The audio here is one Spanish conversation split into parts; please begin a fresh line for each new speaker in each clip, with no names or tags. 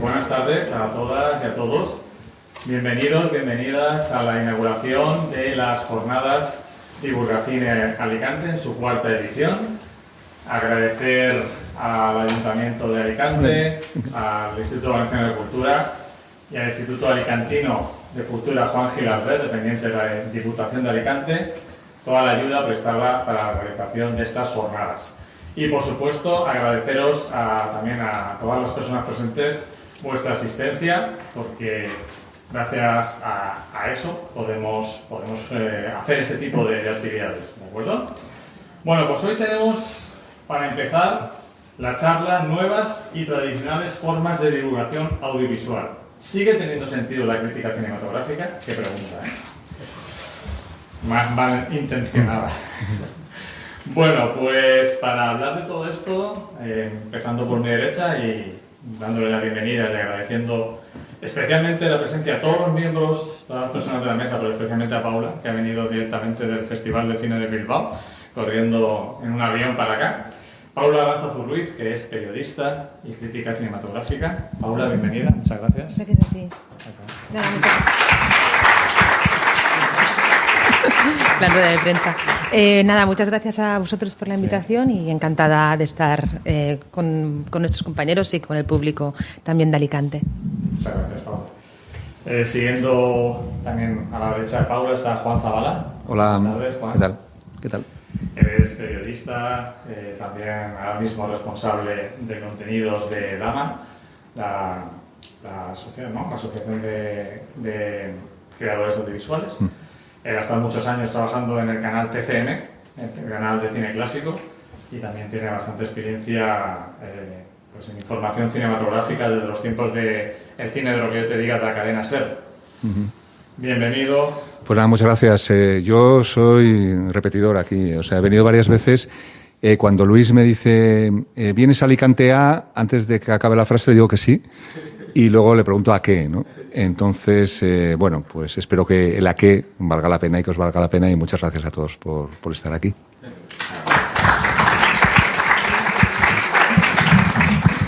Buenas tardes a todas y a todos. Bienvenidos, bienvenidas a la inauguración de las jornadas Divulgacine Alicante en su cuarta edición. Agradecer al Ayuntamiento de Alicante, al Instituto Valenciano de Cultura y al Instituto Alicantino de Cultura Juan Gil Albert, dependiente de la Diputación de Alicante, toda la ayuda prestada para la realización de estas jornadas. Y, por supuesto, agradeceros también a todas las personas presentes vuestra asistencia, porque gracias a eso podemos hacer este tipo de actividades, ¿de acuerdo? Bueno, pues hoy tenemos, para empezar, la charla Nuevas y tradicionales formas de divulgación audiovisual. ¿Sigue teniendo sentido la crítica cinematográfica? Qué pregunta, ¿eh? Más mal intencionada. Bueno, pues para hablar de todo esto, empezando por mi derecha y dándole la bienvenida y agradeciendo especialmente la presencia de todos los miembros, todas las personas de la mesa, pero especialmente a Paula, que ha venido directamente del Festival de Cine de Bilbao, corriendo en un avión para acá. Paula Aranzazu Ruiz, que es periodista y crítica cinematográfica. Paula, bienvenida, muchas gracias.
Gracias a ti. La rueda de prensa. Muchas gracias a vosotros por la invitación y encantada de estar con nuestros compañeros y con el público también de Alicante.
Muchas gracias, Paula. Siguiendo también a la derecha de Paula está Juan Zabala.
Hola,
buenas tardes, Juan.
¿Qué tal?
Eres periodista, también ahora mismo responsable de contenidos de DAMA, la asociación, ¿no? La Asociación de Creadores Audiovisuales. Ha estado muchos años trabajando en el canal TCM, el canal de cine clásico, y también tiene bastante experiencia pues en información cinematográfica desde los tiempos del cine de lo que yo te diga de la cadena SER. Bienvenido.
Pues nada, muchas gracias. Yo soy repetidor aquí, o sea, he venido varias veces. Cuando Luis me dice, ¿vienes a Alicante a? Antes de que acabe la frase le digo que sí. Y luego le pregunto a qué, ¿no? Entonces, bueno, pues espero que el a qué valga la pena y que os valga la pena, y muchas gracias a todos por estar aquí.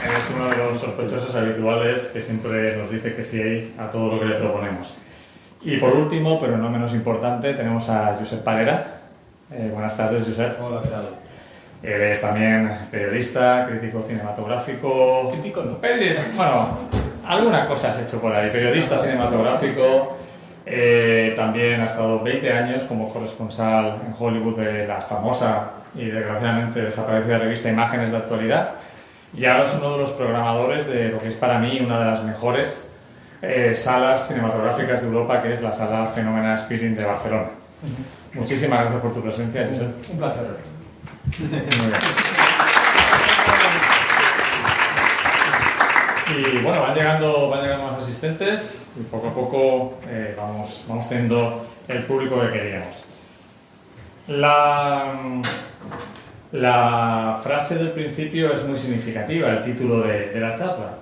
Eres uno de los sospechosos habituales que siempre nos dice que sí a todo lo que le proponemos. Y por último, pero no menos importante, tenemos a Josep Parera. Buenas tardes, Josep.
Hola, ¿qué tal?
Eres también periodista, crítico cinematográfico...
Crítico no.
Bueno, alguna cosa has hecho por ahí. Periodista cinematográfico. También ha estado 20 años como corresponsal en Hollywood de la famosa y desgraciadamente desaparecida revista Imágenes de Actualidad. Y ahora es uno de los programadores de lo que es para mí una de las mejores salas cinematográficas de Europa, que es la sala Fenómena Spirit de Barcelona. Muchísimas gracias por tu presencia, Josep.
Un placer.
Muy bien. Y bueno, van llegando más asistentes y poco a poco vamos teniendo el público que queríamos. La frase del principio es muy significativa, el título de la charla.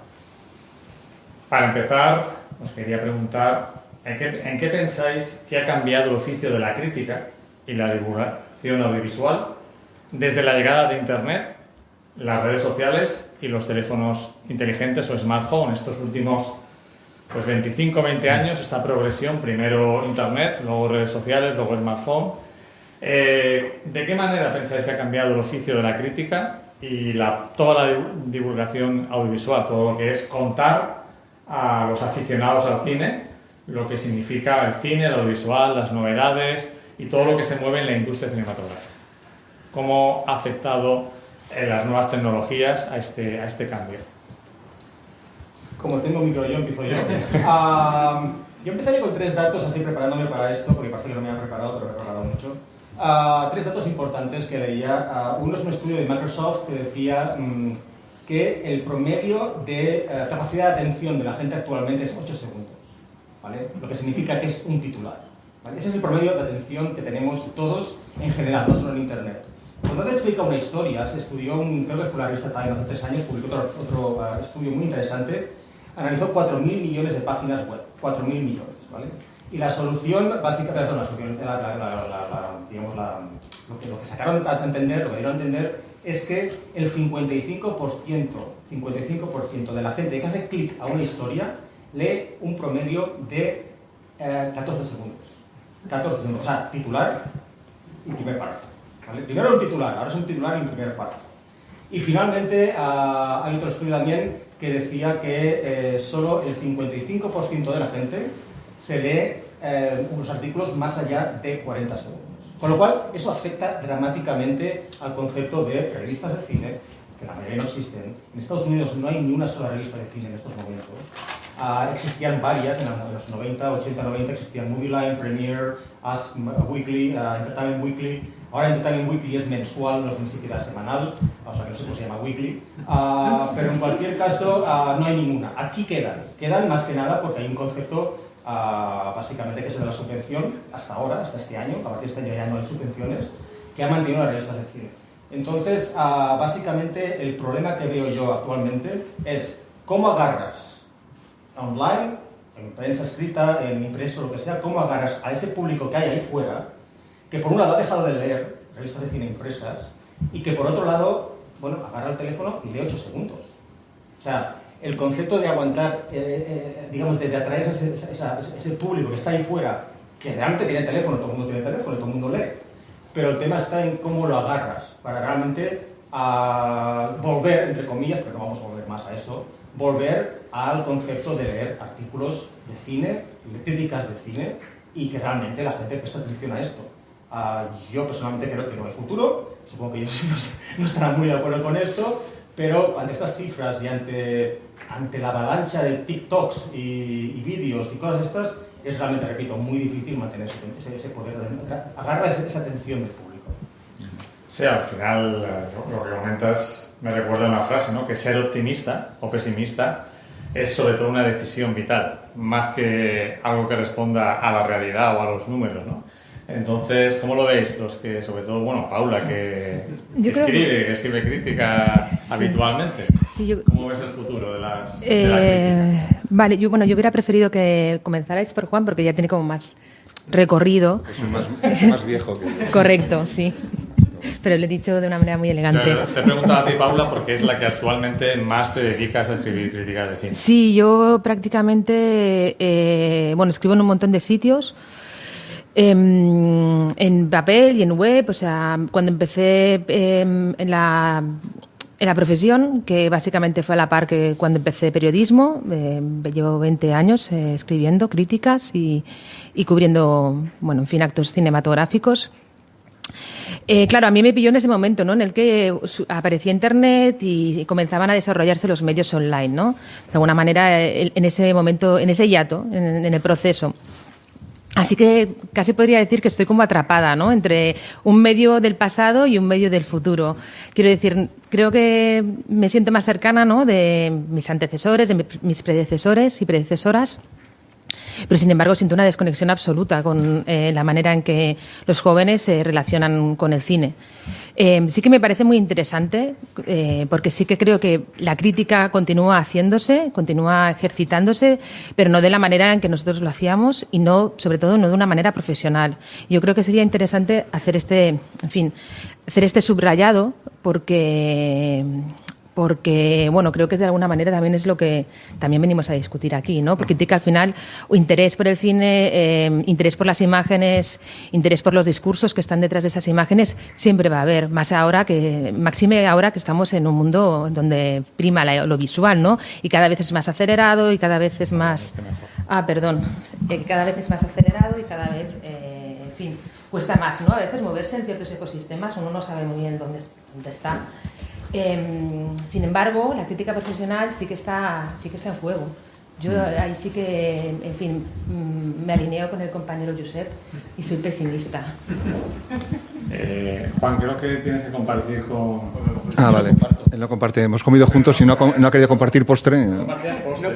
Para empezar, os quería preguntar ¿en qué pensáis que ha cambiado el oficio de la crítica y la divulgación audiovisual desde la llegada de Internet, las redes sociales y los teléfonos inteligentes o smartphones? Estos últimos 25-20 años, esta progresión, primero Internet, luego redes sociales, luego smartphone. ¿De qué manera pensáis que ha cambiado el oficio de la crítica y toda la divulgación audiovisual, todo lo que es contar a los aficionados al cine lo que significa el cine, el audiovisual, las novedades y todo lo que se mueve en la industria cinematográfica? ¿Cómo ha afectado las nuevas tecnologías a este cambio?
Como tengo micro, yo empiezo yo. Yo empezaría con 3 datos, así preparándome para esto, porque parece que no me han preparado, pero me he preparado mucho. 3 datos importantes que leía. Uno es un estudio de Microsoft que decía que el promedio de capacidad de atención de la gente actualmente es 8 segundos, ¿vale? Lo que significa que es un titular, ¿vale? Ese es el promedio de atención que tenemos todos en general, no solo en Internet. Cuando te explica una historia, se estudió, creo que fue la revista Time hace 3 años, publicó otro estudio muy interesante, analizó 4.000 millones de páginas web, 4.000 millones, ¿vale? Y la solución, básicamente, digamos, lo que sacaron a entender, lo que dieron a entender, es que el 55% 55% de la gente que hace clic a una historia lee un promedio de 14 segundos. 14 segundos, o sea, titular y primer párrafo. ¿Vale? Primero un titular, ahora es un titular y un primer párrafo. Y finalmente hay otro estudio también que decía que solo el 55% de la gente se lee unos artículos más allá de 40 segundos. Con lo cual, eso afecta dramáticamente al concepto de revistas de cine, que la mayoría no existen. En Estados Unidos no hay ni una sola revista de cine en estos momentos. Existían varias, en los 90, 80, 90, existían Movie Line, Premiere, Us Weekly, Entertainment Weekly. Ahora Entertainment Weekly es mensual, no es ni siquiera semanal, o sea que no sé cómo se llama Weekly. Pero en cualquier caso, no hay ninguna. Aquí quedan más que nada porque hay un concepto básicamente que es el de la subvención, hasta ahora, hasta este año, a partir de este año ya no hay subvenciones, que ha mantenido las revistas de cine. Entonces, básicamente el problema que veo yo actualmente es cómo agarras online, en prensa escrita, en impreso, lo que sea, cómo agarras a ese público que hay ahí fuera, que por un lado ha dejado de leer revistas de cine impresas y que por otro lado, bueno, agarra el teléfono y lee 8 segundos. O sea, el concepto de aguantar, digamos, de atraer ese público que está ahí fuera, que realmente tiene teléfono, todo el mundo tiene teléfono, todo el mundo lee, pero el tema está en cómo lo agarras para realmente volver, entre comillas, pero no vamos a volver más a eso, volver al concepto de leer artículos de cine, críticas de cine, y que realmente la gente preste atención a esto. Yo personalmente creo que no hay futuro, supongo que ellos no estarán muy de acuerdo con esto, pero ante estas cifras y ante la avalancha de TikToks y vídeos y cosas estas, es realmente, repito, muy difícil mantener ese poder, agarra esa atención del público.
Sí, al final lo que comentas me recuerda una frase, ¿no? Que ser optimista o pesimista es sobre todo una decisión vital, más que algo que responda a la realidad o a los números, ¿no? Entonces, ¿cómo lo veis? Los que, sobre todo, bueno, Paula, que escribe crítica habitualmente.
Sí,
¿Cómo ves el futuro de la crítica?
Vale, yo hubiera preferido que comenzarais por Juan, porque ya tiene como más recorrido.
Es más viejo que yo.
Correcto, sí. Pero lo he dicho de una manera muy elegante.
Te he preguntado a ti, Paula, porque es la que actualmente más te dedicas a escribir críticas de cine.
Sí, yo prácticamente, escribo en un montón de sitios. En papel y en web, o sea, cuando empecé en la profesión, que básicamente fue a la par que cuando empecé periodismo, llevo 20 años escribiendo críticas y cubriendo, actos cinematográficos. Claro, a mí me pilló en ese momento, ¿no? En el que aparecía Internet y comenzaban a desarrollarse los medios online, ¿no? De alguna manera, en ese momento, en ese hiato, en el proceso. Así que casi podría decir que estoy como atrapada, ¿no? Entre un medio del pasado y un medio del futuro. Quiero decir, creo que me siento más cercana, ¿no? De mis antecesores, de mis predecesores y predecesoras. Pero, sin embargo, siento una desconexión absoluta con la manera en que los jóvenes se relacionan con el cine. Sí que me parece muy interesante, porque sí que creo que la crítica continúa haciéndose, continúa ejercitándose, pero no de la manera en que nosotros lo hacíamos y no, sobre todo, no de una manera profesional. Yo creo que sería interesante hacer este subrayado, porque creo que de alguna manera también es lo que también venimos a discutir aquí, ¿no? Porque critica al final interés por el cine, interés por las imágenes, interés por los discursos que están detrás de esas imágenes, siempre va a haber, máxime ahora que estamos en un mundo donde prima lo visual, ¿no? Y cada vez es más acelerado y cada vez es más... cada vez es más acelerado y cada vez, cuesta más, ¿no? A veces moverse en ciertos ecosistemas, uno no sabe muy bien dónde está. Sin embargo, la crítica profesional sí que está en juego. Yo ahí sí que, me alineo con el compañero Josep y soy pesimista.
Juan, creo que tienes que compartir con...
Vale. Él lo comparte. Hemos comido juntos y no ha querido compartir postre.
No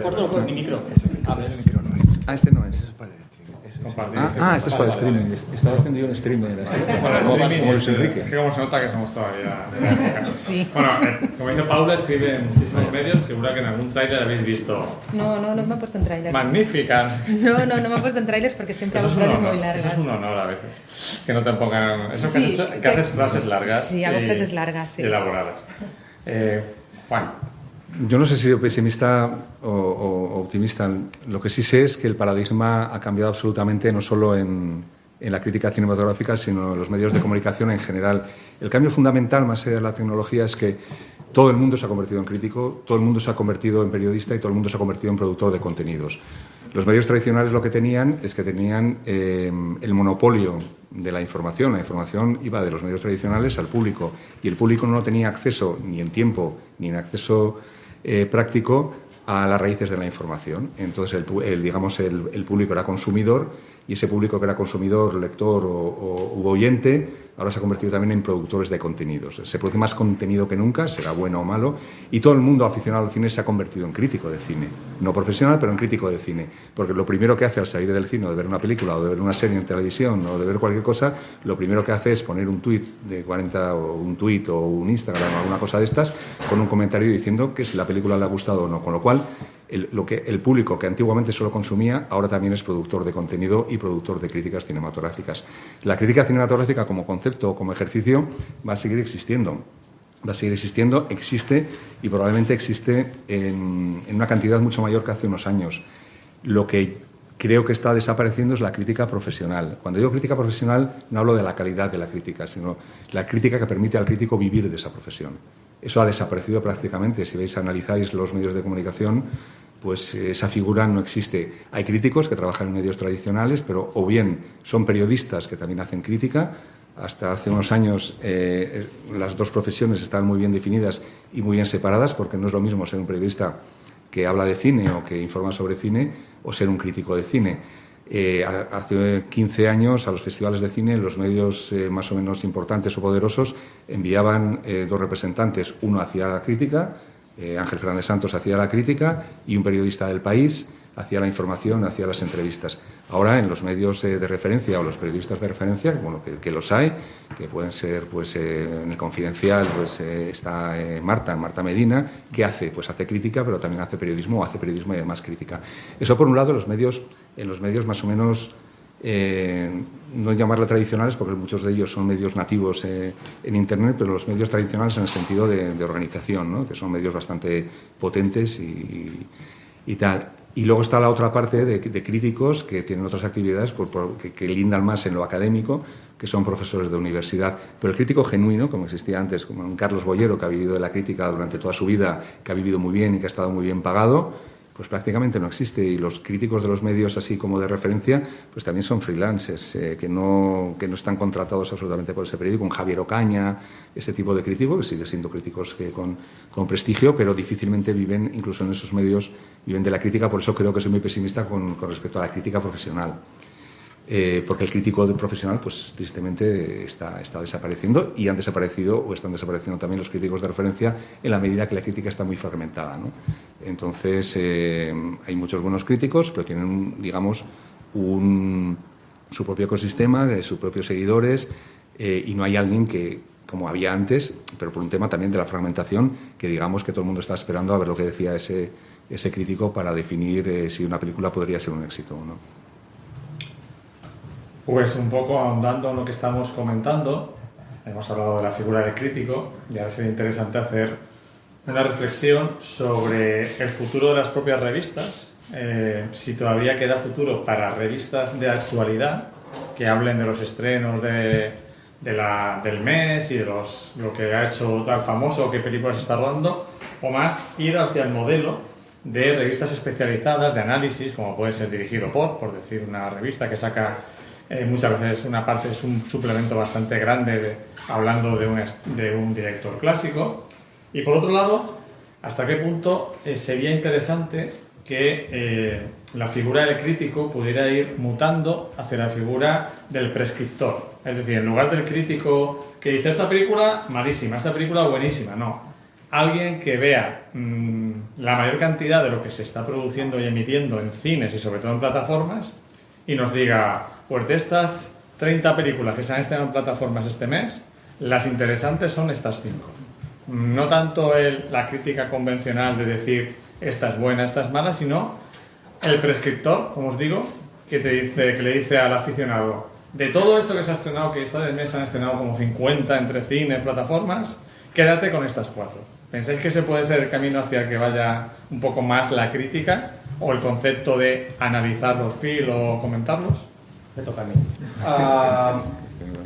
corto con mi micro.
Ese micro no es. Este no es.
Compartir.
Este es para el streaming. Estaba haciendo yo un streaming. Como Luis Enrique.
Es que como se nota que somos todavía de la época.
Sí.
Bueno, como dice Paula, escribe en muchísimos medios. Seguro que en algún tráiler habéis visto...
No me he puesto en tráilers.
Magníficas.
No me he puesto en tráilers porque siempre hago frases muy largas.
Eso es un honor a veces. Que no te pongan... Eso que has hecho, que haces frases largas.
Sí, hago frases largas, sí.
Y elaboradas. Juan,
Yo no sé si soy pesimista o optimista. Lo que sí sé es que el paradigma ha cambiado absolutamente, no solo en la crítica cinematográfica, sino en los medios de comunicación en general. El cambio fundamental, más allá de la tecnología, es que todo el mundo se ha convertido en crítico, todo el mundo se ha convertido en periodista y todo el mundo se ha convertido en productor de contenidos. Los medios tradicionales lo que tenían es que tenían el monopolio de la información. La información iba de los medios tradicionales al público y el público no tenía acceso ni en tiempo ni en acceso práctico a las raíces de la información. Entonces, el público era consumidor y ese público que era consumidor, lector u oyente, ahora se ha convertido también en productores de contenidos. Se produce más contenido que nunca, será bueno o malo, y todo el mundo aficionado al cine se ha convertido en crítico de cine. No profesional, pero en crítico de cine. Porque lo primero que hace al salir del cine, o de ver una película, o de ver una serie en televisión, o de ver cualquier cosa, lo primero que hace es poner un tuit de 40, o un tuit, o un Instagram, o alguna cosa de estas, con un comentario diciendo que si la película le ha gustado o no. Con lo cual, el público que antiguamente solo consumía, ahora también es productor de contenido y productor de críticas cinematográficas. La crítica cinematográfica como concepto o como ejercicio va a seguir existiendo. Va a seguir existiendo, existe y probablemente existe en una cantidad mucho mayor que hace unos años. Lo que creo que está desapareciendo es la crítica profesional. Cuando digo crítica profesional no hablo de la calidad de la crítica, sino la crítica que permite al crítico vivir de esa profesión. Eso ha desaparecido prácticamente. Si analizáis los medios de comunicación, pues esa figura no existe. Hay críticos que trabajan en medios tradicionales, pero o bien son periodistas que también hacen crítica. Hasta hace unos años las dos profesiones estaban muy bien definidas y muy bien separadas, porque no es lo mismo ser un periodista que habla de cine o que informa sobre cine o ser un crítico de cine. Hace 15 años a los festivales de cine los medios más o menos importantes o poderosos enviaban dos representantes, uno hacía la crítica, Ángel Fernández Santos hacía la crítica y un periodista del País hacía la información, hacía las entrevistas. Ahora en los medios de referencia o los periodistas de referencia, bueno, que los hay, que pueden ser, pues en el Confidencial pues está Marta Medina, ¿qué hace? Pues hace crítica, pero también hace periodismo y además crítica. Eso por un lado en los medios más o menos, no llamarlo tradicionales, porque muchos de ellos son medios nativos en Internet, pero los medios tradicionales en el sentido de organización, ¿no? Que son medios bastante potentes y tal. Y luego está la otra parte de críticos que tienen otras actividades que lindan más en lo académico, que son profesores de universidad. Pero el crítico genuino, como existía antes, como un Carlos Boyero, que ha vivido de la crítica durante toda su vida, que ha vivido muy bien y que ha estado muy bien pagado, pues prácticamente no existe. Y los críticos de los medios así como de referencia, pues también son freelancers, que no están contratados absolutamente por ese periódico. Un Javier Ocaña, este tipo de críticos, que siguen siendo críticos con prestigio, pero difícilmente viven, incluso en esos medios, viven de la crítica. Por eso creo que soy muy pesimista con respecto a la crítica profesional. Porque el crítico profesional, pues tristemente está desapareciendo, y han desaparecido o están desapareciendo también los críticos de referencia en la medida que la crítica está muy fragmentada, ¿no? Entonces hay muchos buenos críticos, pero tienen, digamos, su propio ecosistema, sus propios seguidores, y no hay alguien que, como había antes, pero por un tema también de la fragmentación, que digamos que todo el mundo está esperando a ver lo que decía ese crítico para definir si una película podría ser un éxito o no.
Pues un poco ahondando en lo que estamos comentando, hemos hablado de la figura del crítico y ahora sería interesante hacer una reflexión sobre el futuro de las propias revistas, si todavía queda futuro para revistas de actualidad que hablen de los estrenos del mes y de lo que ha hecho tal famoso, qué películas está rodando, o más ir hacia el modelo de revistas especializadas de análisis, como puede ser Dirigido por decir una revista que saca muchas veces una parte es un suplemento bastante grande hablando de un director clásico. Y por otro lado, ¿hasta qué punto sería interesante que la figura del crítico pudiera ir mutando hacia la figura del prescriptor? Es decir, en lugar del crítico que dice esta película malísima, esta película buenísima, no. Alguien que vea la mayor cantidad de lo que se está produciendo y emitiendo en cines y sobre todo en plataformas y nos diga, pues de estas 30 películas que se han estrenado en plataformas este mes, las interesantes son estas 5. No tanto la crítica convencional de decir esta es buena, esta es mala, sino el prescriptor, como os digo, que le dice al aficionado, de todo esto que se ha estrenado, que esta mes se han estrenado como 50 entre cines, plataformas, quédate con estas 4. ¿Pensáis que ese puede ser el camino hacia que vaya un poco más la crítica o el concepto de analizar los feeds o comentarlos?
Me toca a mí.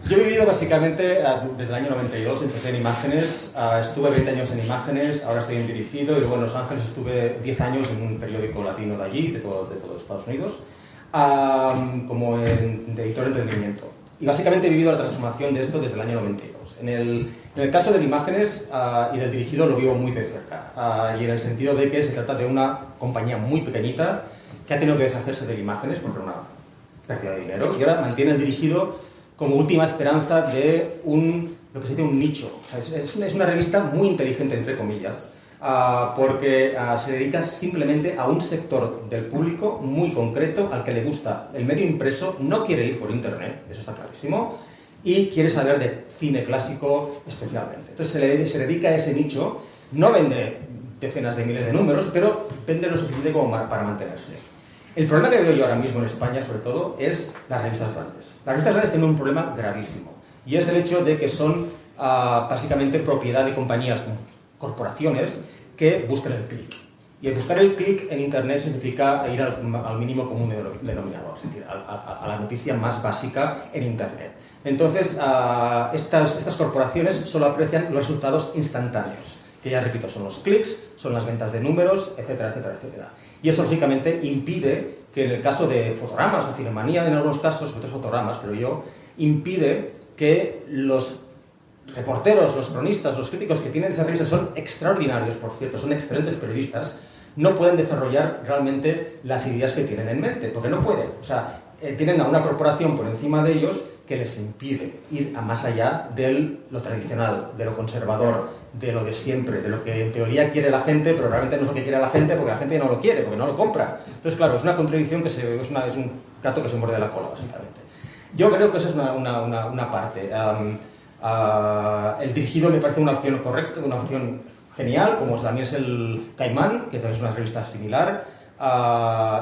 Yo he vivido básicamente desde el año 92, empecé en imágenes, estuve 20 años en imágenes, ahora estoy en dirigido y luego en Los Ángeles estuve 10 años en un periódico latino de allí, de todo Estados Unidos, como de editor de entretenimiento. Y básicamente he vivido la transformación de esto desde el año 92. En el caso de imágenes y del dirigido lo vivo muy de cerca, y en el sentido de que se trata de una compañía muy pequeñita que ha tenido que deshacerse de imágenes porque era una pérdida de dinero y ahora mantiene el dirigido como última esperanza de lo que se dice un nicho. O sea, es una revista muy inteligente, entre comillas, porque se dedica simplemente a un sector del público muy concreto al que le gusta el medio impreso, no quiere ir por internet, eso está clarísimo, y quiere saber de cine clásico especialmente. Entonces se dedica a ese nicho, no vende decenas de miles de números, pero vende lo suficiente como para mantenerse. El problema que veo yo ahora mismo en España, sobre todo, es las revistas grandes. Las revistas grandes tienen un problema gravísimo, y es el hecho de que son básicamente propiedad de compañías, corporaciones, que buscan el clic. Y el buscar el clic en Internet significa ir al mínimo común denominador, es decir, a la noticia más básica en Internet. Entonces, estas corporaciones solo aprecian los resultados instantáneos, que ya repito, son los clics, son las ventas de números, etcétera, etcétera, etcétera. Y eso, lógicamente, impide que en el caso de Fotogramas, o Cinemanía en algunos casos, otros Fotogramas, pero impide que los reporteros, los cronistas, los críticos que tienen esas revistas son extraordinarios, por cierto, son excelentes periodistas, no pueden desarrollar realmente las ideas que tienen en mente, porque no pueden. O sea, tienen a una corporación por encima de ellos que les impide ir a más allá de lo tradicional, de lo conservador, de lo de siempre, de lo que en teoría quiere la gente, pero realmente no es lo que quiere la gente porque la gente no lo quiere, porque no lo compra. Entonces, claro, es una contradicción que es un gato que se muerde la cola, básicamente. Yo creo que esa es una parte. El dirigido me parece una opción correcta, una opción genial, como también es el Caimán, que también es una revista similar,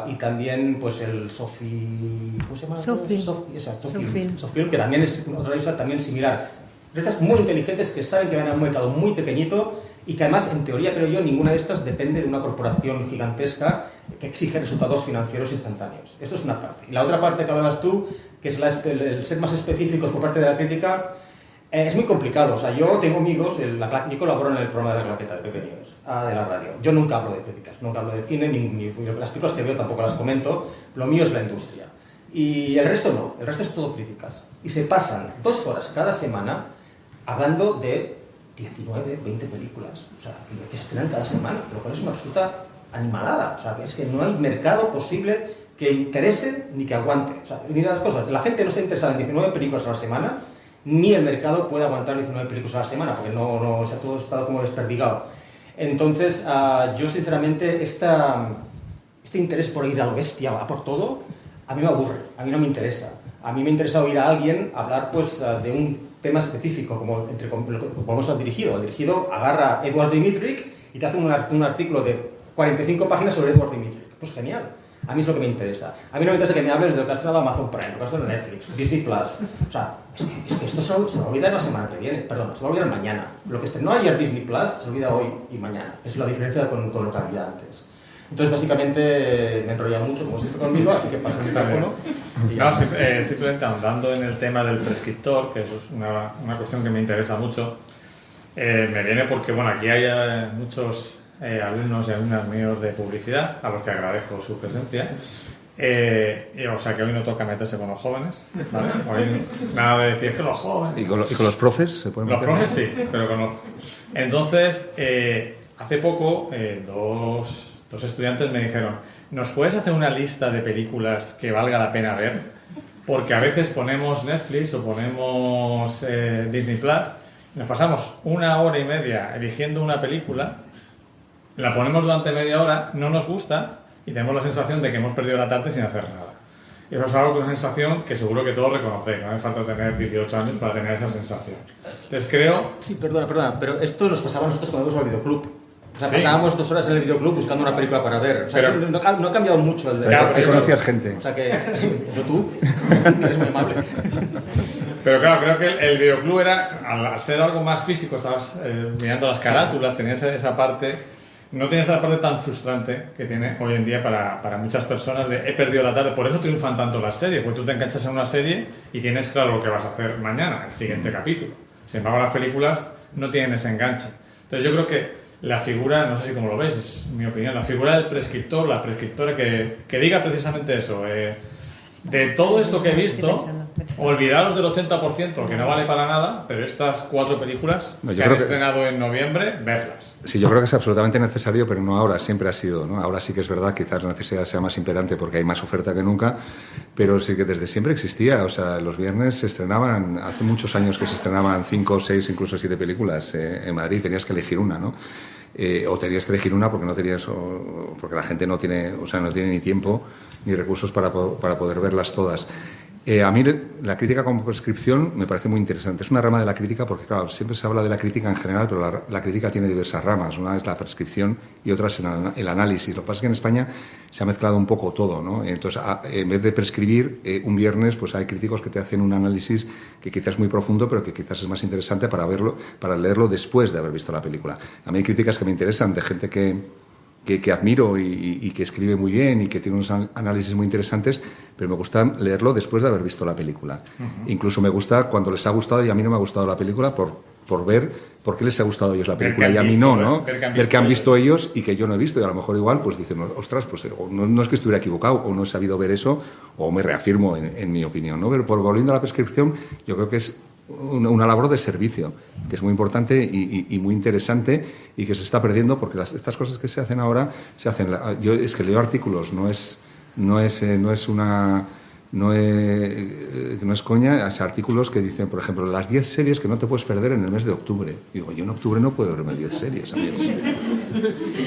y también pues el Sofi... ¿Cómo se llama? Sofilm, que también es otra revista también similar. Revistas muy inteligentes que saben que van a un mercado muy pequeñito y que además, en teoría, creo yo, ninguna de estas depende de una corporación gigantesca que exige resultados financieros instantáneos. Eso es una parte. Y la otra parte que hablabas tú, que es el ser más específicos por parte de la crítica, es muy complicado. O sea, yo tengo amigos, yo colaboro en el programa de La Claqueta de Pepe Nieves, de la radio. Yo nunca hablo de críticas, nunca hablo de cine, ni las películas que veo tampoco las comento. Lo mío es la industria. Y el resto no, el resto es todo críticas. Y se pasan 2 horas cada semana hablando de 19, 20 películas, o sea, que se estrenan cada semana, lo cual es una absoluta animalada. O sea, es que no hay mercado posible que interese ni que aguante. O sea, mira las cosas, la gente no está interesada en 19 películas a la semana, ni el mercado puede aguantar 19 películas a la semana, porque o sea, todo está como desperdigado. Entonces, yo sinceramente, este interés por ir a lo bestia, a por todo, a mí me aburre, a mí no me interesa. A mí me interesa oír a alguien hablar pues, de un tema específico, como volvemos al dirigido. El dirigido agarra a Edward Dmytryk y te hace un artículo de 45 páginas sobre Edward Dmytryk. Pues genial. A mí es lo que me interesa. A mí no me interesa que me hables de lo que has estrenado Amazon Prime, lo que has estrenado Netflix, Disney Plus. O sea, es que esto se va a olvidar la semana que viene. Perdón, se va a olvidar mañana. Lo que estrenó ayer Disney Plus se olvida hoy y mañana. Es la diferencia con lo que había antes. Entonces, básicamente, me he enrollado mucho, como siempre conmigo, así que paso el micrófono.
No, simplemente andando en el tema del prescriptor, que eso es una cuestión que me interesa mucho, me viene porque, bueno, aquí hay muchos alumnos y alumnas míos de publicidad, a los que agradezco su presencia. O sea que hoy no toca meterse con los jóvenes, ¿vale? Hoy nada de decir que los jóvenes...
¿Y con los profes se pueden meter?
Los profes sí, pero con los... Entonces, hace poco, dos estudiantes me dijeron, ¿nos puedes hacer una lista de películas que valga la pena ver? Porque a veces ponemos Netflix o ponemos Disney Plus, nos pasamos 1 hora y media eligiendo una película, la ponemos durante media hora, no nos gusta y tenemos la sensación de que hemos perdido la tarde sin hacer nada. Y eso es algo que es una sensación que seguro que todos reconocéis, no hace falta tener 18 años para tener esa sensación. Entonces creo...
Sí, perdona, pero esto nos pasaba a nosotros cuando íbamos al videoclub. O sea,
¿Sí?
Pasábamos 2 horas en el videoclub buscando una película para ver. O sea,
pero,
no ha cambiado mucho el...
Pero conocías gente.
O sea que... Sí, eso tú. Eres muy amable.
Pero claro, creo que el videoclub era, al ser algo más físico, estabas mirando las carátulas, tenías esa parte, no tenías esa parte tan frustrante que tiene hoy en día para muchas personas de he perdido la tarde. Por eso triunfan tanto las series, porque tú te enganchas en una serie y tienes claro lo que vas a hacer mañana, el siguiente capítulo. Sin embargo, las películas no tienen ese enganche. Entonces yo creo que la figura, no sé si como lo ves, es mi opinión, la figura del prescriptor, la prescriptora que diga precisamente eso, de todo esto que he visto, olvidaros del 80% que no vale para nada, pero estas 4 películas que han estrenado en noviembre, verlas.
Sí, yo creo que es absolutamente necesario, pero no ahora, siempre ha sido, ¿no? Ahora sí que es verdad, quizás la necesidad sea más imperante porque hay más oferta que nunca, pero sí que desde siempre existía. O sea, los viernes se estrenaban, hace muchos años que se estrenaban 5, 6, incluso 7 películas en Madrid, tenías que elegir una, ¿no? O tenías que elegir una porque no tenías, porque la gente no tiene, o sea, no tiene ni tiempo ni recursos para poder verlas todas. A mí la crítica como prescripción me parece muy interesante. Es una rama de la crítica porque, claro, siempre se habla de la crítica en general, pero la crítica tiene diversas ramas. Una es la prescripción y otra es el análisis. Lo que pasa es que en España se ha mezclado un poco todo, ¿no? Entonces, en vez de prescribir un viernes, pues hay críticos que te hacen un análisis que quizás es muy profundo, pero que quizás es más interesante para leerlo después de haber visto la película. A mí hay críticas que me interesan de gente que admiro y que escribe muy bien y que tiene unos análisis muy interesantes, pero me gusta leerlo después de haber visto la película. Incluso me gusta cuando les ha gustado y a mí no me ha gustado la película por ver por qué les ha gustado a ellos la película y a mí no, ver qué han visto ellos y que yo no he visto, y a lo mejor igual pues dicen, ostras, pues no es que estuviera equivocado o no he sabido ver eso o me reafirmo en mi opinión, ¿no? Pero volviendo a la prescripción, yo creo que es una labor de servicio, que es muy importante y muy interesante y que se está perdiendo porque estas cosas que se hacen ahora se hacen. Yo es que leo artículos, no es coña, artículos que dicen, por ejemplo, las 10 series que no te puedes perder en el mes de octubre. Digo, yo en octubre no puedo verme 10 series, amigos.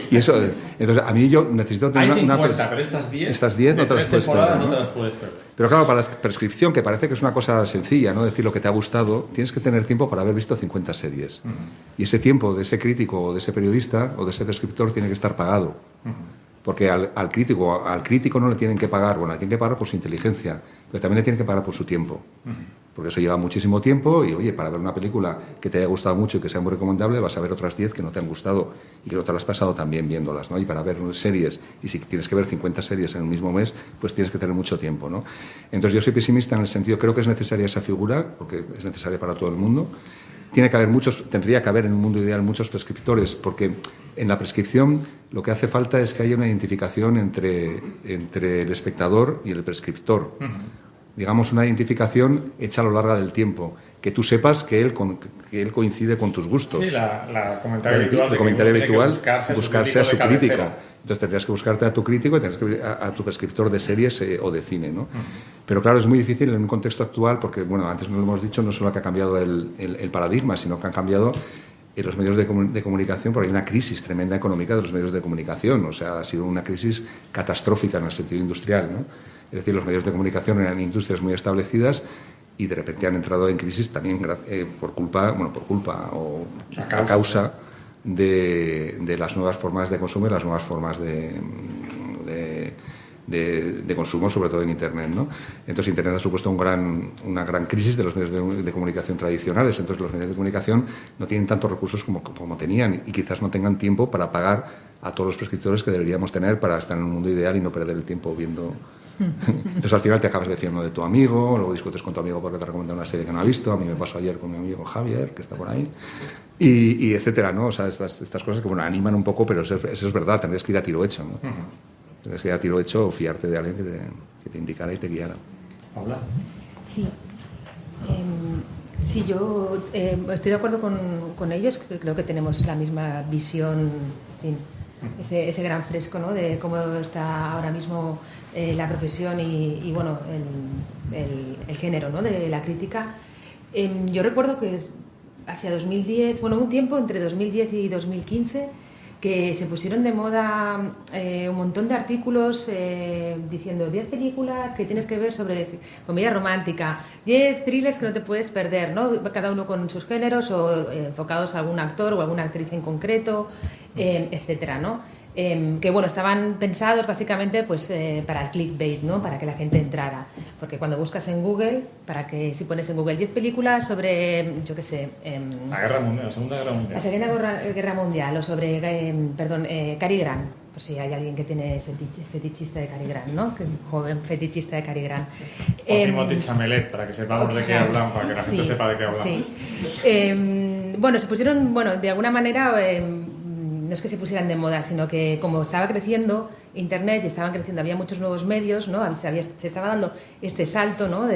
Y eso, entonces, a mí yo necesito tener
hay 50, pero estas 10
no te las puedes perder,
¿no? No te las puedes perder.
Pero claro, para la prescripción, que parece que es una cosa sencilla, ¿no? Decir lo que te ha gustado, tienes que tener tiempo para haber visto 50 series. Y ese tiempo de ese crítico o de ese periodista o de ese prescriptor tiene que estar pagado. Porque al crítico no le tienen que pagar, bueno, le tienen que pagar por su inteligencia, pero también le tienen que pagar por su tiempo. Porque eso lleva muchísimo tiempo y, oye, para ver una película que te haya gustado mucho y que sea muy recomendable, vas a ver otras 10 que no te han gustado y que no te las has pasado tan bien viéndolas, ¿no? Y para ver series, y si tienes que ver 50 series en el mismo mes, pues tienes que tener mucho tiempo, ¿no? Entonces yo soy pesimista en el sentido, creo que es necesaria esa figura, porque es necesaria para todo el mundo. Tendría que haber en un mundo ideal muchos prescriptores, porque en la prescripción lo que hace falta es que haya una identificación entre el espectador y el prescriptor. Digamos, una identificación hecha a lo largo del tiempo, que tú sepas que él coincide con tus gustos.
Sí, la comentario habitual.
El comentario habitual,
buscarse a su crítico.
Entonces tendrías que buscarte a tu crítico y tendrías que a tu prescriptor de series o de cine, ¿no? Pero claro, es muy difícil en un contexto actual porque, bueno, antes nos lo hemos dicho, no solo que ha cambiado el paradigma, sino que han cambiado los medios de comunicación, porque hay una crisis tremenda económica de los medios de comunicación. O sea, ha sido una crisis catastrófica en el sentido industrial, ¿no? Es decir, los medios de comunicación eran industrias muy establecidas y de repente han entrado en crisis también por culpa o a causa de las nuevas formas de consumo y las nuevas formas de consumo, sobre todo en Internet, ¿no? Entonces Internet ha supuesto una gran crisis de los medios de comunicación tradicionales. Entonces los medios de comunicación no tienen tantos recursos como tenían y quizás no tengan tiempo para pagar a todos los prescriptores que deberíamos tener para estar en un mundo ideal y no perder el tiempo viendo. Entonces al final te acabas diciendo de tu amigo, luego discutes con tu amigo porque te recomienda una serie que no ha visto. A mí me pasó ayer con mi amigo Javier, que está por ahí, y etcétera, ¿no? O sea, estas cosas que, bueno, animan un poco, pero eso es verdad, tendrías que ir a tiro hecho, ¿no? Tendrías que ir a tiro hecho o fiarte de alguien que te indicara y te guiara.
Paula.
Sí. Sí, yo estoy de acuerdo con ellos, creo que tenemos la misma visión, en fin, ese gran fresco, ¿no? De cómo está ahora mismo la profesión y bueno, el género, ¿no? De la crítica. Yo recuerdo que hacia 2010, bueno, un tiempo entre 2010 y 2015, que se pusieron de moda un montón de artículos diciendo 10 películas que tienes que ver sobre comedia romántica, 10 thrillers que no te puedes perder, ¿no? Cada uno con sus géneros o enfocados a algún actor o alguna actriz en concreto, etcétera, ¿no? que bueno, estaban pensados básicamente pues, para el clickbait, ¿no? Para que la gente entrara. Porque cuando buscas en Google, para que si pones en Google 10 películas sobre, yo qué sé...
la Guerra Mundial, la Segunda Guerra Mundial.
La Segunda Guerra Mundial, o sobre, Cary Grant, por si hay alguien que tiene fetichista de Cary Grant, ¿no? Que joven fetichista de Cary Grant.
O Timothée Chalamet, para que sepamos de qué hablamos, para que la gente sepa de qué hablamos.
Sí. Bueno, se pusieron, bueno, de alguna manera... no es que se pusieran de moda, sino que como estaba creciendo Internet y estaban creciendo, había muchos nuevos medios, ¿no? Se estaba dando este salto, ¿no?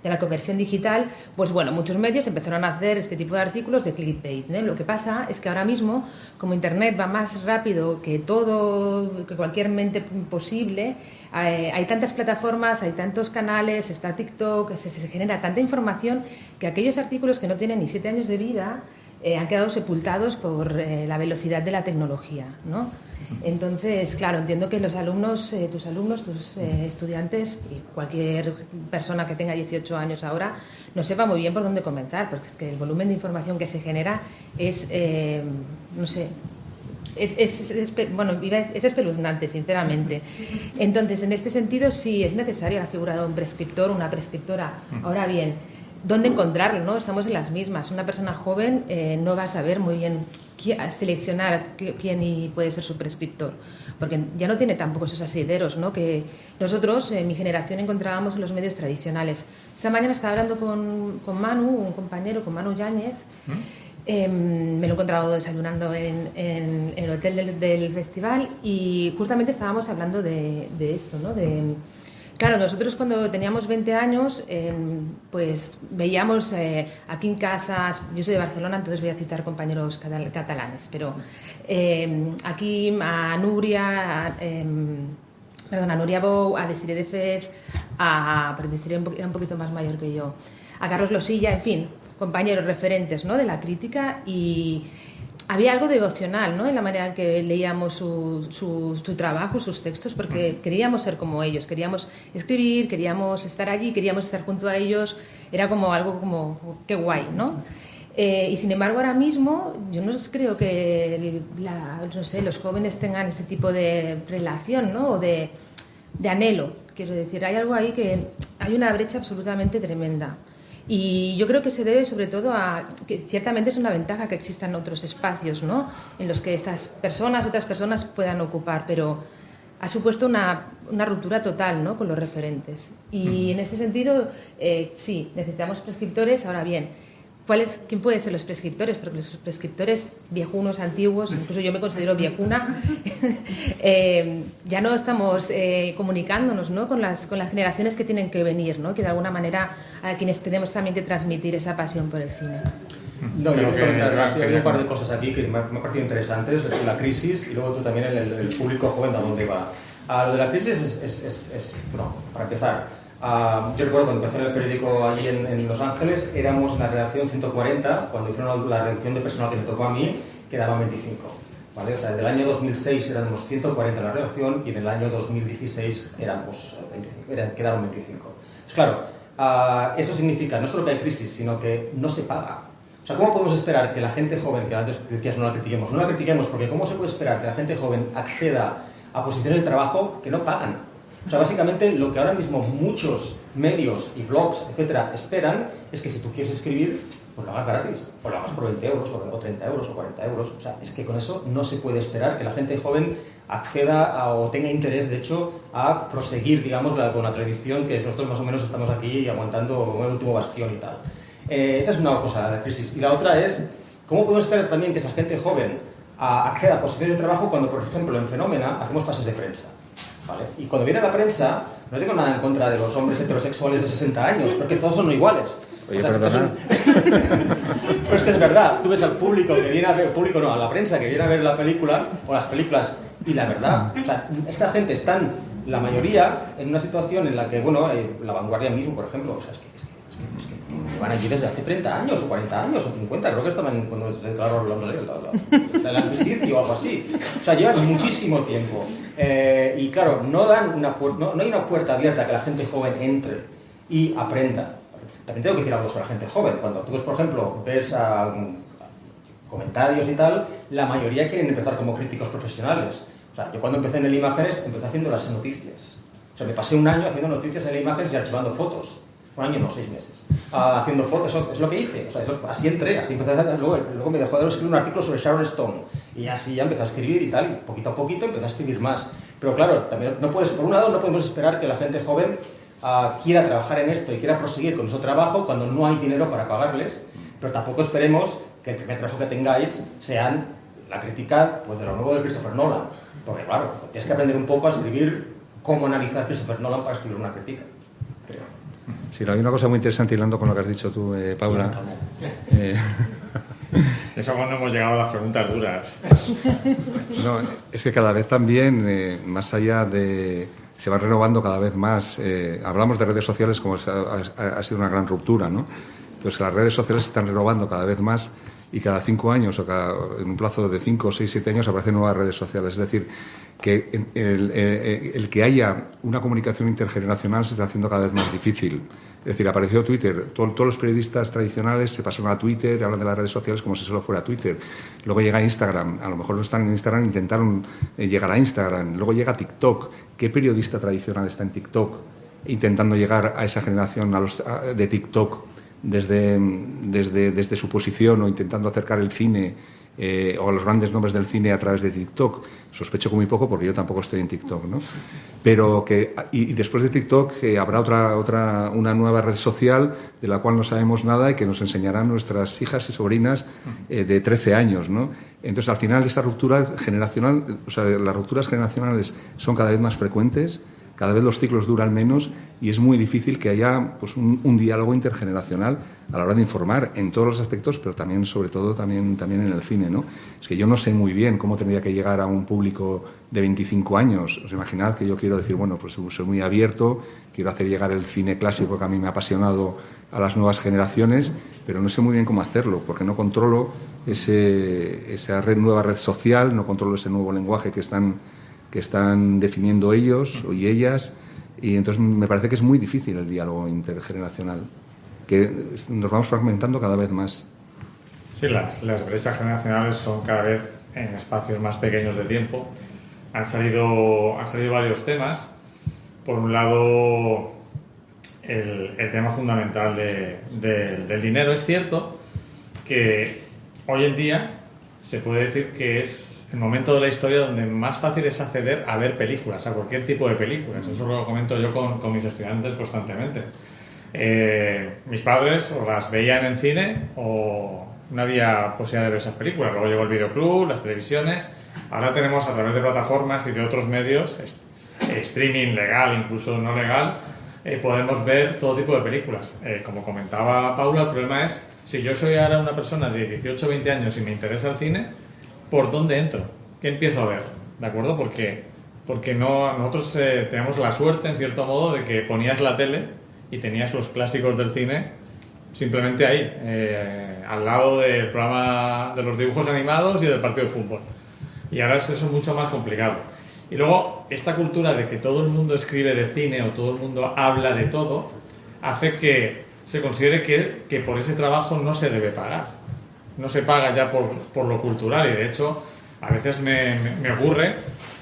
de la conversión digital, pues bueno, muchos medios empezaron a hacer este tipo de artículos de clickbait, ¿no? Lo que pasa es que ahora mismo, como Internet va más rápido que todo, que cualquier mente posible, hay tantas plataformas, hay tantos canales, está TikTok, se genera tanta información que aquellos artículos que no tienen ni 7 años de vida han quedado sepultados por la velocidad de la tecnología, ¿no? Entonces, claro, entiendo que los alumnos, tus estudiantes y cualquier persona que tenga 18 años ahora no sepa muy bien por dónde comenzar, porque es que el volumen de información que se genera es, no sé, es espeluznante, sinceramente. Entonces, en este sentido, sí es necesaria la figura de un prescriptor, una prescriptora. Ahora bien, ¿dónde encontrarlo? ¿No? Estamos en las mismas. Una persona joven no va a saber muy bien seleccionar quién puede ser su prescriptor, porque ya no tiene tampoco esos asideros, ¿no? Que nosotros, en mi generación, encontrábamos en los medios tradicionales. Esta mañana estaba hablando con Manu, un compañero, con Manu Yáñez. Me lo he encontrado desayunando en el hotel del festival y justamente estábamos hablando de esto, ¿no? Claro, nosotros cuando teníamos 20 años, pues veíamos aquí en casa, yo soy de Barcelona, entonces voy a citar compañeros catalanes, pero aquí a Núria, a Núria Bou, a Desiré de Fez, pero Desiré era un poquito más mayor que yo, a Carlos Losilla, en fin, compañeros referentes, ¿no? De la crítica, y había algo devocional, ¿no? En la manera en que leíamos su trabajo, sus textos, porque queríamos ser como ellos, queríamos escribir, queríamos estar allí, queríamos estar junto a ellos, era como algo como, qué guay, ¿no? Y sin embargo ahora mismo yo no creo que no sé, los jóvenes tengan ese tipo de relación, ¿no? O de anhelo, quiero decir, hay algo ahí que hay una brecha absolutamente tremenda. Y yo creo que se debe sobre todo a que ciertamente es una ventaja que existan otros espacios, ¿no? En los que otras personas puedan ocupar, pero ha supuesto una ruptura total, ¿no? Con los referentes. Y en ese sentido, sí, necesitamos prescriptores. Ahora bien, ¿quién puede ser los prescriptores? Porque los prescriptores viejunos, antiguos, incluso yo me considero viejuna, ya no estamos comunicándonos, ¿no? con las generaciones que tienen que venir, ¿no? Que de alguna manera a quienes tenemos también que transmitir esa pasión por el cine.
No, yo quiero comentar, hay un par de cosas aquí que me han parecido interesantes, la crisis y luego tú también el público joven a dónde va. Lo de la crisis es bueno, para empezar, yo recuerdo cuando empecé en el periódico allí en Los Ángeles, éramos en la redacción 140, cuando hicieron la reducción de personal que me tocó a mí, quedaban 25. ¿Vale? O sea, en el año 2006 éramos 140 en la redacción y en el año 2016 quedaron 25. Pues claro, eso significa no solo que hay crisis, sino que no se paga. O sea, ¿cómo podemos esperar que la gente joven, que antes decías no la critiquemos? No la critiquemos porque ¿cómo se puede esperar que la gente joven acceda a posiciones de trabajo que no pagan? O sea, básicamente lo que ahora mismo muchos medios y blogs, etcétera, esperan es que si tú quieres escribir, pues lo hagas gratis, o lo hagas por 20 euros, o 30 euros, o 40 euros. O sea, es que con eso no se puede esperar que la gente joven acceda o tenga interés, de hecho, a proseguir, digamos, con la tradición que nosotros más o menos estamos aquí aguantando el último bastión y tal. Esa es una cosa, la crisis. Y la otra es, ¿cómo podemos esperar también que esa gente joven acceda a posiciones de trabajo cuando, por ejemplo, en Fenómena hacemos pases de prensa? ¿Vale? Y cuando viene la prensa, no tengo nada en contra de los hombres heterosexuales de 60 años, porque todos son iguales.
Oye,
o sea,
perdona.
Pero es que es verdad, tú ves al público que viene a ver, a la prensa que viene a ver la película, o las películas, y la verdad, o sea, esta gente están, la mayoría, en una situación en la que, bueno, La Vanguardia mismo, por ejemplo, o sea, es que van allí desde hace 30 años, o 40 años, o 50, creo que estaban cuando se declaró el armisticio o algo así. O sea, llevan muchísimo tiempo. Y claro, no hay una puerta abierta que la gente joven entre y aprenda. También tengo que decir algo sobre la gente joven. Cuando tú, por ejemplo, ves a comentarios y tal, la mayoría quieren empezar como críticos profesionales. O sea, yo cuando empecé en el Imágenes, empecé haciendo las noticias. O sea, me pasé un año haciendo noticias en el Imágenes y archivando fotos. Un año no, 6 meses. Haciendo fotos, eso es lo que hice. O sea, así entré, así empecé a hacer. Luego me dejó de escribir un artículo sobre Sharon Stone. Y así ya empecé a escribir y tal, y poquito a poquito empecé a escribir más. Pero claro, también por un lado no podemos esperar que la gente joven quiera trabajar en esto y quiera proseguir con su trabajo cuando no hay dinero para pagarles, pero tampoco esperemos que el primer trabajo que tengáis sean la crítica pues, de lo nuevo de Christopher Nolan. Porque claro, tienes que aprender un poco a escribir cómo analizar Christopher Nolan para escribir una crítica, creo.
Sí, hay una cosa muy interesante hilando con lo que has dicho tú, Paula.
Eso cuando hemos llegado a las preguntas duras.
No, es que cada vez también, más allá de... se van renovando cada vez más. Hablamos de redes sociales como ha sido una gran ruptura, ¿no? Pues las redes sociales se están renovando cada vez más y cada 5 años o en un plazo de 5, 6, 7 años aparecen nuevas redes sociales. Es decir, que el que haya una comunicación intergeneracional se está haciendo cada vez más difícil. Es decir, apareció Twitter, todos los periodistas tradicionales se pasaron a Twitter, hablan de las redes sociales como si solo fuera Twitter. Luego llega Instagram, a lo mejor no están en Instagram, intentaron llegar a Instagram. Luego llega TikTok. ¿Qué periodista tradicional está en TikTok intentando llegar a esa generación de TikTok desde su posición o intentando acercar el cine o a los grandes nombres del cine a través de TikTok? Sospecho que muy poco porque yo tampoco estoy en TikTok, ¿no? Pero y después de TikTok habrá una nueva red social de la cual no sabemos nada y que nos enseñarán nuestras hijas y sobrinas de 13 años, ¿no? Entonces, al final, esta ruptura generacional, o sea, las rupturas generacionales son cada vez más frecuentes, cada vez los ciclos duran menos y es muy difícil que haya pues, un diálogo intergeneracional a la hora de informar en todos los aspectos, pero también, sobre todo, también en el cine, ¿no? Es que yo no sé muy bien cómo tendría que llegar a un público de 25 años. Os imaginad que yo quiero decir, bueno, pues soy muy abierto, quiero hacer llegar el cine clásico que a mí me ha apasionado a las nuevas generaciones, pero no sé muy bien cómo hacerlo, porque no controlo esa nueva red social, no controlo ese nuevo lenguaje que están definiendo ellos y ellas, y entonces me parece que es muy difícil el diálogo intergeneracional, que nos vamos fragmentando cada vez más.
Sí, las brechas generacionales son cada vez en espacios más pequeños de tiempo. Han salido varios temas. Por un lado, el tema fundamental del dinero. Es cierto que hoy en día se puede decir que es el momento de la historia donde más fácil es acceder a ver películas, a cualquier tipo de películas. Eso lo comento yo con mis estudiantes constantemente. Mis padres o las veían en cine o no había posibilidad de ver esas películas. Luego llegó el videoclub, las televisiones. Ahora tenemos a través de plataformas y de otros medios, streaming legal, incluso no legal, podemos ver todo tipo de películas. Como comentaba Paula, el problema es, si yo soy ahora una persona de 18 o 20 años y me interesa el cine, ¿por dónde entro? ¿Qué empiezo a ver? ¿De acuerdo? Porque nosotros tenemos la suerte, en cierto modo, de que ponías la tele y tenías los clásicos del cine simplemente ahí, al lado del programa de los dibujos animados y del partido de fútbol. Y ahora es eso mucho más complicado. Y luego, esta cultura de que todo el mundo escribe de cine o todo el mundo habla de todo, hace que se considere que por ese trabajo no se debe pagar. No se paga ya por lo cultural, y de hecho a veces me ocurre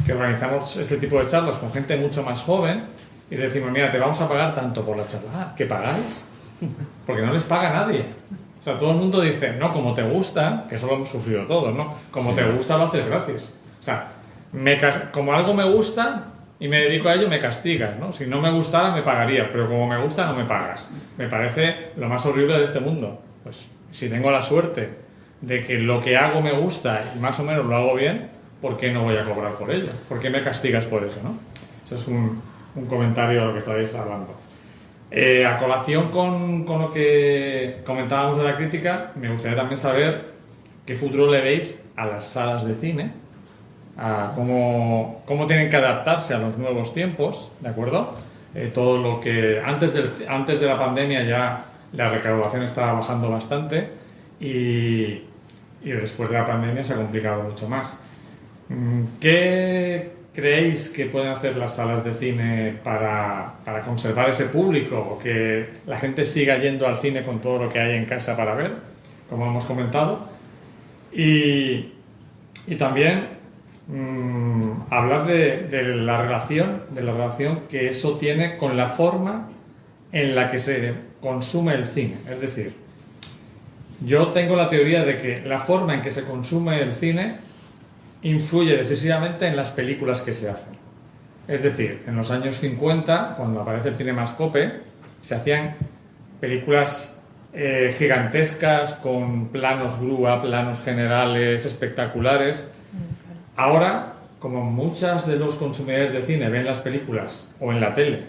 que organizamos este tipo de charlas con gente mucho más joven y decimos, mira, te vamos a pagar tanto por la charla. Ah, ¿qué pagáis? Porque no les paga nadie. O sea, todo el mundo dice, no, como te gusta, que eso lo hemos sufrido todos, ¿no? Como sí, te gusta, lo haces gratis. O sea, como algo me gusta y me dedico a ello, me castigas, ¿no? Si no me gustara, me pagaría, pero como me gusta, no me pagas. Me parece lo más horrible de este mundo. Pues si tengo la suerte de que lo que hago me gusta y más o menos lo hago bien, ¿por qué no voy a cobrar por ello? ¿Por qué me castigas por eso, no? Eso es un comentario a lo que estáis hablando. A colación con lo que comentábamos de la crítica, me gustaría también saber qué futuro le veis a las salas de cine, a cómo tienen que adaptarse a los nuevos tiempos, ¿de acuerdo? Todo lo que antes de la pandemia ya la recaudación estaba bajando bastante y después de la pandemia se ha complicado mucho más. ¿Qué creéis que pueden hacer las salas de cine para conservar ese público o que la gente siga yendo al cine con todo lo que hay en casa para ver, como hemos comentado? Y también hablar de la relación que eso tiene con la forma en la que se consume el cine. Es decir, yo tengo la teoría de que la forma en que se consume el cine influye decisivamente en las películas que se hacen. Es decir, en los años 50, cuando aparece el cinemascope, se hacían películas gigantescas con planos grúa, planos generales, espectaculares. Ahora, como muchas de los consumidores de cine ven las películas o en la tele,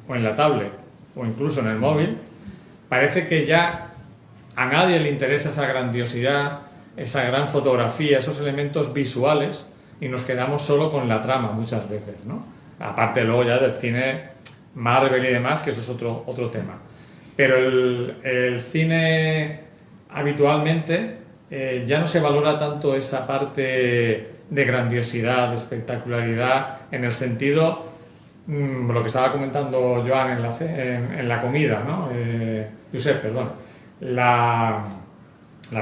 o en la tablet, o incluso en el móvil, parece que ya a nadie le interesa esa grandiosidad, esa gran fotografía, esos elementos visuales, y nos quedamos solo con la trama muchas veces, ¿no? Aparte luego ya del cine Marvel y demás, que eso es otro tema. Pero el cine habitualmente ya no se valora tanto esa parte de grandiosidad, de espectacularidad, en el sentido, lo que estaba comentando Joan en la comida, ¿no? Josep, perdón. La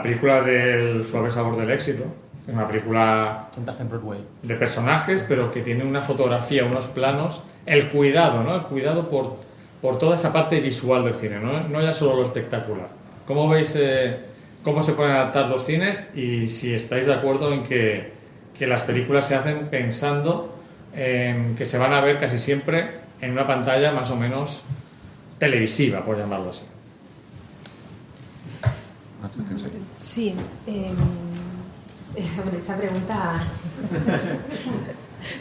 película del Suave sabor del éxito, es una película de personajes, pero que tiene una fotografía, unos planos, el cuidado, ¿no? El cuidado por toda esa parte visual del cine, no ya solo lo espectacular. ¿Cómo veis cómo se pueden adaptar los cines y si estáis de acuerdo en que las películas se hacen pensando en que se van a ver casi siempre en una pantalla más o menos televisiva, por llamarlo así?
Sí, esa pregunta...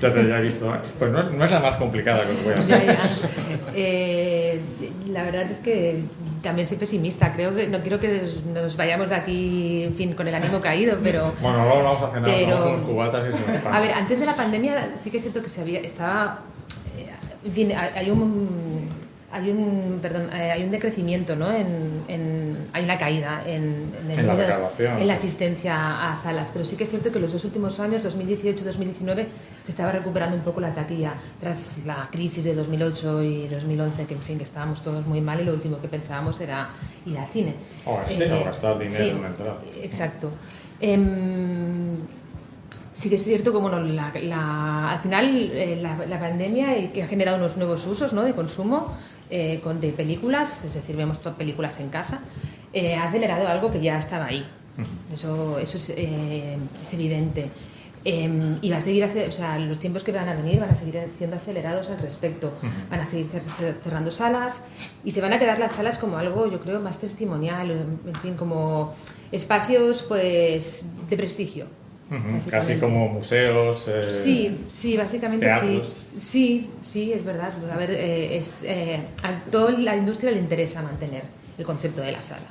Ya he visto, pues no es la más complicada que os voy a hacer.
La verdad es que también soy pesimista. Creo que no quiero que nos vayamos de aquí, en fin, con el ánimo caído, pero...
Bueno, luego vamos a cenar, tomamos unos cubatas y se nos pasa.
A ver, antes de la pandemia sí que es cierto que en fin, hay un decrecimiento, ¿no? Hay una caída en la asistencia a salas, pero sí que es cierto que los dos últimos años, 2018-2019, se estaba recuperando un poco la taquilla tras la crisis de 2008 y 2011, que en fin, que estábamos todos muy mal y lo último que pensábamos era ir al cine.
O gastar dinero en una entrada.
Exacto. Sí que es cierto que bueno, al final la pandemia que ha generado unos nuevos usos, ¿no? De consumo de películas, es decir, vemos todas películas en casa, ha acelerado algo que ya estaba ahí. Eso es evidente. Y va a seguir, los tiempos que van a venir van a seguir siendo acelerados al respecto. Van a seguir cerrando salas y se van a quedar las salas como algo, yo creo, más testimonial, en fin, como espacios pues de prestigio.
Casi como museos.
Sí, básicamente
teatros.
sí, es verdad. A ver, a toda la industria le interesa mantener el concepto de la sala.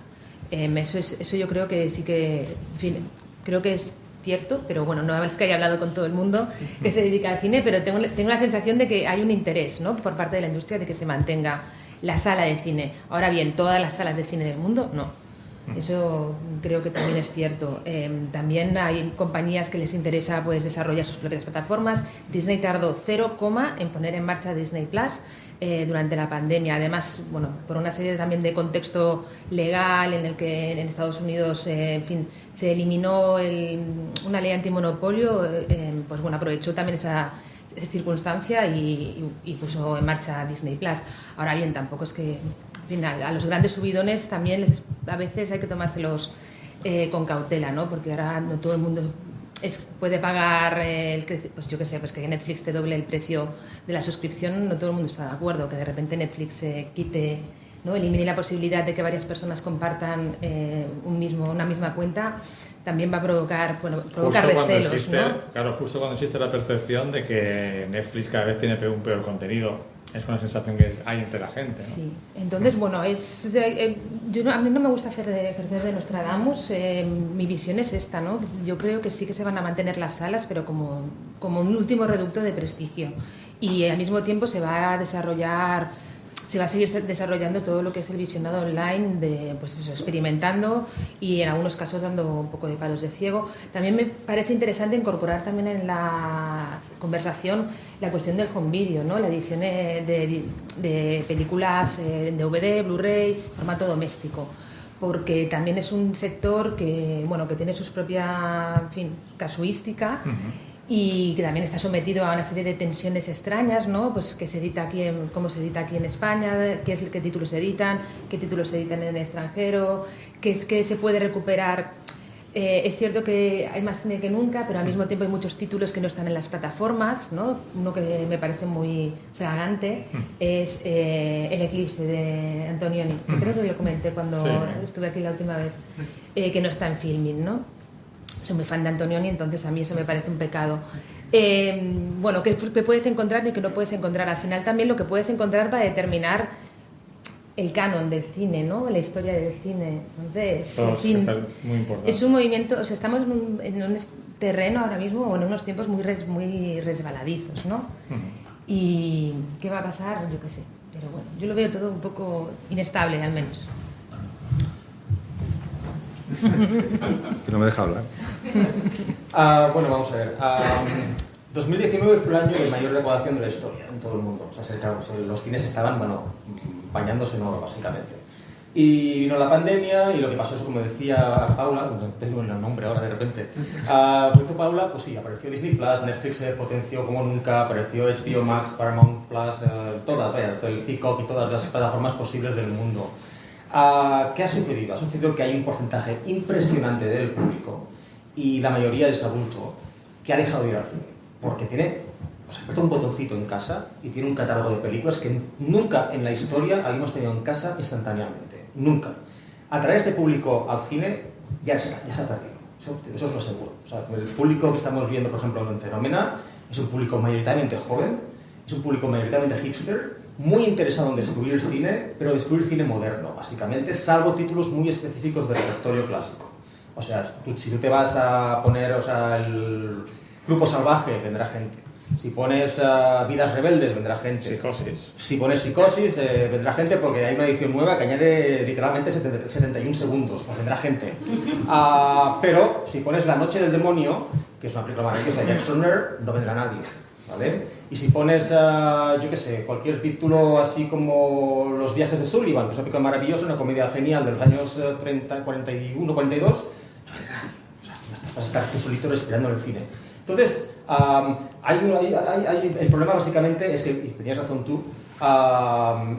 Eso yo creo que sí que, en fin, creo que es cierto, pero bueno, no es que haya hablado con todo el mundo que se dedica al cine, pero tengo la sensación de que hay un interés, ¿no? Por parte de la industria de que se mantenga la sala de cine. Ahora bien, todas las salas de cine del mundo, no. Eso creo que también es cierto. También hay compañías que les interesa pues desarrollar sus propias plataformas. Disney tardó 0, en poner en marcha Disney Plus durante la pandemia. Además, bueno, por una serie también de contexto legal en el que en Estados Unidos, en fin, se eliminó una ley antimonopolio, pues bueno, aprovechó también esa circunstancia y puso en marcha Disney Plus. Ahora bien, tampoco es que a los grandes subidones también a veces hay que tomárselos con cautela, ¿no? Porque ahora no todo el mundo puede pagar pues yo qué sé, pues que Netflix te doble el precio de la suscripción, no todo el mundo está de acuerdo, que de repente Netflix quite, ¿no? Elimine la posibilidad de que varias personas compartan una misma cuenta, también va a provocar recelos, ¿no?
Claro, justo cuando existe la percepción de que Netflix cada vez tiene un peor contenido. Es una sensación que hay entre la gente, ¿no? Sí,
entonces, bueno, a mí no me gusta hacer de Nostradamus, mi visión es esta, ¿no? Yo creo que sí que se van a mantener las salas, pero como un último reducto de prestigio. Y al mismo tiempo se va a seguir desarrollando todo lo que es el visionado online, pues eso, experimentando y en algunos casos dando un poco de palos de ciego. También me parece interesante incorporar también en la conversación la cuestión del home video, ¿no? La edición de películas en DVD, Blu-ray, formato doméstico. porque también es un sector que, bueno, que tiene su propia, en fin, casuística. Y que también está sometido a una serie de tensiones extrañas, ¿no? Pues que se edita aquí, cómo se edita aquí en España, qué títulos se editan en el extranjero, qué se puede recuperar. Es cierto que hay más cine que nunca, pero al mismo tiempo hay muchos títulos que no están en las plataformas, ¿no? Uno que me parece muy flagrante es El eclipse de Antonioni. Creo que lo comenté cuando estuve aquí la última vez, que no está en Filmin, ¿no? Soy muy fan de Antonioni, entonces a mí eso me parece un pecado. Bueno, ¿qué puedes encontrar y qué no puedes encontrar? Al final también lo que puedes encontrar va a determinar el canon del cine, ¿no? La historia del cine. Entonces, en fin,
es muy importante.
Es un movimiento, o sea, estamos en un terreno ahora mismo, o en unos tiempos muy resbaladizos, ¿no? ¿Y qué va a pasar? Yo qué sé. Pero bueno, yo lo veo todo un poco inestable, al menos.
Que no me deja hablar.
Bueno, vamos a ver. 2019 fue el año de mayor recaudación de la historia en todo el mundo. O sea, claro, los cines estaban, bueno, bañándose en oro, básicamente. Y vino la pandemia y lo que pasó es, como decía Paula, no tengo el nombre ahora de repente, como hizo Paula, pues sí, apareció Disney Plus, Netflix se potenció como nunca, apareció HBO Max, Paramount Plus, todas, vaya, el Peacock y todas las plataformas posibles del mundo. ¿Qué ha sucedido? Ha sucedido que hay un porcentaje impresionante del público, y la mayoría es adulto, que ha dejado de ir al cine, porque apretó un botoncito en casa y tiene un catálogo de películas que nunca en la historia habíamos tenido en casa instantáneamente, nunca. Atraer a este público al cine ya se ha perdido, eso os lo aseguro. O sea, el público que estamos viendo, por ejemplo, en Fenómena, es un público mayoritariamente joven, es un público mayoritariamente hipster, muy interesado en descubrir cine, pero descubrir cine moderno, básicamente, salvo títulos muy específicos del repertorio clásico. O sea, si tú te vas a poner, o sea, el Grupo Salvaje, vendrá gente. Si pones Vidas Rebeldes, vendrá gente.
Psicosis.
Si pones Psicosis, vendrá gente, porque hay una edición nueva que añade literalmente 71 segundos, pues vendrá gente. Pero si pones La Noche del Demonio, que es una película maravillosa de Jack Turner, no vendrá nadie, ¿vale? Y si pones, yo qué sé, cualquier título así como Los Viajes de Sullivan, que es una película maravillosa, una comedia genial de los años 30, 41, 42, no vendrá nadie. O sea, vas a estar tú solito esperando en el cine. Entonces, el problema básicamente es que, y tenías razón tú,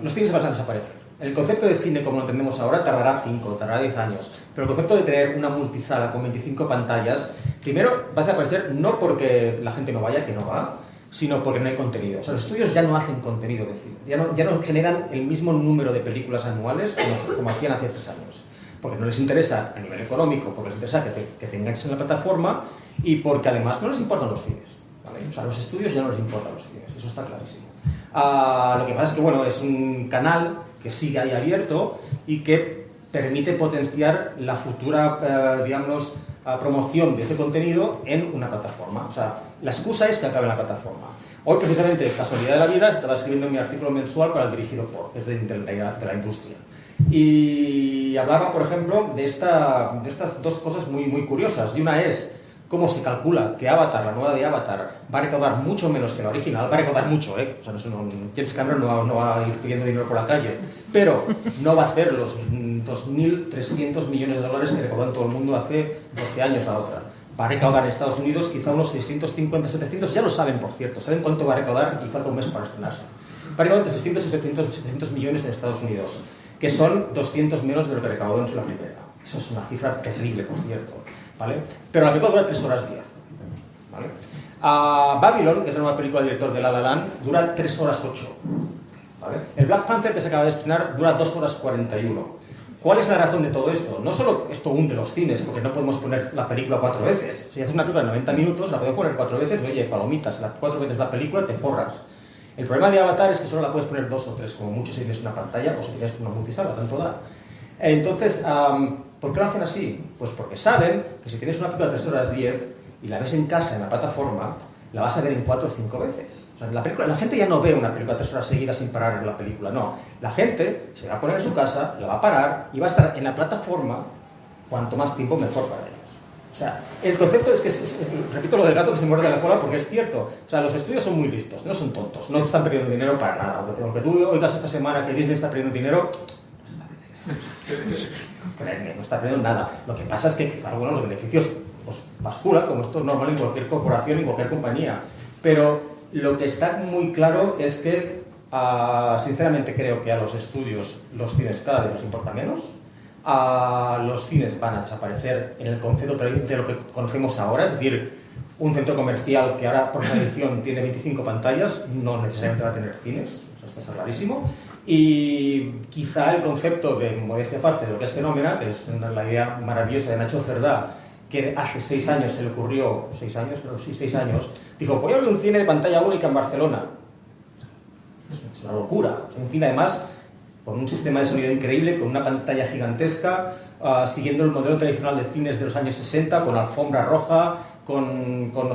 los cines van a desaparecer. El concepto de cine como lo entendemos ahora tardará 5, tardará 10 años, pero el concepto de tener una multisala con 25 pantallas, primero va a desaparecer no porque la gente no vaya, que no va, sino porque no hay contenido. O sea, los estudios ya no hacen contenido de cine, ya no generan el mismo número de películas anuales como hacían hace 3 años. Porque no les interesa a nivel económico, porque les interesa que te enganches en la plataforma y porque además no les importan los cines, ¿vale? O sea, a los estudios ya no les importan los cines, eso está clarísimo. Lo que pasa es que, bueno, es un canal que sigue ahí abierto y que permite potenciar la futura, digamos, promoción de ese contenido en una plataforma. O sea, la excusa es que acabe en la plataforma. Hoy, precisamente, casualidad de la vida, estaba escribiendo mi artículo mensual para el Dirigido por, que es de la industria. Y hablaba, por ejemplo, de estas dos cosas muy, muy curiosas. Y una es cómo se calcula que Avatar, la nueva de Avatar, va a recaudar mucho menos que la original. Va a recaudar mucho, ¿eh? O sea, James Cameron no va a ir pidiendo dinero por la calle, pero no va a hacer los 2.300 millones de dólares que recaudó en todo el mundo hace 12 años la otra. Va a recaudar en Estados Unidos quizá unos 650, 700, ya lo saben, por cierto, saben cuánto va a recaudar y falta un mes para estrenarse. Va a recaudar entre 600 y 700 millones en Estados Unidos, que son 200 menos de lo que recaudó en la primera. Eso es una cifra terrible, por cierto, ¿vale? Pero la película dura 3 horas 10, ¿vale? Babylon, que es la nueva película del director de La La Land, dura 3 horas 8, ¿vale? El Black Panther, que se acaba de estrenar, dura 2 horas 41. ¿Cuál es la razón de todo esto? No solo esto hunde los cines, porque no podemos poner la película 4 veces. Si haces una película de 90 minutos, la podemos poner 4 veces, oye, palomitas, las 4 veces la película te forras. El problema de Avatar es que solo la puedes poner 2 o 3, como mucho si tienes una pantalla o si tienes una multisala, tanto da. Entonces, ¿por qué lo hacen así? Pues porque saben que si tienes una película de 3 horas 10 y la ves en casa, en la plataforma, la vas a ver en 4 o 5 veces. O sea, la gente ya no ve una película de 3 horas seguidas sin parar en la película, no. La gente se va a poner en su casa, la va a parar y va a estar en la plataforma cuanto más tiempo mejor para ellos. O sea, el concepto es que, repito lo del gato que se muerde la cola porque es cierto. O sea, los estudios son muy listos, no son tontos, no están perdiendo dinero para nada. Aunque tú oigas esta semana que Disney está perdiendo dinero, no está perdiendo dinero. Créeme, no está perdiendo nada. Lo que pasa es que quizá algunos los beneficios pues, basculan, como esto es normal en cualquier corporación, en cualquier compañía. Pero lo que está muy claro es que, sinceramente, creo que a los estudios los cines cada vez les importa menos. Los cines van a desaparecer en el concepto de lo que conocemos ahora, es decir, un centro comercial que ahora por tradición tiene 25 pantallas no necesariamente va a tener cines, o sea, esto está clarísimo. Y quizá el concepto de modestia aparte de lo que es Fenómena, que es la idea maravillosa de Nacho Cerdá, que hace 6 años se le ocurrió, 6 años, creo, sí, 6 años, dijo, voy a abrir un cine de pantalla única en Barcelona. Es una locura. Un cine además con un sistema de sonido increíble, con una pantalla gigantesca, siguiendo el modelo tradicional de cines de los años 60, con alfombra roja, con toda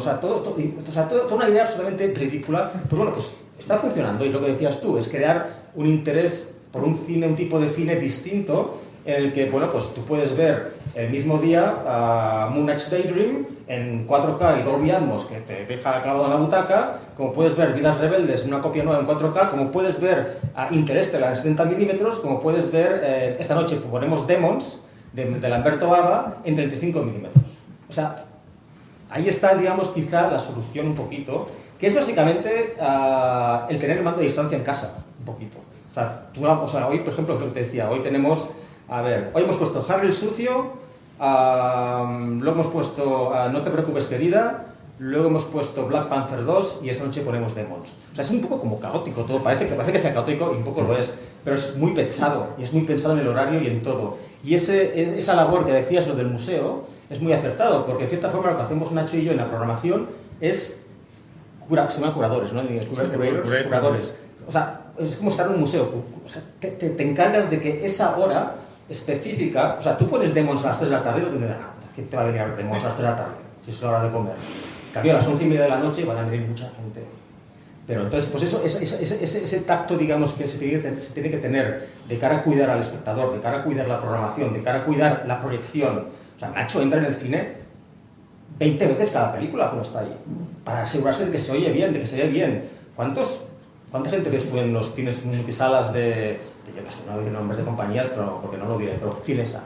una idea absolutamente ridícula. Pues bueno, pues está funcionando, y lo que decías tú, es crear un interés por un cine, un tipo de cine distinto, en el que, bueno, pues tú puedes ver el mismo día Moonage Daydream en 4K y Dolby Atmos, que te deja clavado en la butaca, como puedes ver Vidas Rebeldes en una copia nueva en 4K, como puedes ver Interstellar en 70 milímetros, como puedes ver, esta noche ponemos Demons, de Lamberto Bava, en 35 milímetros. O sea, ahí está, digamos, quizá la solución un poquito, que es básicamente el tener el mando de distancia en casa, un poquito. O sea, hoy, por ejemplo, es lo que te decía, hoy tenemos, hoy hemos puesto Harry el Sucio, luego hemos puesto No te preocupes querida, luego hemos puesto Black Panther 2 y esta noche ponemos Demons. O sea, es un poco como caótico todo, parece que sea caótico y un poco lo es, pero es muy pensado, y es muy pensado en el horario y en todo. Y esa labor que decías, lo del museo, es muy acertado, porque de cierta forma lo que hacemos Nacho y yo en la programación es, se llaman curadores, ¿no? Curadores. O sea, es como estar en un museo. O sea, te encargas de que esa hora específica, o sea, tú pones Demons a las 3 de la tarde y no te da nada. ¿Quién te va a venir a ver Demons a las 3 de la tarde? Si es la hora de comer. En cambio, a las 11:30 de la noche van a venir mucha gente. Pero entonces, pues ese tacto, digamos, que se tiene que tener de cara a cuidar al espectador, de cara a cuidar la programación, de cara a cuidar la proyección. O sea, Nacho entra en el cine 20 veces cada película cuando está ahí, para asegurarse de que se oye bien, de que se ve bien. ¿Cuánta gente ves tú en los cines multisalas de yo no sé, no digo nombres de compañías, pero, porque no lo diré, pero Cinesa?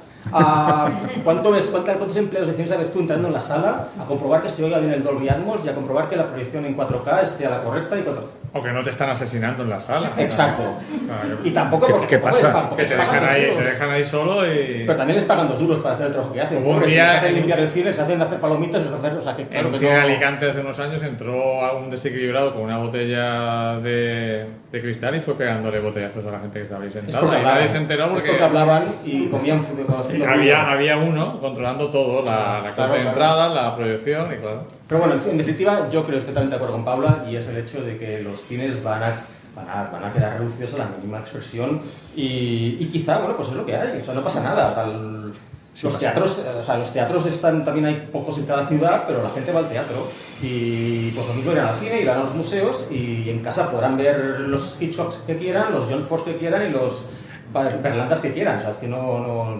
¿Cuántos empleados de Cinesa ves tú entrando en la sala a comprobar que se oiga bien el Dolby Atmos y a comprobar que la proyección en 4K esté a la correcta y 4K?
O que no te están asesinando en la sala.
Exacto.
Claro.
Y tampoco porque...
¿Qué pasa?
Que te dejan ahí solo y...
Pero también les pagan 2 duros para hacer el trabajo que hacen.
Un día
se hacen limpiar el cine, se hacen hacer palomitas, les hacen... O sea, que claro
en
que
cine
no...
Alicante hace unos años entró a un desequilibrado con una botella de cristal y fue pegándole botellazos a la gente que estaba ahí sentada. Y nadie se enteró porque
hablaban y comían
y había uno controlando todo, la claro, de entrada, la proyección y claro.
Pero bueno, en definitiva, yo creo, estoy totalmente de acuerdo con Paula, y es el hecho de que los cines van a quedar reducidos a la mínima expresión y quizá, bueno, pues es lo que hay, o sea, no pasa nada. O sea, los teatros están, también hay pocos en cada ciudad, pero la gente va al teatro y pues lo mismo irán al cine, irán a los museos y en casa podrán ver los Hitchcocks que quieran, los John Ford que quieran y los Berlangas que quieran. O sea, es que no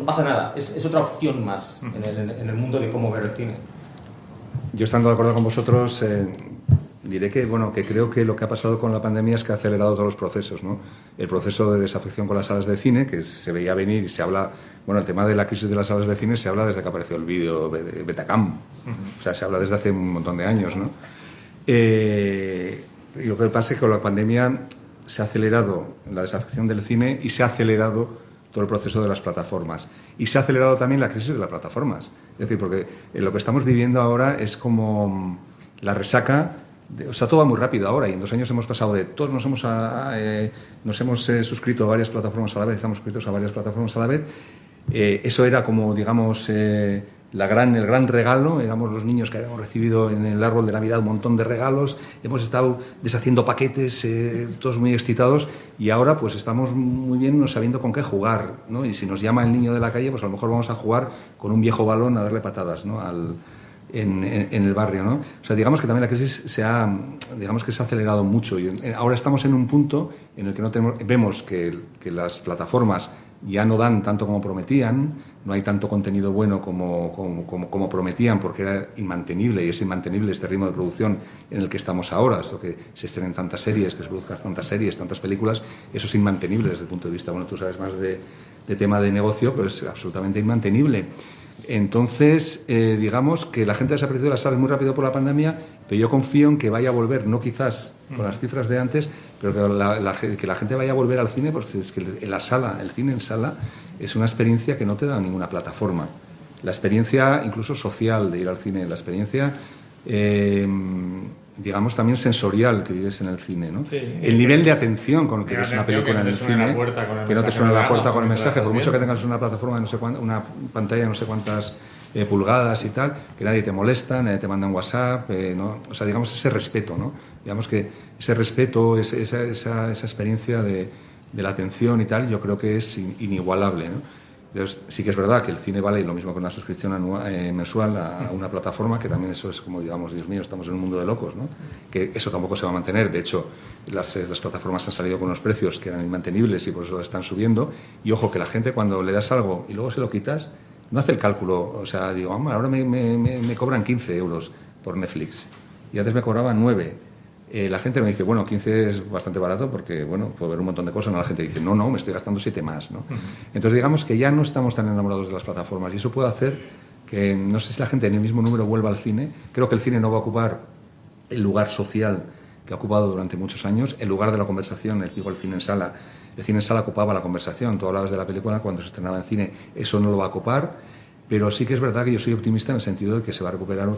pasa nada, es otra opción más en el mundo de cómo ver el cine.
Yo, estando de acuerdo con vosotros, diré que creo que lo que ha pasado con la pandemia es que ha acelerado todos los procesos, ¿no? El proceso de desafección con las salas de cine, que se veía venir y se habla, el tema de la crisis de las salas de cine se habla desde que apareció el vídeo Betacam, o sea, se habla desde hace un montón de años, ¿no? Y lo que pasa es que con la pandemia se ha acelerado la desafección del cine y se ha acelerado todo el proceso de las plataformas. Y se ha acelerado también la crisis de las plataformas. Es decir, porque lo que estamos viviendo ahora es como la resaca. O sea, todo va muy rápido ahora y en 2 años hemos pasado de todos nos hemos suscrito a varias plataformas a la vez, estamos suscritos a varias plataformas a la vez. Eso era como, digamos, el gran regalo. Éramos los niños que habíamos recibido en el árbol de Navidad un montón de regalos, hemos estado deshaciendo paquetes, todos muy excitados, y ahora pues estamos muy bien no sabiendo con qué jugar, ¿no? Y si nos llama el niño de la calle, pues a lo mejor vamos a jugar con un viejo balón a darle patadas, ¿no? En el barrio, ¿no? O sea, digamos que también la crisis se ha acelerado mucho y ahora estamos en un punto en el que vemos que las plataformas ya no dan tanto como prometían, no hay tanto contenido bueno como prometían, porque era inmantenible, y es inmantenible este ritmo de producción en el que estamos ahora. Esto que se estrenen tantas series, que se produzcan tantas series, tantas películas, eso es inmantenible desde el punto de vista, tú sabes más de de tema de negocio, pero es absolutamente inmantenible. Entonces, digamos que la gente ha desaparecido de las salas muy rápido por la pandemia, pero yo confío en que vaya a volver, no quizás con las cifras de antes, pero que la gente vaya a volver al cine, porque es que el cine en sala es una experiencia que no te da ninguna plataforma. La experiencia incluso social de ir al cine, la experiencia, digamos, también sensorial que vives en el cine, ¿no?
Sí.
El nivel de atención con el que ves una película en el cine,
que
no te suena la puerta con el mensaje, por mucho que tengas una plataforma de no sé cuánto, una pantalla de no sé cuantas pulgadas y tal, que nadie te molesta, nadie te manda un WhatsApp, ¿no? O sea, digamos, ese respeto, ¿no? Digamos que ese respeto, esa experiencia de la atención y tal, yo creo que es inigualable, ¿no? Entonces, sí que es verdad que el cine vale lo mismo que una suscripción mensual a una plataforma, que también eso es como, digamos, Dios mío, estamos en un mundo de locos, ¿no? Que eso tampoco se va a mantener. De hecho, las plataformas han salido con unos precios que eran inmantenibles y por eso están subiendo. Y ojo, que la gente cuando le das algo y luego se lo quitas, no hace el cálculo. O sea, digo, ahora me cobran 15 euros por Netflix y antes me cobraban 9. La gente me dice, bueno, 15 es bastante barato porque, bueno, puedo ver un montón de cosas. No, la gente dice, no, me estoy gastando 7 más, ¿no? Entonces, digamos que ya no estamos tan enamorados de las plataformas y eso puede hacer que, no sé si la gente en el mismo número vuelva al cine. Creo que el cine no va a ocupar el lugar social que ha ocupado durante muchos años, el lugar de la conversación, digo, el cine en sala. El cine en sala ocupaba la conversación. Tú hablabas de la película cuando se estrenaba en cine, eso no lo va a ocupar, pero sí que es verdad que yo soy optimista en el sentido de que se va a recuperar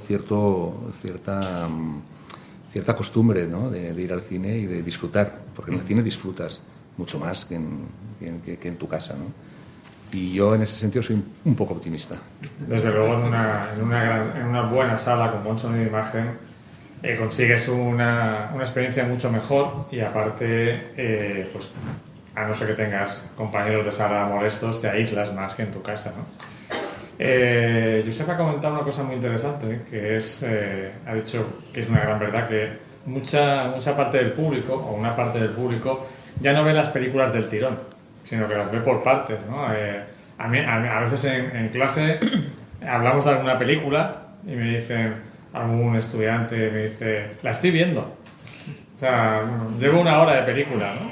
cierta costumbre, ¿no? de ir al cine y de disfrutar, porque en el cine disfrutas mucho más que en tu casa, ¿no? Y yo en ese sentido soy un poco optimista.
Desde luego en una buena sala con buen sonido de imagen consigues una experiencia mucho mejor y aparte, pues a no ser que tengas compañeros de sala molestos, te aíslas más que en tu casa, ¿no? Josep ha comentado una cosa muy interesante, que es, ha dicho que es una gran verdad, que mucha parte del público, o una parte del público, ya no ve las películas del tirón, sino que las ve por partes, ¿no? A veces en clase hablamos de alguna película y me dicen, algún estudiante me dice, la estoy viendo. O sea, llevo una hora de película, ¿no?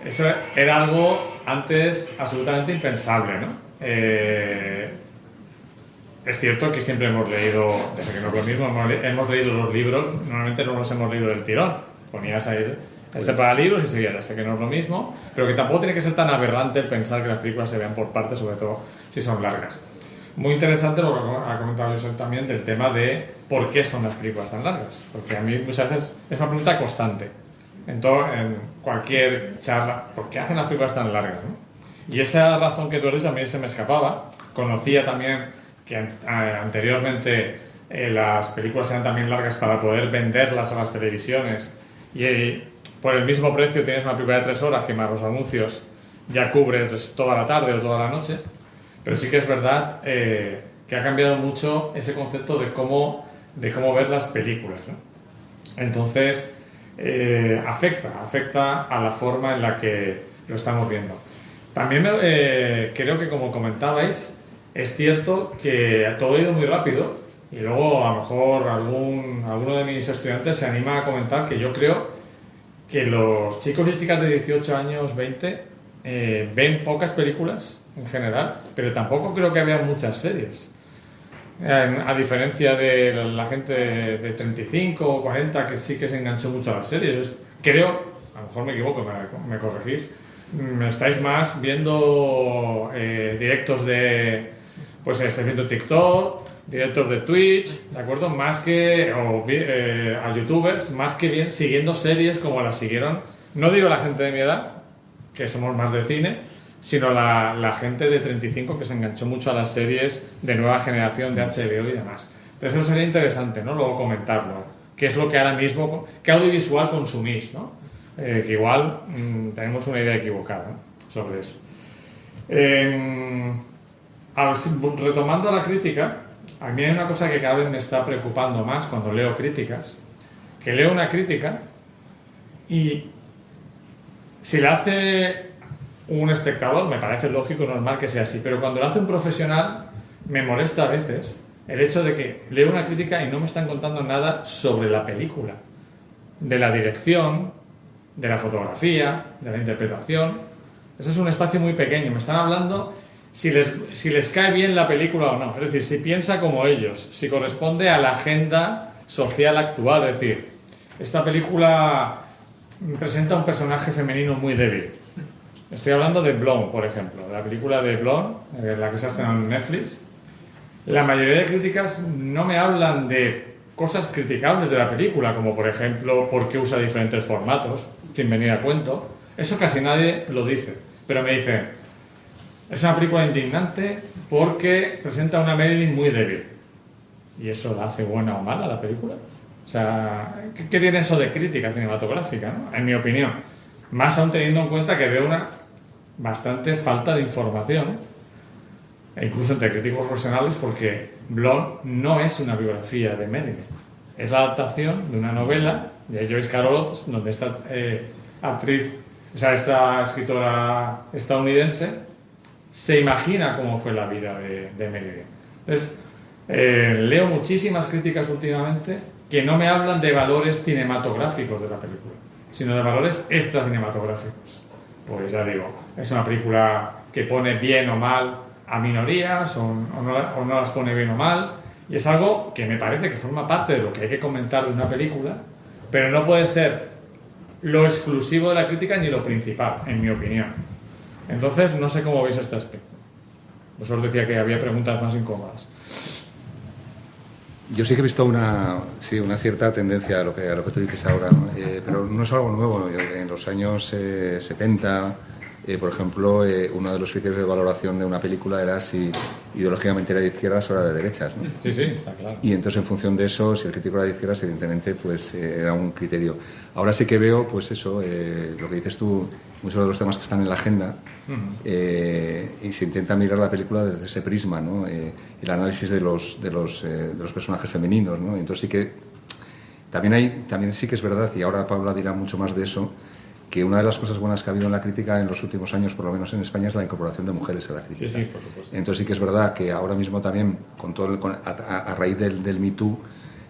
Eso era algo antes absolutamente impensable, ¿no? Es cierto que siempre hemos leído, desde que no es lo mismo, hemos leído los libros, normalmente no los hemos leído del tirón. Ponías ahí separar libros y seguías, ya sé que no es lo mismo, pero que tampoco tiene que ser tan aberrante el pensar que las películas se vean por partes, sobre todo si son largas. Muy interesante lo que ha comentado Josep también del tema de por qué son las películas tan largas, porque a mí muchas veces es una pregunta constante en cualquier charla, ¿por qué hacen las películas tan largas, ¿no? Y esa razón que tú has dicho a mí se me escapaba. Conocía también que anteriormente las películas eran también largas para poder venderlas a las televisiones y por el mismo precio tienes una película de 3 horas que más los anuncios ya cubres toda la tarde o toda la noche, pero sí que es verdad que ha cambiado mucho ese concepto de cómo ver las películas, ¿no? Entonces afecta a la forma en la que lo estamos viendo. También creo que, como comentabais, es cierto que todo ha ido muy rápido y luego a lo mejor alguno de mis estudiantes se anima a comentar que yo creo que los chicos y chicas de 18 años, 20, ven pocas películas en general, pero tampoco creo que vean muchas series. A diferencia de la gente de 35 o 40 que sí que se enganchó mucho a las series. Creo, a lo mejor me equivoco, me corregís, me estáis más viendo directos de... Pues estáis viendo TikTok, directos de Twitch, ¿de acuerdo? Más que a youtubers, más que bien siguiendo series como las siguieron, no digo la gente de mi edad, que somos más de cine, sino la gente de 35 que se enganchó mucho a las series de nueva generación de HBO y demás. Entonces eso sería interesante, ¿no? Luego comentarlo. ¿Qué es lo que ahora mismo, qué audiovisual consumís, ¿no? Que igual tenemos una idea equivocada, ¿no? Sobre eso. Retomando la crítica, a mí hay una cosa que cada vez me está preocupando más cuando leo críticas, que leo una crítica y si la hace un espectador me parece lógico y normal que sea así, pero cuando la hace un profesional me molesta a veces el hecho de que leo una crítica y no me están contando nada sobre la película, de la dirección, de la fotografía, de la interpretación. Eso es un espacio muy pequeño, me están hablando si les cae bien la película o no. Es decir, si piensa como ellos, si corresponde a la agenda social actual. Es decir, esta película presenta un personaje femenino muy débil. Estoy hablando de Blonde, por ejemplo, la película de Blonde, la que se ha estrenado en Netflix. La mayoría de críticas no me hablan de cosas criticables de la película, como por ejemplo por qué usa diferentes formatos, sin venir a cuento. Eso casi nadie lo dice, pero me dicen, es una película indignante porque presenta a una Marilyn muy débil. ¿Y eso la hace buena o mala la película? O sea, ¿qué tiene eso de crítica cinematográfica, ¿no? En mi opinión. Más aún teniendo en cuenta que veo una bastante falta de información, e incluso entre críticos profesionales, porque Blonde no es una biografía de Marilyn. Es la adaptación de una novela de Joyce Carol Oates, donde esta actriz, o sea, esta escritora estadounidense, se imagina cómo fue la vida de Marilyn. Entonces, leo muchísimas críticas últimamente que no me hablan de valores cinematográficos de la película, sino de valores extracinematográficos. Pues ya digo, es una película que pone bien o mal a minorías o no las pone bien o mal, y es algo que me parece que forma parte de lo que hay que comentar de una película, pero no puede ser lo exclusivo de la crítica ni lo principal, en mi opinión. Entonces, no sé cómo veis este aspecto. Vosotros decía que había preguntas más incómodas.
Yo sí que he visto una cierta tendencia a lo que tú dices ahora, ¿no? Pero no es algo nuevo. En los años 70, por ejemplo, uno de los criterios de valoración de una película era si ideológicamente era de izquierdas o era de derechas, ¿no?
Sí, sí, está claro.
Y entonces, en función de eso, si el crítico era de izquierdas, evidentemente, pues era un criterio. Ahora sí que veo, pues eso, lo que dices tú, muchos de los temas que están en la agenda, y se intenta mirar la película desde ese prisma, ¿no? El análisis de los personajes femeninos, ¿no? Entonces sí que también sí que es verdad, y ahora Paula dirá mucho más de eso, que una de las cosas buenas que ha habido en la crítica en los últimos años, por lo menos en España, es la incorporación de mujeres a la crítica.
Sí, sí, por supuesto.
Entonces sí que es verdad que ahora mismo también, a raíz del Me Too,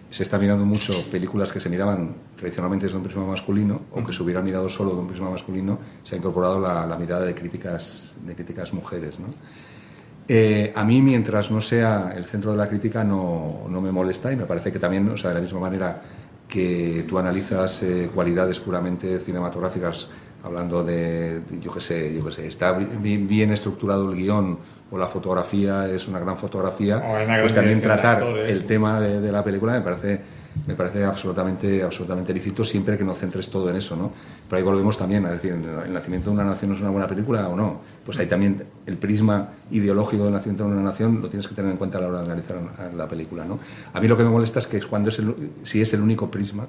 se está mirando mucho películas que se miraban tradicionalmente desde un prisma masculino, o que se hubieran mirado solo de un prisma masculino. Se ha incorporado la mirada de críticas mujeres, ¿no? A mí, mientras no sea el centro de la crítica, no me molesta, y me parece que también, o sea, de la misma manera que tú analizas cualidades puramente cinematográficas, hablando de yo qué sé, está bien estructurado el guión o la fotografía es una gran fotografía, pues también tratar el tema de la película me parece absolutamente lícito, siempre que no centres todo en eso, ¿no? Pero ahí volvemos también a decir, ¿el nacimiento de una nación es una buena película o no? Pues ahí también el prisma ideológico del nacimiento de una nación lo tienes que tener en cuenta a la hora de analizar la película, ¿no? A mí lo que me molesta es que cuando si es el único prisma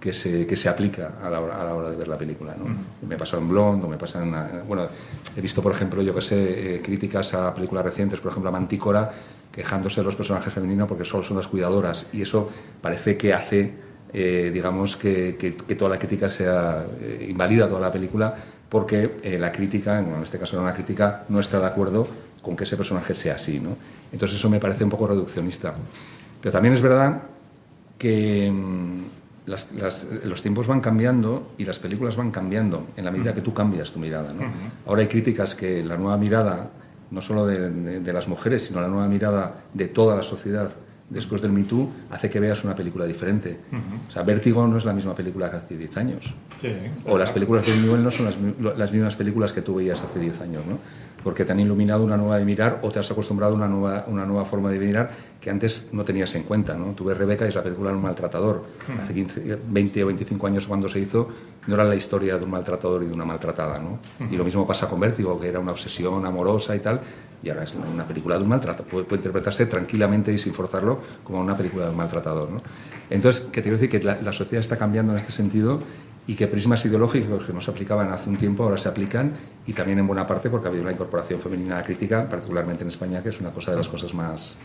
que se aplica a la hora de ver la película, ¿no? Me pasó en Blonde, o me pasa bueno, he visto, por ejemplo, yo que sé, críticas a películas recientes, por ejemplo a Mantícora, quejándose de los personajes femeninos porque solo son las cuidadoras, y eso parece que hace, digamos, que toda la crítica sea invalida toda la película, porque la crítica, bueno, en este caso era una crítica, no está de acuerdo con que ese personaje sea así, ¿no? Entonces eso me parece un poco reduccionista. Pero también es verdad que los tiempos van cambiando y las películas van cambiando en la medida que tú cambias tu mirada, ¿no? Ahora hay críticas que la nueva mirada, no solo de las mujeres, sino la nueva mirada de toda la sociedad después del Me Too, hace que veas una película diferente. O sea, Vértigo no es la misma película que hace 10 años.
Sí,
o las películas de Buñuel no son las mismas películas que tú veías hace 10 años, ¿no? Porque te han iluminado una nueva de mirar, o te has acostumbrado a una nueva forma de mirar que antes no tenías en cuenta, ¿no? Tú ves Rebeca y es la película de un maltratador. Hace 20 o 25 años, cuando se hizo, no era la historia de un maltratador y de una maltratada, ¿no? Y lo mismo pasa con Vértigo, que era una obsesión amorosa y tal, y ahora es una película de un maltratador. Puede interpretarse tranquilamente y sin forzarlo como una película de un maltratador, ¿no? Entonces, que te quiero decir que la sociedad está cambiando en este sentido, y que prismas ideológicos que no se aplicaban hace un tiempo ahora se aplican, y también en buena parte porque ha habido una incorporación femenina a la crítica, particularmente en España, que es una cosa de las cosas más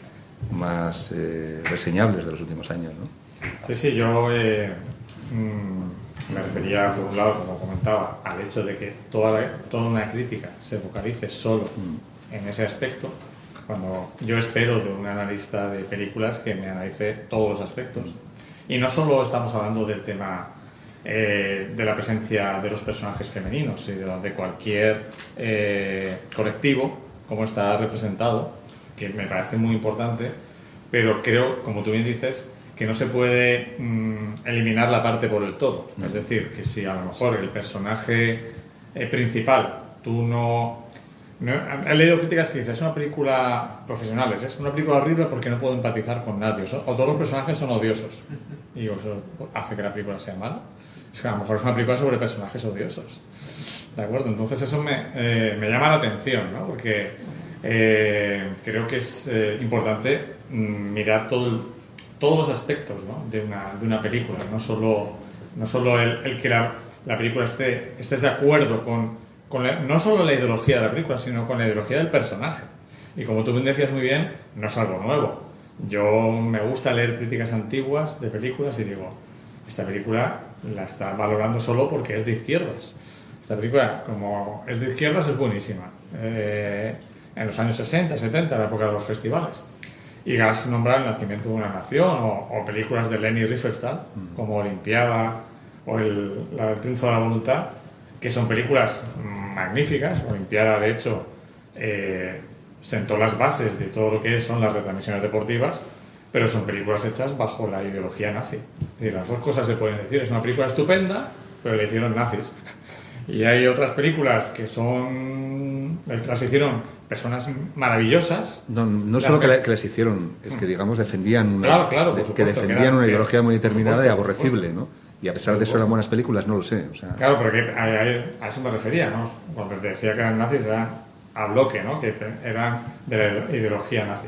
reseñables de los últimos años, ¿no?
Sí, sí, yo me refería, por un lado, como comentaba, al hecho de que toda una crítica se focalice solo en ese aspecto, cuando yo espero de un analista de películas que me analice todos los aspectos. Y no solo estamos hablando del tema de la presencia de los personajes femeninos, sino de cualquier colectivo cómo está representado, que me parece muy importante, pero creo, como tú bien dices, que no se puede eliminar la parte por el todo. Es decir, que si a lo mejor el personaje principal, tú no... He leído críticas que dicen, es una película profesional, es una película horrible porque no puedo empatizar con nadie, o todos los personajes son odiosos. Y digo, ¿eso hace que la película sea mala? Es que a lo mejor es una película sobre personajes odiosos. ¿De acuerdo? Entonces eso me llama la atención, ¿no? Porque creo que es importante mirar todos los aspectos, ¿no? de una película, no solo el que la película estés de acuerdo con no solo la ideología de la película, sino con la ideología del personaje. Y como tú decías muy bien, no es algo nuevo. Yo me gusta leer críticas antiguas de películas y digo, esta película la está valorando solo porque es de izquierdas. Esta película, como es de izquierdas, es buenísima. En los años 60, 70, la época de los festivales. Y has nombrado El nacimiento de una nación o películas de Leni Riefenstahl, como Olimpiada o El triunfo de la voluntad, que son películas magníficas. Olimpiada, de hecho, sentó las bases de todo lo que son las retransmisiones deportivas, pero son películas hechas bajo la ideología nazi. Es decir, las dos cosas se pueden decir. Es una película estupenda, pero la hicieron nazis. Y hay otras películas que las hicieron personas maravillosas.
No solo que las hicieron, es que, digamos, defendían
que
defendían una ideología muy determinada y aborrecible, ¿no? Y a pesar de eso eran buenas películas, no lo sé. O sea...
Claro, pero a eso me refería, ¿no? Cuando decía que eran nazis, eran a bloque, ¿no? Que eran de la ideología nazi.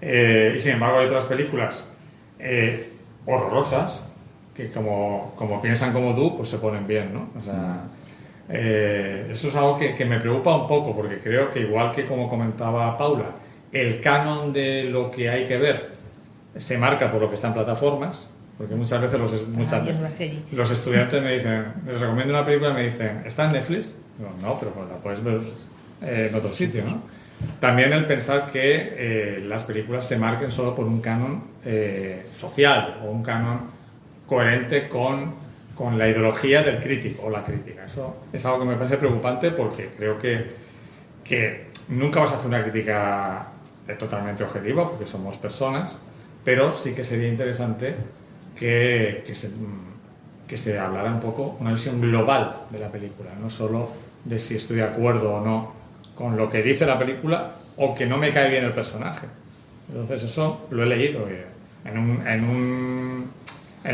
Y sin embargo hay otras películas horrorosas que como piensan como tú, pues se ponen bien, ¿no? O sea, eso es algo que me preocupa un poco, porque creo que igual que como comentaba Paula, el canon de lo que hay que ver se marca por lo que está en plataformas. Porque muchas veces los estudiantes me dicen, les recomiendo una película y me dicen, ¿está en Netflix? Digo, no, pero pues la puedes ver en otro sitio, ¿no? También el pensar que las películas se marquen solo por un canon social o un canon coherente con la ideología del crítico o la crítica. Eso es algo que me parece preocupante, porque creo que nunca vas a hacer una crítica totalmente objetiva, porque somos personas, pero sí que sería interesante que se hablara un poco, una visión global de la película, no solo de si estoy de acuerdo o no con lo que dice la película o que no me cae bien el personaje. Entonces eso lo he leído en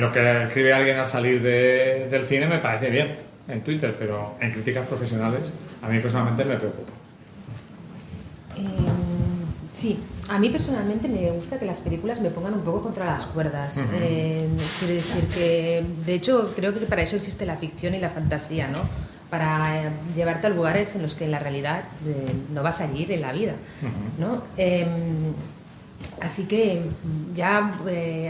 lo que escribe alguien al salir del cine me parece bien en Twitter, pero en críticas profesionales a mí personalmente me preocupa.
Sí, a mí personalmente me gusta que las películas me pongan un poco contra las cuerdas. Quiero decir que, de hecho, creo que para eso existe la ficción y la fantasía, ¿no? Para llevarte a lugares en los que en la realidad no vas a ir en la vida, ¿no? Así que ya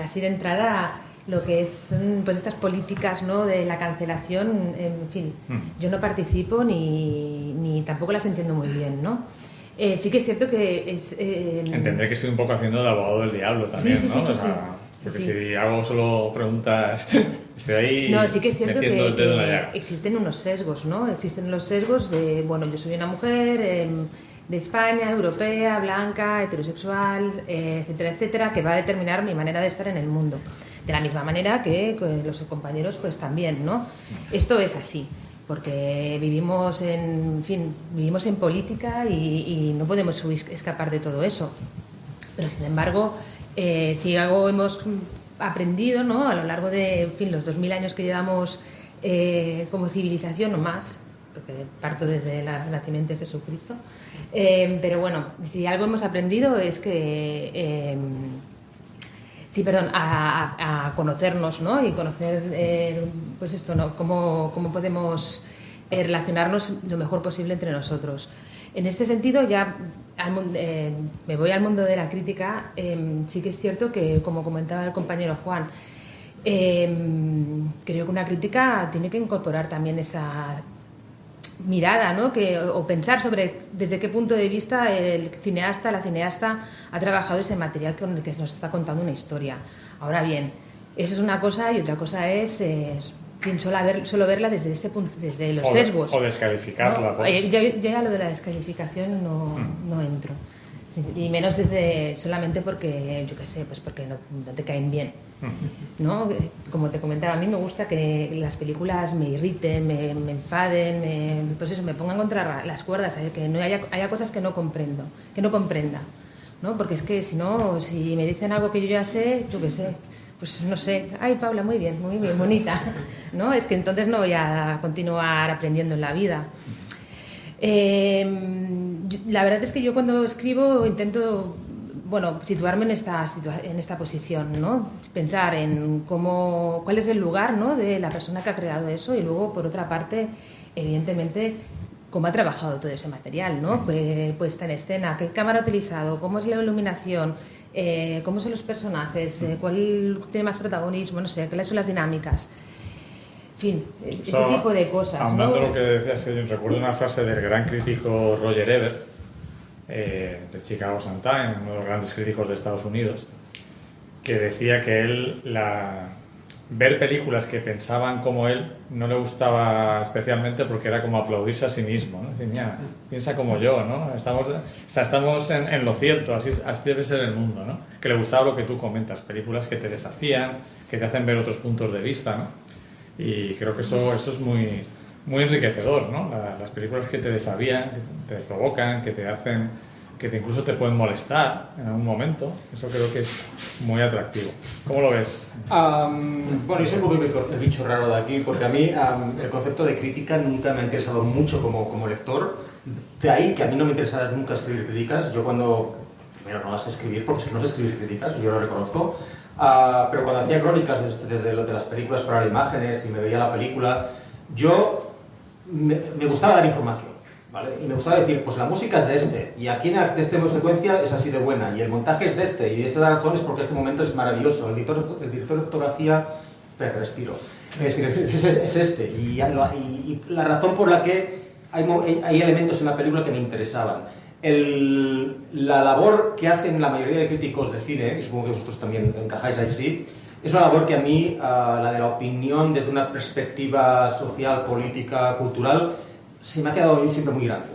así de entrada lo que son pues estas políticas, ¿no? De la cancelación, en fin, yo no participo ni tampoco las entiendo muy bien, ¿no? Sí que es cierto que es...
Entendré que estoy un poco haciendo de abogado del diablo también,
sí,
¿no?
Sí,
o sea, porque si hago solo preguntas, estoy ahí
sí que es cierto
metiendo el dedo en la llaga.
Existen unos sesgos, ¿no? Existen los sesgos de, bueno, yo soy una mujer de España, europea, blanca, heterosexual, etcétera, etcétera, que va a determinar mi manera de estar en el mundo. De la misma manera que los compañeros, pues también, ¿no? Esto es así. Porque vivimos en política y no podemos escapar de todo eso. Pero sin embargo, si algo hemos aprendido, ¿no? A lo largo de los 2000 años que llevamos como civilización o más, porque parto desde el nacimiento de Jesucristo, pero bueno, si algo hemos aprendido es que a conocernos, ¿no? Y conocer, pues esto, ¿no? Cómo podemos relacionarnos lo mejor posible entre nosotros. En este sentido, ya me voy al mundo de la crítica. Sí que es cierto que, como comentaba el compañero Juan, creo que una crítica tiene que incorporar también esa mirada, ¿no? O pensar sobre desde qué punto de vista el cineasta, la cineasta ha trabajado ese material con el que nos está contando una historia. Ahora bien, eso es una cosa y otra cosa es en fin, solo verla desde ese punto, desde los
O
sesgos.
o descalificarla.
¿no?
por eso.
Yo ya lo de la descalificación no entro. Y menos solamente porque, yo qué sé, pues porque no te caen bien. ¿No? Como te comentaba, a mí me gusta que las películas me irriten, me enfaden, pues eso, me pongan contra las cuerdas, que no haya cosas que no comprenda, ¿no? Porque es que si me dicen algo que yo ya sé, yo qué sé, pues no sé, ay Paula, muy bien, bonita, ¿no? Es que entonces no voy a continuar aprendiendo en la vida. La verdad es que yo cuando escribo intento, situarme en esta posición, ¿no? Pensar en cuál es el lugar, ¿no?, de la persona que ha creado eso, y luego, por otra parte, evidentemente, cómo ha trabajado todo ese material, ¿no? Puesta en escena, qué cámara ha utilizado, cómo es la iluminación, cómo son los personajes, cuál tiene más protagonismo, no sé, cuáles son las dinámicas. En fin, ese tipo de cosas,
Ahondando
¿no?
lo que decías, recuerdo una frase del gran crítico Roger Ebert, de Chicago Sun-Times, uno de los grandes críticos de Estados Unidos, que decía que él, ver películas que pensaban como él, no le gustaba especialmente porque era como aplaudirse a sí mismo, ¿no? Decir, mira, piensa como yo, ¿no? Estamos en lo cierto, así debe ser el mundo, ¿no? Que le gustaba lo que tú comentas, películas que te desafían, que te hacen ver otros puntos de vista, ¿no? Y creo que eso es muy, muy enriquecedor, ¿no? Las películas que te desafían, que te provocan, que te hacen, que incluso te pueden molestar en algún momento, eso creo que es muy atractivo. ¿Cómo lo ves?
Bueno, yo soy un poco el bicho raro de aquí, porque a mí el concepto de crítica nunca me ha interesado mucho como lector. De ahí que a mí no me interesara nunca escribir críticas. Yo primero no las sé escribir, porque no sé escribir críticas, yo lo reconozco. Pero cuando hacía crónicas desde las películas para las imágenes y me veía la película, me gustaba dar información, ¿vale? Y me gustaba decir, pues la música es de este, y aquí en esta secuencia es así de buena, y el montaje es de este, y esta razón es porque este momento es maravilloso, el director de fotografía, espera que respiro, es este, y la razón por la que hay elementos en la película que me interesaban. La labor que hacen la mayoría de críticos de cine, y supongo que vosotros también encajáis ahí, sí, es una labor que a mí, la de la opinión desde una perspectiva social, política, cultural, se me ha quedado a mí siempre muy grande.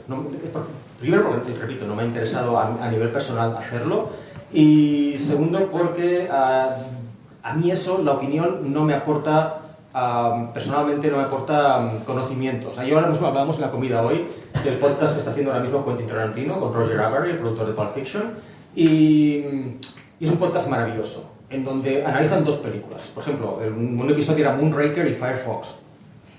Primero porque, repito, no me ha interesado a nivel personal hacerlo, y segundo porque a mí eso, la opinión, no me aporta, personalmente no me aporta conocimiento. O sea, yo ahora mismo hablábamos en la comida hoy del podcast que está haciendo ahora mismo Quentin Tarantino con Roger Avary, el productor de Pulp Fiction, y es un podcast maravilloso en donde analizan dos películas. Por ejemplo, un episodio era Moonraker y Firefox.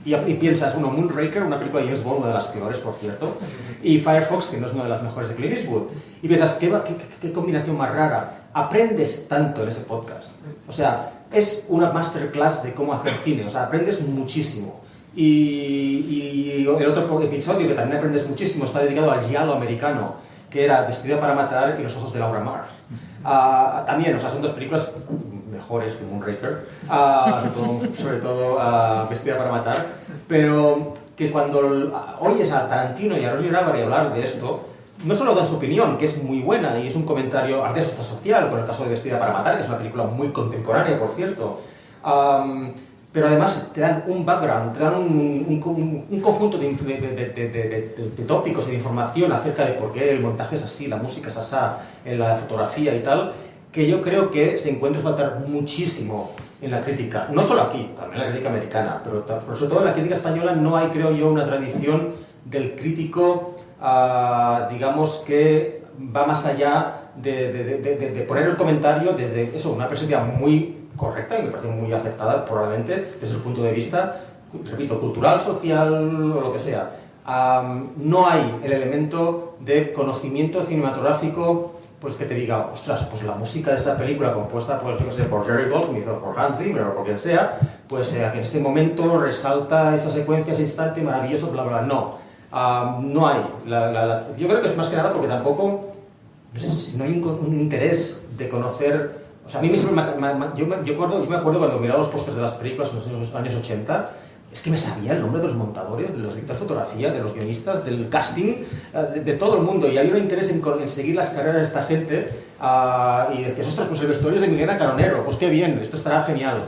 Y piensas, Moonraker, una película de James Bond, una de las peores, por cierto, y Firefox, que no es una de las mejores de Clint Eastwood. Y piensas, qué combinación más rara. Aprendes tanto en ese podcast. O sea, es una masterclass de cómo hacer cine. O sea, aprendes muchísimo. Y el otro episodio que también aprendes muchísimo está dedicado al giallo americano, que era Vestida para matar y Los ojos de Laura Mars. También, o sea, son dos películas mejores que Moonraker, sobre todo Vestida para matar, pero que cuando oyes a Tarantino y a Roger Avary hablar de esto, no solo dan su opinión, que es muy buena y es un comentario a veces hasta social, con el caso de Vestida para matar, que es una película muy contemporánea, por cierto, pero además te dan un background, te dan un conjunto de tópicos y de información acerca de por qué el montaje es así, la música es así, la fotografía y tal, que yo creo que se encuentra faltar muchísimo en la crítica, no solo aquí, también en la crítica americana, pero sobre todo en la crítica española no hay, creo yo, una tradición del crítico, digamos, que va más allá de poner el comentario desde eso, una perspectiva muy correcta y me parece muy aceptada probablemente desde su punto de vista, repito, cultural, social o lo que sea. No hay el elemento de conocimiento cinematográfico pues que te diga, ostras, pues la música de esta película compuesta pues, yo que sé, por Jerry Goldsmith o por Hans Zimmer o por quien sea, pues en este momento resalta esa secuencia, ese instante maravilloso, bla, bla, no. No hay. Yo creo que es más que nada porque tampoco, no sé si no hay un interés de conocer. O sea, a mí mismo yo me acuerdo cuando miraba los pósters de las películas en los años 80, es que me sabía el nombre de los montadores, de los directores de fotografía, de los guionistas, del casting, de todo el mundo. Y había un interés en seguir las carreras de esta gente y decías, ostras, pues el vestuario es de Milena Caronero, pues qué bien, esto estará genial.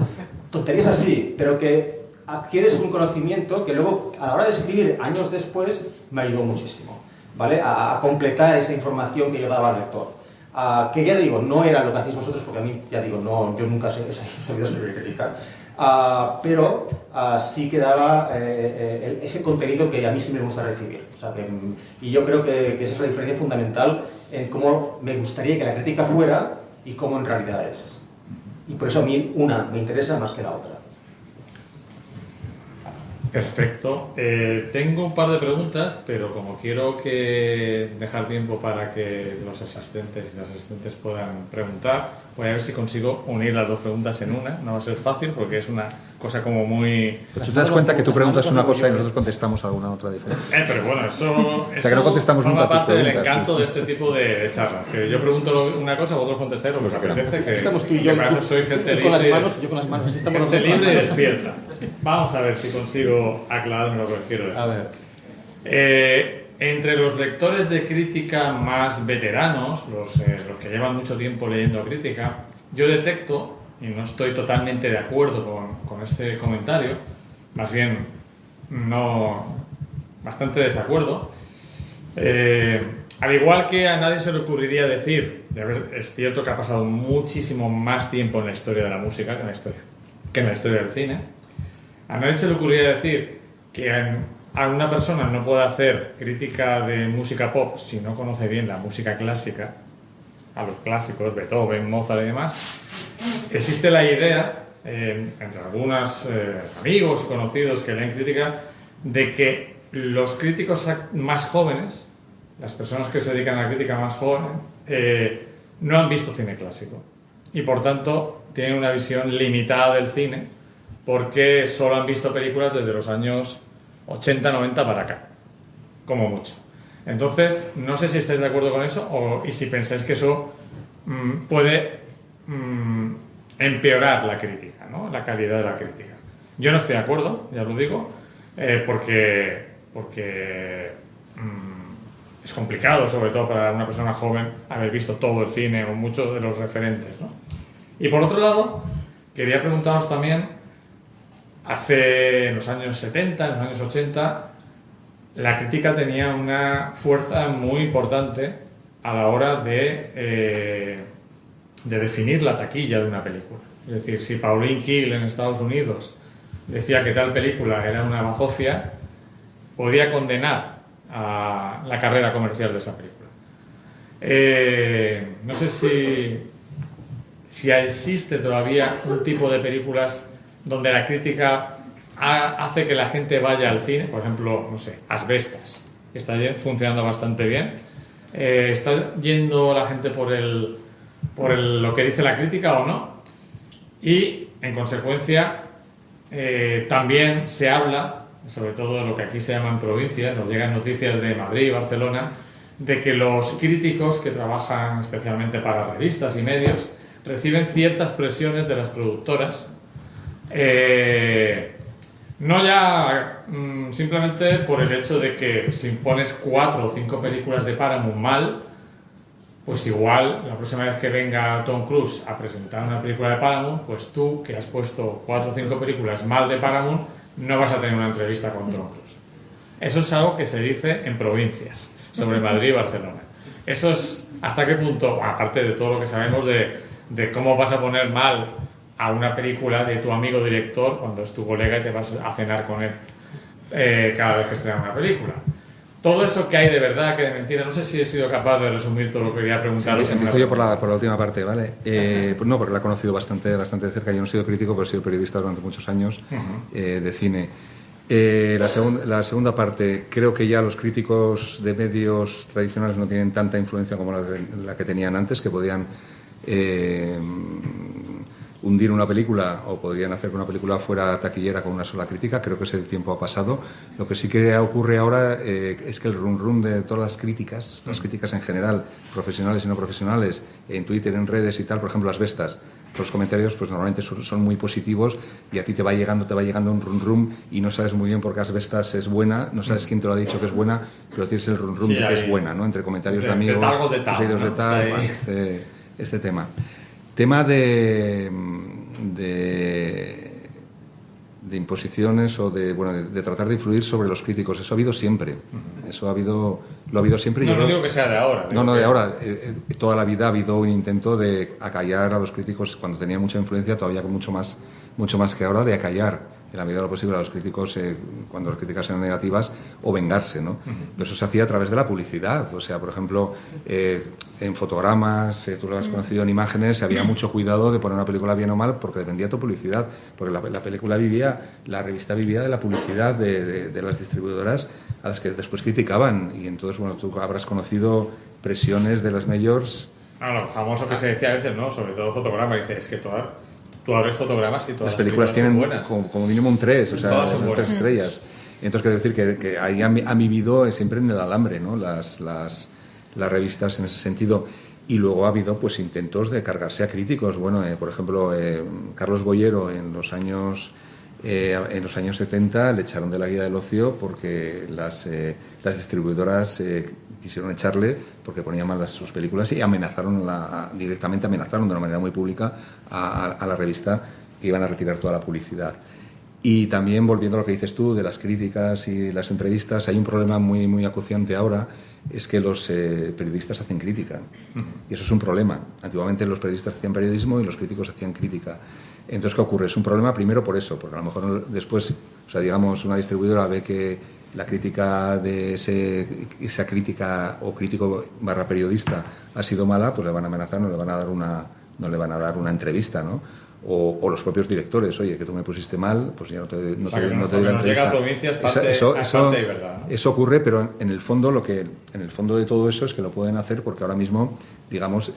Tonterías así, pero que adquieres un conocimiento que luego, a la hora de escribir años después, me ayudó muchísimo, ¿vale? A completar esa información que yo daba al lector. Que ya digo, no era lo que hacéis vosotros, porque a mí, ya digo, no, yo nunca he sabido escribir crítica, pero sí que daba ese contenido que a mí sí me gusta recibir. O sea, y yo creo que esa es la diferencia fundamental en cómo me gustaría que la crítica fuera y cómo en realidad es. Y por eso a mí una me interesa más que la otra.
Perfecto. Tengo un par de preguntas, pero como quiero dejar tiempo para que los asistentes y las asistentes puedan preguntar, voy a ver si consigo unir las dos preguntas en una. No va a ser fácil porque es una cosa como muy...
Pero tú te das cuenta que tú preguntas una cosa y nosotros contestamos alguna otra diferente.
Pero bueno, eso
sea, que no contestamos nunca
forma
tus
parte del
preguntas,
encanto
sí.
de este tipo de charlas. Que yo pregunto una cosa, vosotros contestáis lo que os apetece. Que,
Estamos tú y yo,
que parece que soy gente
con las
libre,
manos, yo con las manos. Así estamos
gente
los dos.
libre y despierta. Vamos a ver si consigo aclararme lo que os quiero decir.
A ver.
Entre los lectores de crítica más veteranos, los que llevan mucho tiempo leyendo crítica, yo detecto, y no estoy totalmente de acuerdo con este comentario, más bien bastante desacuerdo, al igual que a nadie se le ocurriría decir, es cierto que ha pasado muchísimo más tiempo en la historia de la música que en la historia del cine, a nadie se le ocurriría decir que a una persona no puede hacer crítica de música pop si no conoce bien la música clásica, a los clásicos, Beethoven, Mozart y demás. Existe la idea, entre algunos amigos y conocidos que leen crítica, de que los críticos más jóvenes, las personas que se dedican a la crítica más joven, no han visto cine clásico y por tanto tienen una visión limitada del cine porque solo han visto películas desde los años 80-90 para acá, como mucho. Entonces, no sé si estáis de acuerdo con eso y si pensáis que eso puede empeorar la crítica, ¿no? La calidad de la crítica. Yo no estoy de acuerdo, ya lo digo, porque es complicado, sobre todo para una persona joven, haber visto todo el cine o muchos de los referentes, ¿no? Y por otro lado, quería preguntaros también, en los años 70, en los años 80, la crítica tenía una fuerza muy importante a la hora de definir la taquilla de una película. Es decir, si Pauline Kael en Estados Unidos decía que tal película era una bazofia, podía condenar a la carrera comercial de esa película. No sé si existe todavía un tipo de películas donde la crítica hace que la gente vaya al cine, por ejemplo, no sé, Asbestas, que está funcionando bastante bien. ¿Está yendo la gente por lo que dice la crítica o no? Y, en consecuencia, también se habla, sobre todo de lo que aquí se llaman provincias, nos llegan noticias de Madrid y Barcelona, de que los críticos que trabajan especialmente para revistas y medios reciben ciertas presiones de las productoras, no ya simplemente por el hecho de que si pones 4 o 5 películas de Paramount mal, pues igual la próxima vez que venga Tom Cruise a presentar una película de Paramount, pues tú que has puesto 4 o 5 películas mal de Paramount no vas a tener una entrevista con Tom Cruise. Eso es algo que se dice en provincias sobre Madrid y Barcelona. Eso es hasta qué punto, aparte de todo lo que sabemos de cómo vas a poner mal a una película de tu amigo director cuando es tu colega y te vas a cenar con él cada vez que estrena una película. Todo eso que hay de verdad, que de mentira, no sé si he sido capaz de resumir todo lo que quería preguntaros.
Sí, empiezo yo por la última parte, ¿vale? Pues no, porque la he conocido bastante de cerca. Yo no he sido crítico, pero he sido periodista durante muchos años de cine. La segunda parte, creo que ya los críticos de medios tradicionales no tienen tanta influencia como la que tenían antes, que podían hundir una película o podían hacer que una película fuera taquillera con una sola crítica. Creo que ese tiempo ha pasado. Lo que sí que ocurre ahora es que el run de todas las críticas en general, profesionales y no profesionales, en Twitter, en redes y tal, por ejemplo, Asbestas, los comentarios pues normalmente son muy positivos y a ti te va llegando un run y no sabes muy bien por qué Asbestas es buena, no sabes quién te lo ha dicho que es buena, pero tienes el run de que es buena, ¿no? Entre comentarios de amigos, seguidores de tal, este tema. Tema de imposiciones o de tratar de influir sobre los críticos. Eso ha habido siempre. Eso lo ha habido siempre.
No digo que sea de ahora.
No, de ahora. Toda la vida ha habido un intento de acallar a los críticos cuando tenían mucha influencia, todavía con mucho más que ahora, de acallar en la medida de lo posible a los críticos cuando las críticas eran negativas o vengarse, ¿no? Pero eso se hacía a través de la publicidad. O sea, por ejemplo, en fotogramas, tú lo has conocido, en imágenes, había mucho cuidado de poner una película bien o mal porque dependía de tu publicidad. Porque la película la revista vivía de la publicidad de las distribuidoras a las que después criticaban. Y entonces, bueno, tú habrás conocido presiones de las majors.
Lo famoso que se decía a veces, ¿no? Sobre todo fotogramas, dice, es que tú abres fotogramas y todas
las películas tienen
son buenas.
como mínimo un 3, o sea,
todas son
3 estrellas. Entonces, quiero decir que ahí han vivido siempre en el alambre, ¿no? Las revistas en ese sentido. Y luego ha habido pues intentos de cargarse a críticos. Bueno, por ejemplo, Carlos Boyero en los años 70 le echaron de la Guía del Ocio porque las distribuidoras quisieron echarle porque ponía mal sus películas y directamente amenazaron de una manera muy pública a la revista que iban a retirar toda la publicidad. Y también, volviendo a lo que dices tú de las críticas y las entrevistas, hay un problema muy, muy acuciante ahora, es que los periodistas hacen crítica. Y eso es un problema. Antiguamente los periodistas hacían periodismo y los críticos hacían crítica. Entonces, ¿qué ocurre? Es un problema primero por eso, porque a lo mejor después, o sea, digamos, una distribuidora ve que la crítica de esa crítica o crítico / periodista ha sido mala, pues le van a amenazar, no le van a dar una entrevista, ¿no? O los propios directores, oye, que tú me pusiste mal, pues ya no te doy la entrevista.
Nos llega a provincias parte de verdad, ¿no?
Eso ocurre, pero en el fondo de todo eso es que lo pueden hacer porque ahora mismo, digamos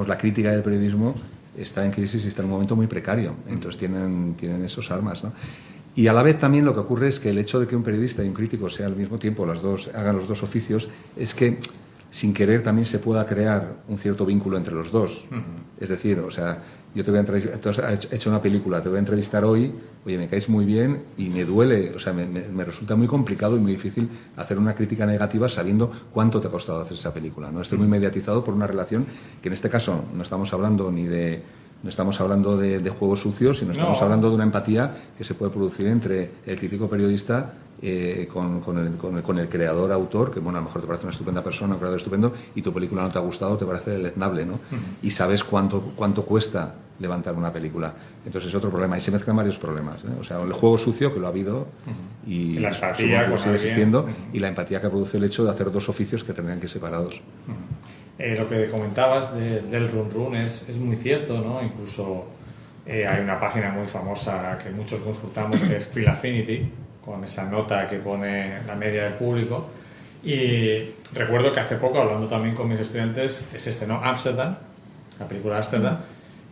la crítica del periodismo está en crisis y está en un momento muy precario. Entonces tienen esos armas, ¿no? Y a la vez también lo que ocurre es que el hecho de que un periodista y un crítico sea al mismo tiempo, hagan los dos oficios, es que sin querer también se pueda crear un cierto vínculo entre los dos. Es decir, o sea, yo te voy a entrevistar, tú has hecho una película, te voy a entrevistar hoy, oye, me caes muy bien y me duele, o sea, me resulta muy complicado y muy difícil hacer una crítica negativa sabiendo cuánto te ha costado hacer esa película, ¿no? Estoy muy mediatizado por una relación que en este caso no estamos hablando de juegos sucios, sino estamos hablando de una empatía que se puede producir entre el crítico periodista con el creador, autor, que bueno, a lo mejor te parece una estupenda persona, un creador estupendo, y tu película no te ha gustado, te parece deleznable, ¿no? Y sabes cuánto cuesta levantar una película. Entonces es otro problema, y se mezclan varios problemas, ¿eh? O sea, el juego sucio, que lo ha habido, y
la empatía
que sigue existiendo, y la empatía que produce el hecho de hacer dos oficios que tendrían que ir separados.
Lo que comentabas del run run es muy cierto, ¿no? Incluso hay una página muy famosa que muchos consultamos que es Film Affinity, con esa nota que pone la media del público, y recuerdo que hace poco, hablando también con mis estudiantes, se estrenó Amsterdam, la película Amsterdam,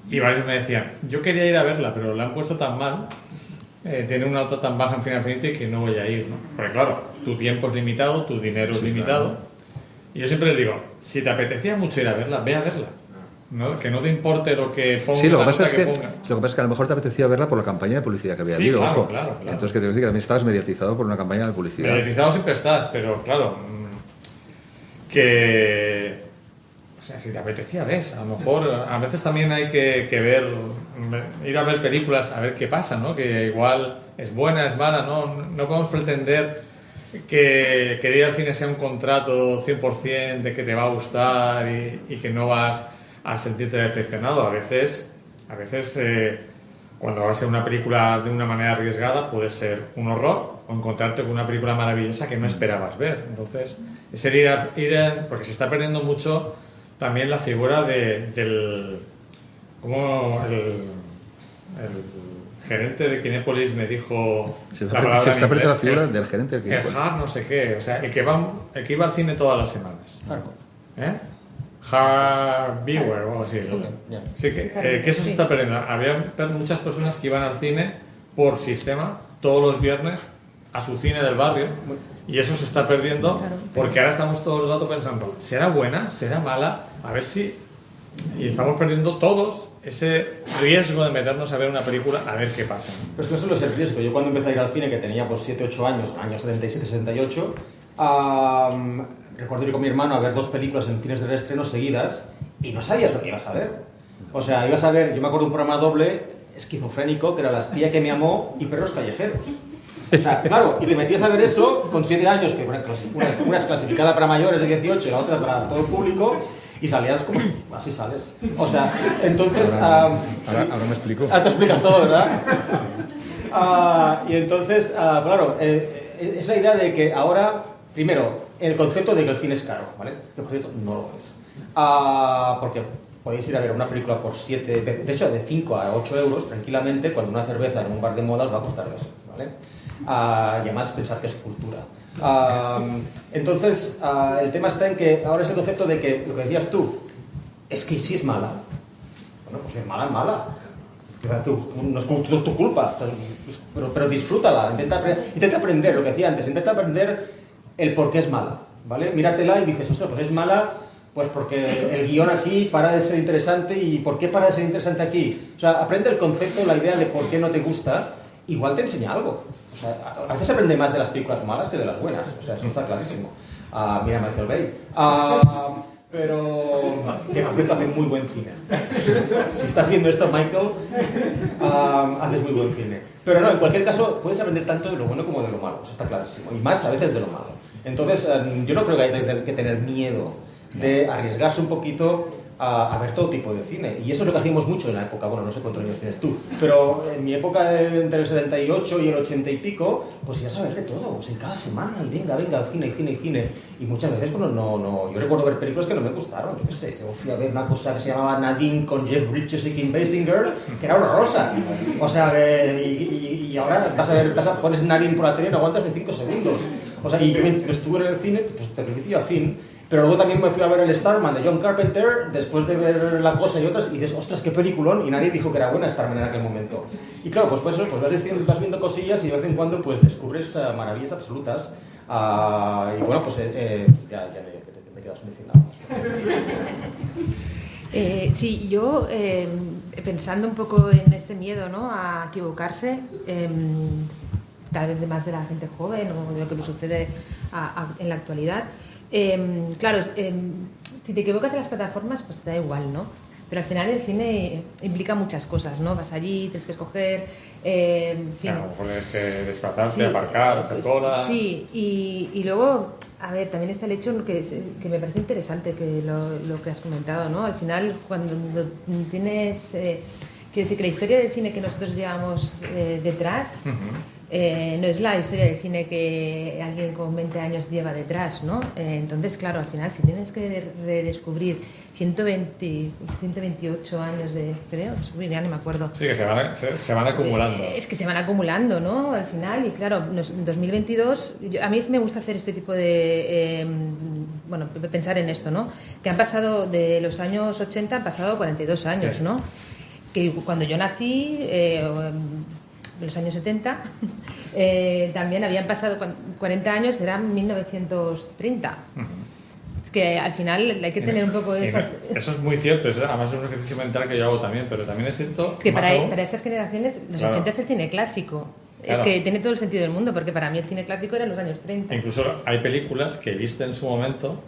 y varios me decían, yo quería ir a verla, pero la han puesto tan mal, tiene una nota tan baja en Film Affinity que no voy a ir, ¿no? Porque claro, tu tiempo es limitado, tu dinero es limitado, claro. Y yo siempre les digo, si te apetecía mucho ir a verla, ve a verla, ¿no? Que no te importe lo que ponga.
Sí, lo que pasa es que a lo mejor te apetecía verla por la campaña de publicidad que había habido.
Claro,
ojo.
Claro.
Entonces, que te decir que también estabas mediatizado por una campaña de publicidad.
Mediatizado siempre estás, pero claro, que... O sea, si te apetecía, ves. A lo mejor, a veces también hay que ir a ver películas, a ver qué pasa, ¿no? Que igual es buena, es mala, ¿no? No podemos pretender que ir al cine sea un contrato 100% de que te va a gustar y que no vas a sentirte decepcionado. A veces cuando vas a ver una película de una manera arriesgada puede ser un horror o encontrarte con una película maravillosa que no esperabas ver. Entonces, es porque se está perdiendo mucho también la figura del gerente de Kinépolis me dijo...
Se está perdiendo la figura del gerente de Kinépolis.
El hard no sé qué, o sea, el que iba al cine todas las semanas. ¿Eh? Hard viewer o algo así. Sí, que eso se está perdiendo. Había muchas personas que iban al cine por sistema todos los viernes a su cine del barrio y eso se está perdiendo porque ahora estamos todo el rato pensando, ¿será buena? ¿Será mala? A ver si... Y estamos perdiendo todos ese riesgo de meternos a ver una película a ver qué pasa.
Pues no solo es el riesgo. Yo cuando empecé a ir al cine, que tenía pues 7-8 años, años 77-78, recuerdo ir con mi hermano a ver 2 películas en cines de estreno seguidas y no sabías lo que ibas a ver. O sea, ibas a ver, yo me acuerdo un programa doble esquizofrénico, que era La espía que me amó y Perros callejeros. O sea, claro, y te metías a ver eso con 7 años, que una es clasificada para mayores de 18 y la otra para todo el público, y salías como... así sales. O sea, entonces...
Ahora me explico.
Ahora te explicas todo, ¿verdad? Y entonces, claro, es la idea de que ahora, primero, el concepto de que el cine es caro, ¿vale? El concepto no lo es. Porque podéis ir a ver una película por 7, de hecho, de 5 a 8 euros, tranquilamente, cuando una cerveza en un bar de moda os va a costar eso, ¿vale? Y además pensar que es cultura. Entonces, el tema está en que ahora es el concepto de que, lo que decías tú, es que si es mala, bueno, pues es mala, es mala. No es tu culpa, pero disfrútala, intenta aprender, lo que decía antes, intenta aprender el por qué es mala, ¿vale? Míratela y dices, ostras, pues es mala, pues porque el guión aquí para de ser interesante, ¿y por qué para de ser interesante aquí? O sea, aprende el concepto, la idea de por qué no te gusta, igual te enseña algo. O sea, a veces aprende más de las películas malas que de las buenas, o sea, eso está clarísimo. Mira Michael Bay. Pero que por cierto hace muy buen cine. Si estás viendo esto, Michael, haces muy buen cine. Pero no, en cualquier caso, puedes aprender tanto de lo bueno como de lo malo, eso está clarísimo. Y más a veces de lo malo. Entonces, yo no creo que haya que tener miedo de arriesgarse un poquito a ver todo tipo de cine. Y eso es lo que hacíamos mucho en la época, bueno, no sé cuántos años tienes tú, pero en mi época entre el 78 y el 80 y pico, pues ibas a ver de todo, o sea, cada semana, y venga, cine. Y muchas veces, bueno, no, yo recuerdo ver películas que no me gustaron, yo qué sé, yo fui a ver una cosa que se llamaba Nadine con Jeff Bridges y Kim Basinger, que era horrorosa. O sea, y ahora pones Nadine por la tele y no aguantas en 5 segundos. O sea, y yo estuve en el cine, pues de principio a fin. Pero luego también me fui a ver el Starman de John Carpenter, después de ver La Cosa y otras, y dices, ostras, qué peliculón, y nadie dijo que era buena Starman en aquel momento. Y claro, pues eso, pues vas viendo cosillas y de vez en cuando pues descubres maravillas absolutas. Y bueno, pues ya me he quedado solucionado.
Sí, yo pensando un poco en este miedo, ¿no?, a equivocarse, tal vez más de la gente joven o de lo que me sucede en la actualidad. Claro, si te equivocas en las plataformas, pues te da igual, ¿no? Pero al final el cine implica muchas cosas, ¿no? Vas allí, tienes que escoger, en fin.
Claro, tienes que desplazarte, sí, aparcar, hacer cola.
Sí, y luego, a ver, también está el hecho que me parece interesante, que lo que has comentado, ¿no? Al final, cuando tienes... quiero decir que la historia del cine que nosotros llevamos detrás... no es la historia del cine que alguien con 20 años lleva detrás, ¿no? Entonces, claro, al final, si tienes que redescubrir 128 años de... creo, ya no me acuerdo.
Sí, que se van acumulando.
Es que se van acumulando, ¿no? Al final, y claro, en 2022, a mí me gusta hacer este tipo de... bueno, pensar en esto, ¿no? Que han pasado de los años 80, han pasado 42 años, sí, ¿no? Que cuando yo nací... de los años 70, también habían pasado 40 años, eran 1930. Es que al final hay que tener un poco de...
Eso es muy cierto, además es un ejercicio mental que yo hago también, pero también es cierto...
Es que para estas generaciones, los 80 es el cine clásico. Claro. Es que tiene todo el sentido del mundo, porque para mí el cine clásico era los años 30.
Incluso hay películas que viste en su momento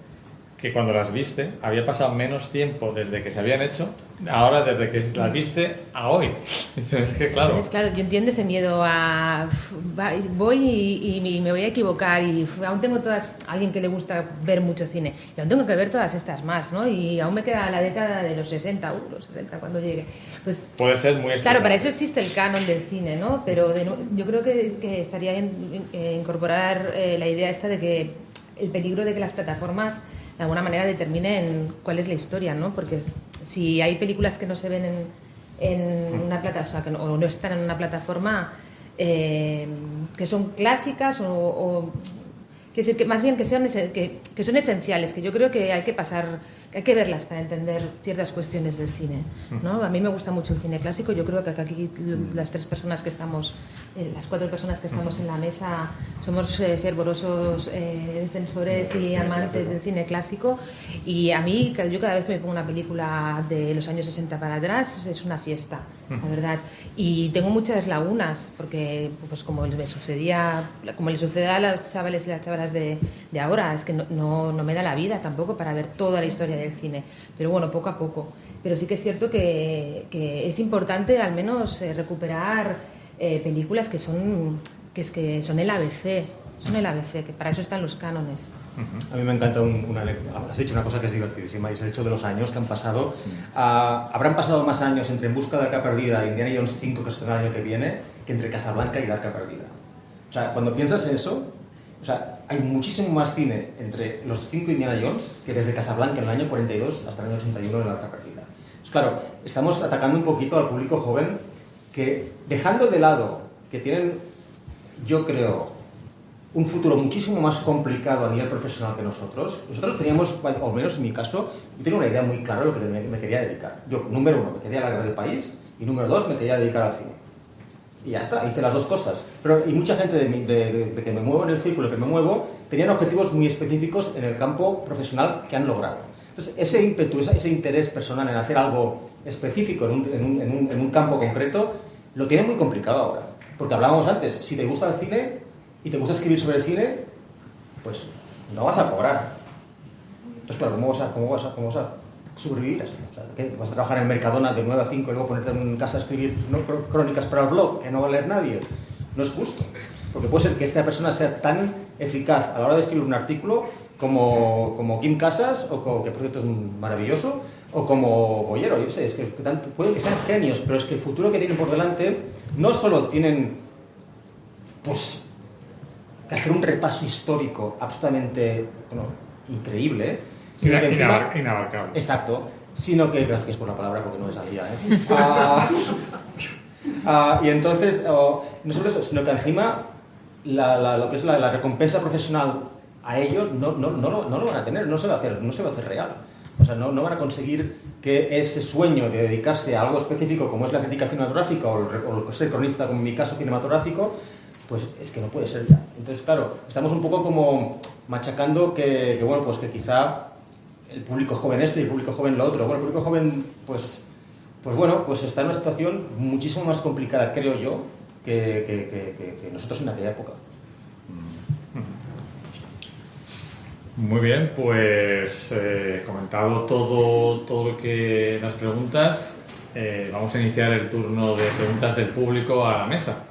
que cuando las viste había pasado menos tiempo desde que se habían hecho, ahora desde que las viste a hoy. Es que claro.
Entonces, claro, yo entiendo ese miedo a voy y me voy a equivocar y aún tengo alguien que le gusta ver mucho cine y aún tengo que ver todas estas más, ¿no? Y aún me queda la década de los 60, los 60 cuando llegue. Pues
puede ser muy
claro, para eso existe el canon del cine, ¿no? Pero yo creo que estaría bien incorporar la idea esta de que el peligro de que las plataformas de alguna manera determinen cuál es la historia, ¿no? Porque si hay películas que no se ven en una plataforma, o sea, que no están en una plataforma, que son clásicas o quiero decir que más bien que son esenciales, que yo creo que hay que verlas para entender ciertas cuestiones del cine, ¿no? A mí me gusta mucho el cine clásico, yo creo que aquí las 3 personas que estamos, las 4 personas que estamos en la mesa somos fervorosos defensores y amantes del cine clásico, y a mí, yo cada vez que me pongo una película de los años 60 para atrás es una fiesta, la verdad, y tengo muchas lagunas, porque pues como le sucede a los chavales y las chavalas de ahora, es que no me da la vida tampoco para ver toda la historia del cine, pero bueno, poco a poco. pero sí que es cierto que es importante al menos recuperar películas que son el ABC, que para eso están los cánones.
A mí me encanta has dicho una cosa que es divertidísima, y es el hecho de los años que han pasado. Habrán pasado más años entre En busca del arca perdida y Indiana Jones 5, que estará el año que viene, que entre Casablanca y el arca perdida. O sea, cuando piensas en eso, o sea, hay muchísimo más cine entre los 5 Indiana Jones que desde Casablanca en el año 42 hasta el año 81 en el arca perdida. Pues claro, estamos atacando un poquito al público joven que, dejando de lado que tienen, yo creo, un futuro muchísimo más complicado a nivel profesional que nosotros teníamos, o al menos en mi caso, yo tenía una idea muy clara de lo que me quería dedicar. Yo, número 1, me quería alargar del país, y número 2, me quería dedicar al cine. Y ya está, hice las dos cosas. Y mucha gente de que me muevo en el círculo, que me muevo, tenían objetivos muy específicos en el campo profesional que han logrado. Entonces, ese ímpetu, ese interés personal en hacer algo específico en un campo concreto, lo tienen muy complicado ahora. Porque hablábamos antes, si te gusta el cine y te gusta escribir sobre el cine, pues no vas a cobrar. Entonces, claro, ¿cómo vas a sobrevivir? O sea, ¿qué? ¿Vas a trabajar en Mercadona de 9 a 5 y luego ponerte en casa a escribir crónicas para el blog que no va a leer nadie? No es justo. Porque puede ser que esta persona sea tan eficaz a la hora de escribir un artículo como Kim Casas, que por cierto es maravilloso, o como Bollero. Yo sé, es que puede que sean genios, pero es que el futuro que tienen por delante no solo tienen, pues, que hacer un repaso histórico absolutamente increíble, sino que
inabarcable.
Exacto, sino que, gracias por la palabra porque no me salía, y entonces, no solo eso, sino que encima lo que es la recompensa profesional a ellos no lo van a tener, no se va a hacer real. O sea, no van a conseguir que ese sueño de dedicarse a algo específico como es la crítica cinematográfica o ser cronista, como en mi caso cinematográfico, pues es que no puede ser ya. Entonces, claro, estamos un poco como machacando que bueno, pues que quizá el público joven y el público joven lo otro. Bueno, el público joven, pues bueno, pues está en una situación muchísimo más complicada, creo yo, que nosotros en aquella época.
Muy bien, pues comentado todo lo que las preguntas, vamos a iniciar el turno de preguntas del público a la mesa.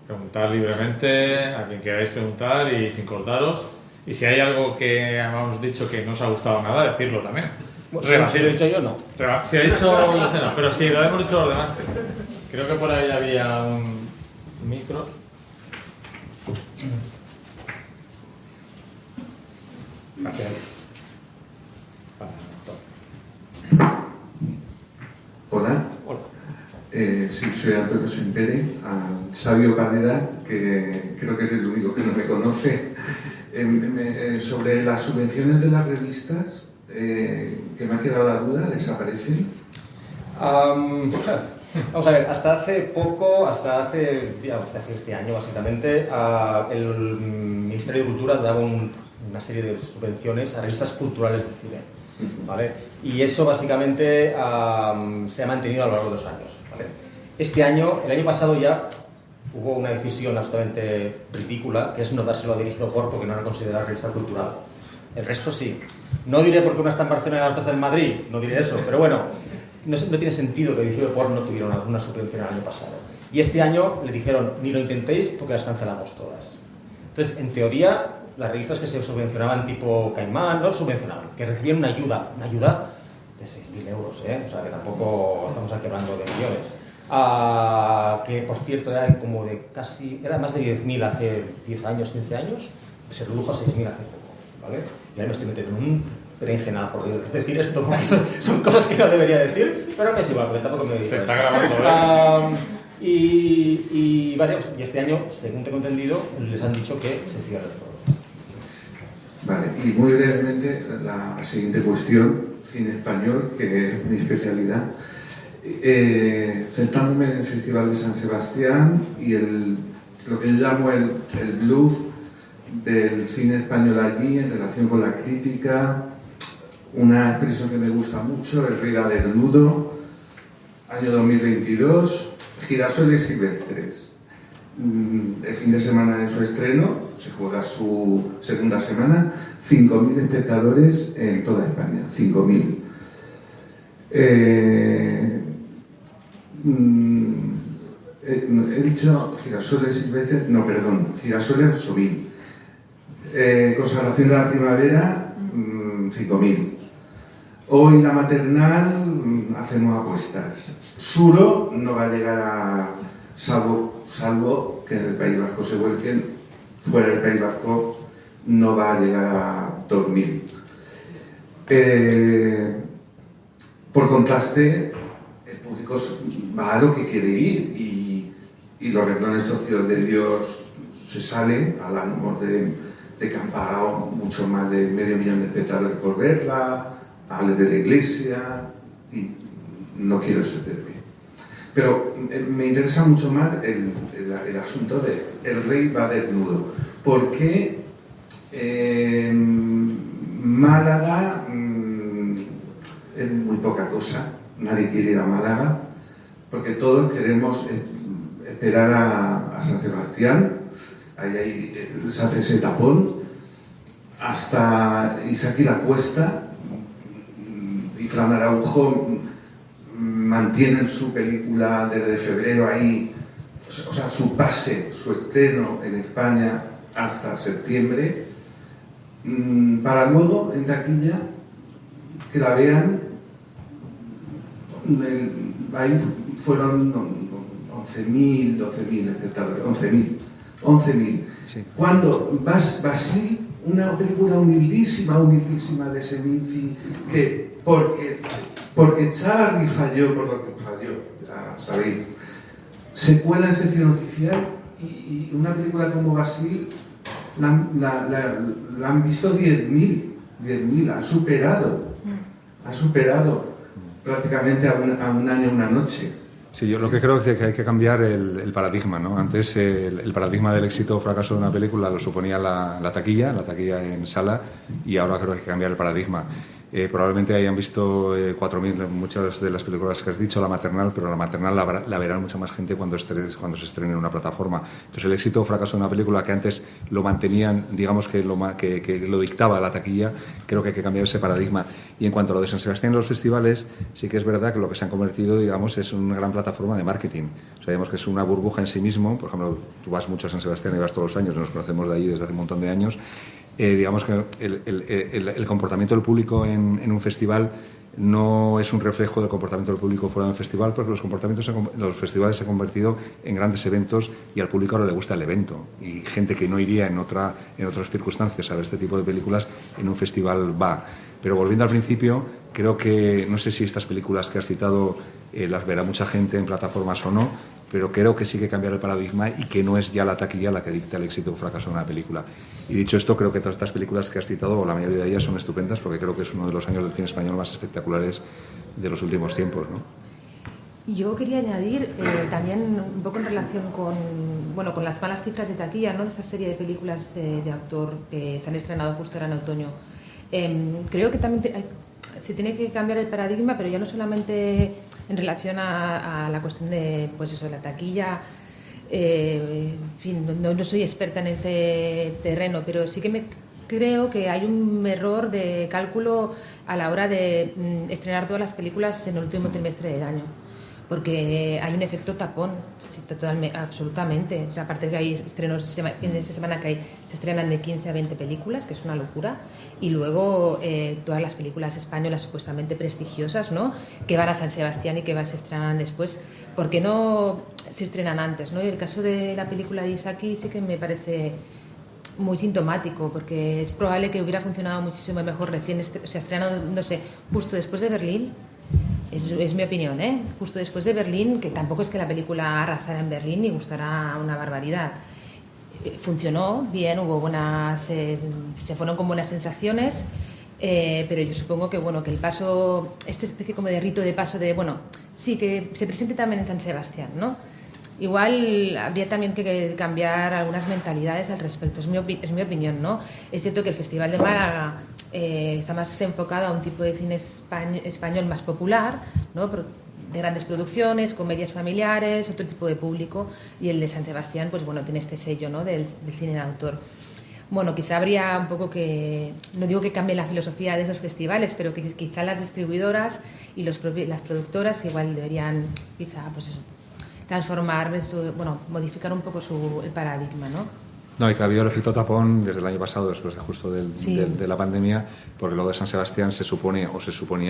Preguntar libremente a quien queráis preguntar y sin cortaros. Y si hay algo que hemos dicho que no os ha gustado nada, decirlo también.
Bueno, si lo he dicho yo, no.
Si ha dicho José, no, pero si lo hemos dicho los demás, sí. Creo que por ahí había un micro. Gracias.
Hola.
Hola.
Sí, soy Antonio Sempere, Sabio Caneda, que creo que es el único que no me conoce. Sobre las subvenciones de las revistas, que me ha quedado la duda, ¿desaparecen?
Vamos a ver, hasta hace este año básicamente, el Ministerio de Cultura daba una serie de subvenciones a revistas culturales de cine, ¿vale? Y eso básicamente se ha mantenido a lo largo de los años, ¿vale? El año pasado ya hubo una decisión absolutamente ridícula, que es no dárselo a Dirigido por, porque no era considerada revista cultural. El resto sí. No diré porque una está en Barcelona y la otra está en Madrid, no diré eso, pero bueno, no tiene sentido que Dirigido por no tuviera una subvención el año pasado. Y este año le dijeron, ni lo intentéis porque las cancelamos todas. Entonces, en teoría, las revistas que se subvencionaban tipo Caimán, no subvencionaban, que recibían una ayuda de 6.000 euros, o sea que tampoco estamos aquí hablando de millones. Que por cierto era más de 10.000 hace 10 años, 15 años, se redujo a 6.000 hace poco, ¿vale? Y ahora me estoy metiendo en un berenjenal por decir esto, porque son cosas que no debería decir, pero me es igual, porque tampoco me digo.
Se está grabando,
y este año, según tengo entendido, les han dicho que se cierre todo.
Vale, y muy brevemente la siguiente cuestión, cine español, que es mi especialidad. Centrándome en el Festival de San Sebastián y lo que yo llamo el blues del cine español allí en relación con la crítica, una expresión que me gusta mucho, el Riga del Nudo, año 2022, Girasoles Silvestres. El fin de semana de su estreno, se juega su segunda semana, 5.000 espectadores en toda España, 5.000. He dicho girasoles silvestres, no, perdón, girasoles Somil. Consagración de la primavera, 5.000. Hoy la maternal, hacemos apuestas. Suro no va a llegar a, salvo que en el País Vasco se vuelquen, fuera del País Vasco no va a llegar a 2.000. Por contraste, el público va a lo que quiere ir y los renglones torcidos de Dios se salen, hablamos de que han pagado mucho más de 500.000 de espectadores por verla, hablé de la iglesia, y no quiero extenderme. Pero me interesa mucho más el asunto de el rey va desnudo. ¿Por qué Málaga es muy poca cosa? Nadie quiere ir a Málaga, porque todos queremos esperar a San Sebastián. Ahí se hace ese tapón hasta Isaac y la Cuesta, y Fran Araujo mantienen su película desde febrero ahí, o sea, su pase, su estreno en España hasta septiembre, para luego en taquilla que la vean. Ahí fueron 11.000, 12.000 espectadores, 11.000.
Sí.
Cuando Basil, una película humildísima de Seminci, que porque Charlie falló por lo que falló, ya sabéis, se cuela en sección oficial y una película como Basil la han visto 10.000, ha superado prácticamente a un año, una noche.
Sí, yo lo que creo es que hay que cambiar el paradigma, ¿no? Antes el paradigma del éxito o fracaso de una película lo suponía la taquilla en sala, y ahora creo que hay que cambiar el paradigma. Probablemente hayan visto 4.000 muchas de las películas que has dicho, La Maternal, pero La Maternal la verá mucha más gente cuando se estrene en una plataforma. Entonces el éxito o fracaso de una película que antes lo mantenían, digamos que lo dictaba la taquilla, creo que hay que cambiar ese paradigma. Y en cuanto a lo de San Sebastián y los festivales, sí que es verdad que lo que se han convertido, digamos, es una gran plataforma de marketing. O sea, digamos que es una burbuja en sí mismo. Por ejemplo, tú vas mucho a San Sebastián y vas todos los años, nos conocemos de allí desde hace un montón de años. Digamos que el comportamiento del público en un festival no es un reflejo del comportamiento del público fuera de un festival, porque los festivales se han convertido en grandes eventos y al público ahora le gusta el evento. Y gente que no iría en otras circunstancias a ver este tipo de películas, en un festival va. Pero volviendo al principio, creo que, no sé si estas películas que has citado las verá mucha gente en plataformas o no, pero creo que sí que cambiar el paradigma y que no es ya la taquilla la que dicta el éxito o fracaso de una película. Y dicho esto, creo que todas estas películas que has citado, o la mayoría de ellas, son estupendas, porque creo que es uno de los años del cine español más espectaculares de los últimos tiempos, ¿no?
Yo quería añadir también un poco en relación con las malas cifras de taquilla, ¿no? De esa serie de películas de autor que se han estrenado justo ahora en otoño. Creo que también se tiene que cambiar el paradigma, pero ya no solamente en relación a la cuestión de, pues eso, la taquilla. En fin, no soy experta en ese terreno, pero sí que creo que hay un error de cálculo a la hora de estrenar todas las películas en el último trimestre del año. Porque hay un efecto tapón, sí, totalmente, absolutamente. O sea, aparte que hay estrenos fines de semana que se estrenan de 15 a 20 películas, que es una locura, y luego todas las películas españolas supuestamente prestigiosas, ¿no? Que van a San Sebastián y que se estrenan después. ¿Por qué no se estrenan antes, ¿no? Y el caso de la película de Isaki sí que me parece muy sintomático, porque es probable que hubiera funcionado muchísimo mejor recién, o sea, estrenado, no sé, justo después de Berlín. Es mi opinión, ¿eh? Justo después de Berlín, que tampoco es que la película arrasara en Berlín y gustara una barbaridad. Funcionó bien, hubo se fueron con buenas sensaciones, pero yo supongo que, bueno, que el paso, esta especie como de rito de paso de, bueno, sí, que se presente también en San Sebastián, ¿no? Igual habría también que cambiar algunas mentalidades al respecto, es mi opinión, ¿no? Es cierto que el Festival de Málaga está más enfocado a un tipo de cine español más popular, ¿no? De grandes producciones, comedias familiares, otro tipo de público, y el de San Sebastián, pues bueno, tiene este sello, ¿no? del cine de autor. Bueno, quizá habría un poco que, no digo que cambie la filosofía de esos festivales, pero que quizá las distribuidoras y las productoras igual deberían quizá pues eso, transformar, bueno, modificar un poco el paradigma, ¿no?
No, y que ha habido el efecto tapón desde el año pasado, después de justo
Sí.
de la pandemia, porque luego de San Sebastián se suponía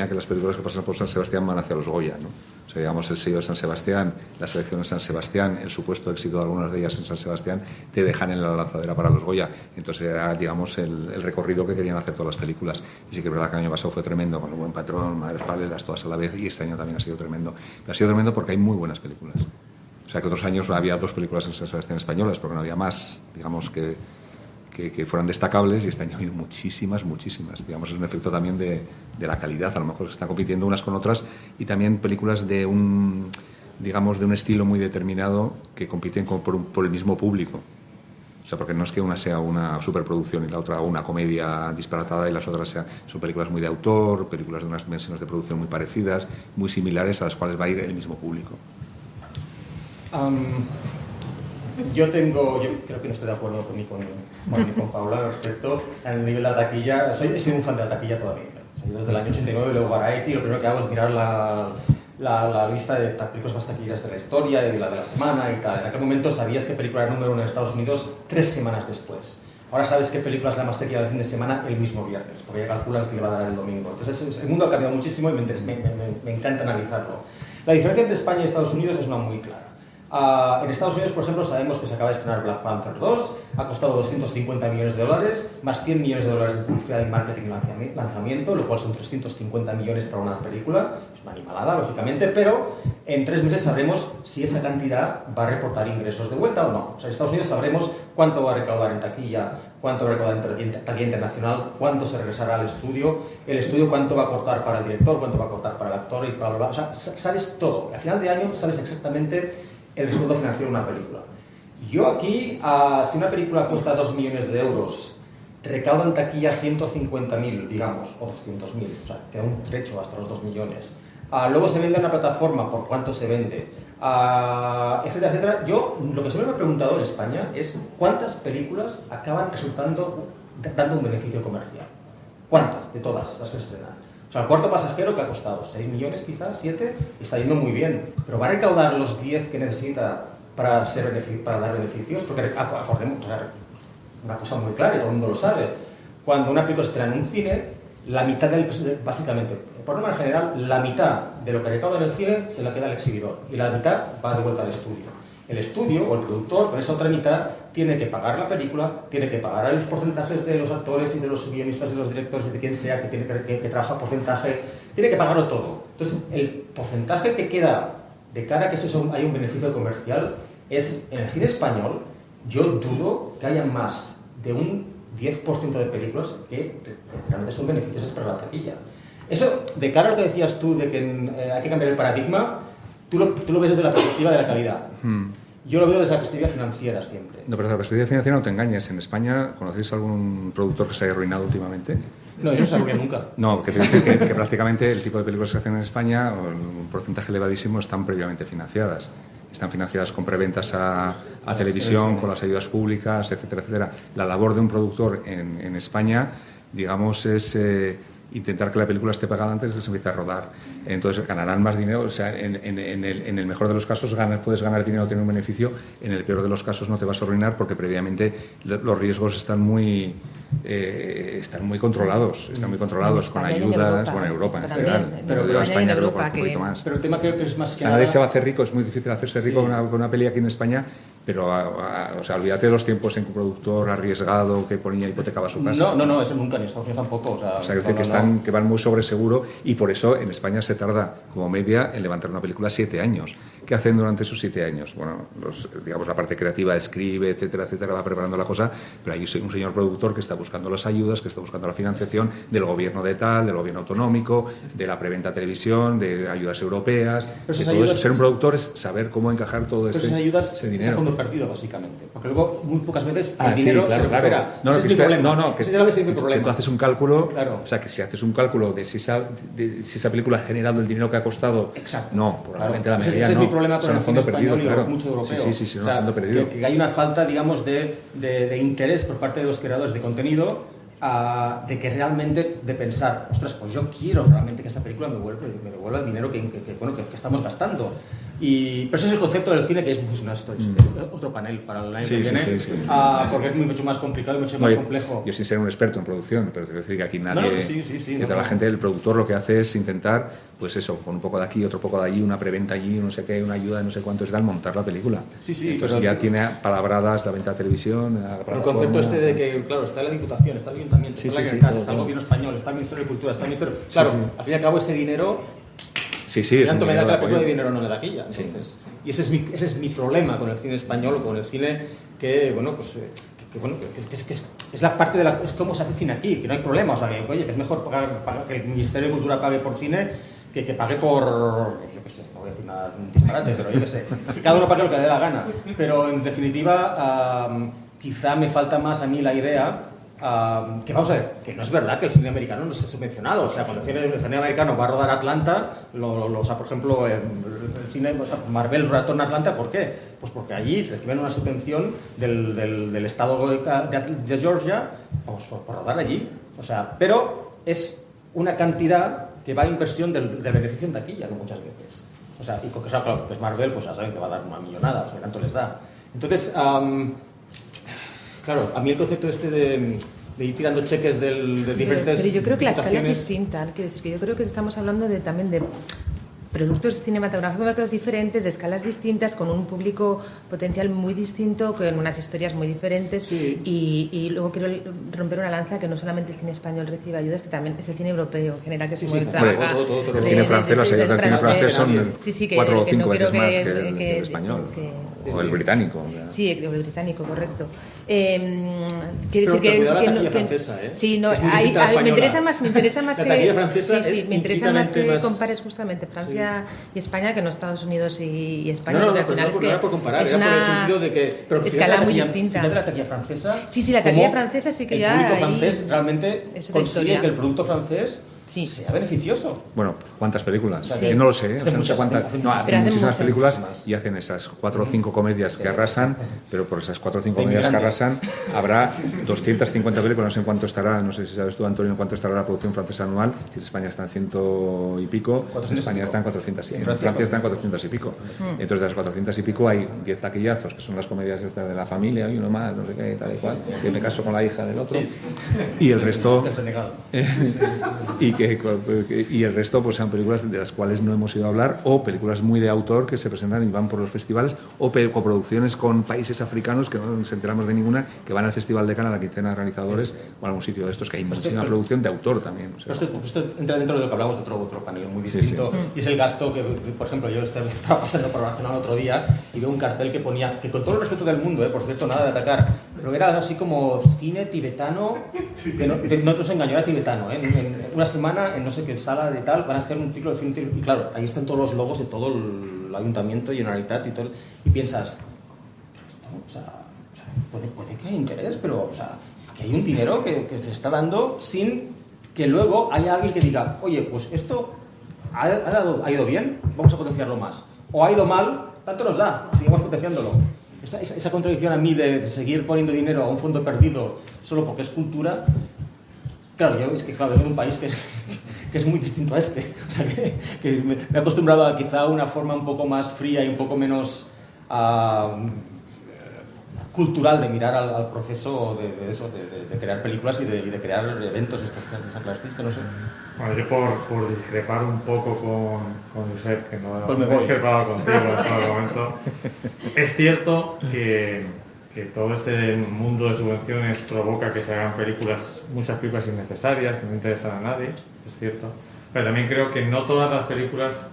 que las películas que pasan por San Sebastián van hacia los Goya, ¿no? O sea, digamos, el sello de San Sebastián, la selección de San Sebastián, el supuesto éxito de algunas de ellas en San Sebastián, te dejan en la lanzadera para los Goya. Entonces era, digamos, el recorrido que querían hacer todas las películas. Y sí que es verdad que el año pasado fue tremendo, con El Buen Patrón, Madres Paralelas, todas a la vez, y este año también ha sido tremendo. Pero ha sido tremendo porque hay muy buenas películas. O sea, que otros años había 2 películas en San Sebastián españolas, porque no había más, digamos, que fueran destacables, y este año ha habido muchísimas. Digamos, es un efecto también de la calidad, a lo mejor se están compitiendo unas con otras, y también películas de un estilo muy determinado que compiten por el mismo público. O sea, porque no es que una sea una superproducción y la otra una comedia disparatada y las otras son películas muy de autor, películas de unas dimensiones de producción muy parecidas, muy similares, a las cuales va a ir el mismo público.
Yo creo que no estoy de acuerdo con Paula al respecto al nivel de la taquilla. He sido un fan de la taquilla toda mi vida. O sea, yo desde el año 89 leo Variety, lo primero que hago es mirar la lista de películas más taquilleras de la historia y la de la semana y tal. En aquel momento sabías qué película era número 1 en Estados Unidos 3 semanas después. Ahora sabes qué película es la más taquillera del fin de semana el mismo viernes, porque ya calculan que le va a dar el domingo. Entonces el mundo ha cambiado muchísimo y me encanta analizarlo. La diferencia entre España y Estados Unidos es una muy clara. En Estados Unidos, por ejemplo, sabemos que se acaba de estrenar Black Panther 2, ha costado $250 millones, más $100 millones de publicidad y marketing y lanzamiento, lo cual son 350 millones para una película. Es una animalada, lógicamente, pero en 3 meses sabremos si esa cantidad va a reportar ingresos de vuelta o no. O sea, en Estados Unidos sabremos cuánto va a recaudar en taquilla, cuánto va a recaudar en taquilla internacional, cuánto se regresará al estudio, el estudio cuánto va a cortar para el director, cuánto va a cortar para el actor y bla, bla, bla. O sea, sabes todo. Al final de año sabes exactamente el resultado financiero de una película. Yo aquí, si una película cuesta 2 millones de euros, recauda en taquilla 150.000, digamos, o 200.000, o sea, queda un trecho hasta los 2 millones. Luego se vende en una plataforma, ¿por cuánto se vende? Etcétera, etcétera. Yo, lo que siempre me he preguntado en España es ¿cuántas películas acaban resultando dando un beneficio comercial? ¿Cuántas de todas las que se estrenan? O sea, El Cuarto Pasajero, que ha costado 6 millones quizás, 7, está yendo muy bien, pero ¿va a recaudar los 10 que necesita para dar beneficios? Porque acordemos, o sea, una cosa muy clara y todo el mundo lo sabe, cuando una película se estrena en un cine, la mitad básicamente, por norma general, la mitad de lo que recauda en el cine se la queda al exhibidor y la mitad va de vuelta al estudio. El estudio o el productor, con esa otra mitad, tiene que pagar la película, tiene que pagar a los porcentajes de los actores y de los guionistas y de los directores y de quien sea que trabaja porcentaje, tiene que pagarlo todo. Entonces, el porcentaje que queda de cara a que haya un beneficio comercial es, en el cine español, yo dudo que haya más de un 10% de películas que realmente son beneficiosas para la taquilla. Eso, de cara a lo que decías tú, de que hay que cambiar el paradigma, tú lo ves desde la perspectiva de la calidad. Yo lo veo desde la perspectiva financiera siempre.
No, pero desde la perspectiva financiera no te engañes. En España, ¿conocéis algún productor que se haya arruinado últimamente?
No, yo no se arruiné nunca.
No, que te dice que prácticamente el tipo de películas que hacen en España, un porcentaje elevadísimo, están previamente financiadas. Están financiadas con preventas a televisión, con las ayudas públicas, etcétera, etcétera. La labor de un productor en España, digamos, es intentar que la película esté pagada antes de que se empiece a rodar. Entonces ganarán más dinero, o sea, en el mejor de los casos puedes ganar dinero, tener un beneficio, en el peor de los casos no te vas a arruinar porque previamente los riesgos están muy controlados, con ayudas, en Europa en general, pero en España creo que un poquito más.
Pero el tema creo que es más que
nada... Nadie se va a hacer rico, es muy difícil hacerse rico con una peli aquí en España, pero o sea, olvídate de los tiempos en que un productor arriesgado que ponía hipotecaba su casa.
No, eso nunca, ni en Estados Unidos tampoco. O sea,
que van muy sobre seguro, y por eso en España se tarda como media en levantar una película 7 años. ¿Qué hacen durante esos 7 años? Bueno, digamos, la parte creativa escribe, etcétera, etcétera, va preparando la cosa, pero hay un señor productor que está buscando las ayudas, que está buscando la financiación del gobierno de tal, del gobierno autonómico, de la preventa televisión, de ayudas europeas. De todo eso. Ser un productor es saber cómo encajar todo ese dinero.
Ese fondo perdido, básicamente. Porque luego, muy pocas veces, el dinero se recupera.
Que tú haces un cálculo, o sea, que si haces un cálculo de si esa película ha generado el dinero que ha costado,
exacto,
no, probablemente la mayoría no.
problema con el cine español y mucho europeo.
Sí, fondo perdido.
Que hay una falta, digamos, de interés por parte de los creadores de contenido de que realmente, de pensar, ostras, pues yo quiero realmente que esta película me devuelva el dinero que estamos gastando. Pero ese es el concepto del cine, que es otro panel para el año que viene, porque es mucho más complicado y mucho más complejo.
Yo sin ser un experto en producción, pero te quiero decir que aquí nadie, la gente, el productor lo que hace es intentar, pues eso, con un poco de aquí, otro poco de allí, una preventa allí, no sé qué, una ayuda de no sé cuánto, es tal, montar la película. Entonces ya tiene palabradas la venta de televisión,
el concepto de que, claro, está la Diputación, está el Ayuntamiento, está la Generalitat, está el Gobierno español, está el Ministerio de Cultura, está el Ministerio... Claro, al fin y al cabo ese dinero... tanto me da que la película de dinero no le da taquilla, entonces. Y ese es mi problema con el cine español o con el cine que es la parte de es como se hace cine aquí, que no hay problema, o sea, que oye, es mejor que el Ministerio de Cultura pague por cine que pague por, yo qué sé, no voy a decir nada disparate, pero yo qué sé, que cada uno pague lo que le dé la gana. Pero en definitiva, quizá me falta más a mí la idea. Que vamos a ver, que no es verdad que el cine americano no esté subvencionado. O sea, cuando el cine americano va a rodar Atlanta, por ejemplo, el cine, Marvel retorna a Atlanta, ¿por qué? Pues porque allí reciben una subvención del estado de Georgia por rodar allí. O sea, pero es una cantidad que va a inversión del beneficio en taquilla, ¿no? Muchas veces. O sea, y porque claro, pues Marvel, pues ya saben que va a dar una millonada, o sea, que tanto les da. Entonces, claro, a mí el concepto de ir tirando cheques de diferentes...
Pero yo creo que la escala es distinta. Quiero decir que yo creo que estamos hablando también de productos cinematográficos diferentes, de escalas distintas, con un público potencial muy distinto, con unas historias muy diferentes. Y luego quiero romper una lanza que no solamente el cine español recibe ayudas, que también es el cine europeo en general, que se mueve
el cine francés, los ayudas del cine francés son 4 o 5 veces más que el español. O el británico.
Sí, el británico, correcto.
Quiere decir que la taquilla francesa, ¿eh?
Sí, no, me interesa más
la taquilla francesa
me interesa más que compares justamente Francia y España que no Estados Unidos y España, porque al final
no era por comparar, era por el sentido de que
escala muy distinta.
La taquilla francesa,
la taquilla francesa sí que
el
ya
público francés realmente consigue que el producto francés sea beneficioso.
Bueno, ¿cuántas películas? Yo no lo sé, no sé cuántas. Hacen muchísimas películas y hacen esas 4 o 5 comedias que arrasan, pero por esas 4 o 5 comedias que arrasan habrá 250 películas, no sé en cuánto estará, no sé si sabes tú, Antonio, en cuánto estará la producción francesa anual. Si en España está en 100 y pico, en España está en 400 en Francia está en 400 y pico. Entonces de las 400 y pico hay 10 taquillazos, que son las comedias estas de la familia, y uno más, no sé qué, tal y cual, que me caso con la hija del otro, y el resto... y el resto pues sean películas de las cuales no hemos ido a hablar, o películas muy de autor que se presentan y van por los festivales, o coproducciones con países africanos que no nos enteramos de ninguna, que van al Festival de Cannes, a la quincena de realizadores, o a algún sitio de estos, que hay muchísima producción de autor también. O sea.
Esto entra dentro de lo que hablamos de otro panel muy distinto, y es el gasto que, por ejemplo, yo estaba pasando por Barcelona otro día y veo un cartel que ponía, que con todo el respeto del mundo, por cierto, nada de atacar, pero era así como cine tibetano, que no nos engañó, era tibetano, en una semana en no sé qué sala de tal, van a hacer un ciclo de cine tibetano, y claro, ahí están todos los logos de todo el ayuntamiento y Generalitat y todo, y piensas, o sea, puede que haya interés, pero o sea, aquí hay un dinero que se está dando sin que luego haya alguien que diga, oye, pues esto ha ido bien, vamos a potenciarlo más, o ha ido mal, tanto nos da, sigamos potenciándolo. Esa contradicción a mí de seguir poniendo dinero a un fondo perdido solo porque es cultura. Claro, yo vengo de un país que es muy distinto a este. O sea, que me he acostumbrado a quizá una forma un poco más fría y un poco menos cultural de mirar al proceso de crear películas y de crear eventos de estas características, que no sé.
Bueno, yo por discrepar un poco con Josep, que no
pues me
he discrepado contigo en todo momento, es cierto que todo este mundo de subvenciones provoca que se hagan muchas películas innecesarias, que no interesan a nadie, es cierto, pero también creo que no todas las películas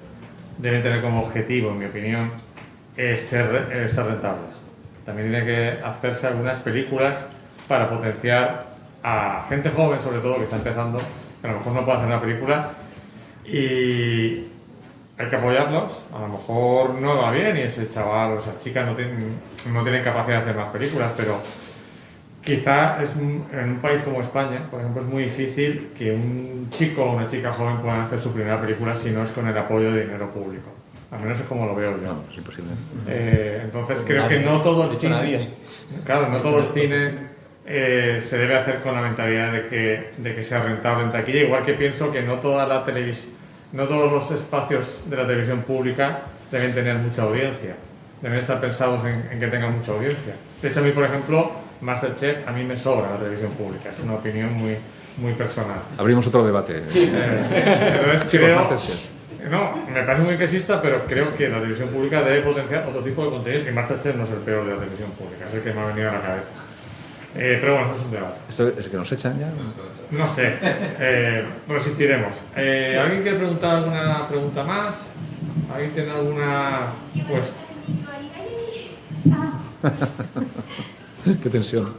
deben tener como objetivo, en mi opinión, ser rentables. También tiene que hacerse algunas películas para potenciar a gente joven, sobre todo, que está empezando, que a lo mejor no puede hacer una película y hay que apoyarlos. A lo mejor no va bien y ese chaval o esa chica no tienen capacidad de hacer más películas, pero quizá en un país como España, por ejemplo, es muy difícil que un chico o una chica joven puedan hacer su primera película si no es con el apoyo de dinero público. Al menos es como lo veo yo.
No, es imposible.
Entonces creo que no todo el cine...
nadie.
Claro, no todo el cine se debe hacer con la mentalidad de que sea rentable en taquilla, igual que pienso que no toda la no todos los espacios de la televisión pública deben tener mucha audiencia, deben estar pensados en que tengan mucha audiencia. De hecho, a mí, por ejemplo, MasterChef, a mí me sobra la televisión pública, es una opinión muy personal.
Abrimos otro debate.
Sí.
Entonces
Chicos,
creo...
MasterChef.
No, me parece muy que exista, pero creo que la televisión pública debe potenciar otro tipo de contenidos y MasterChef no es el peor de la televisión pública, es el que me ha venido a la cabeza. Pero bueno, eso es un debate.
¿Esto es que nos echan ya?
No sé, resistiremos. ¿Alguien quiere preguntar alguna pregunta más? ¿Alguien tiene alguna...? Pues...
Qué tensión.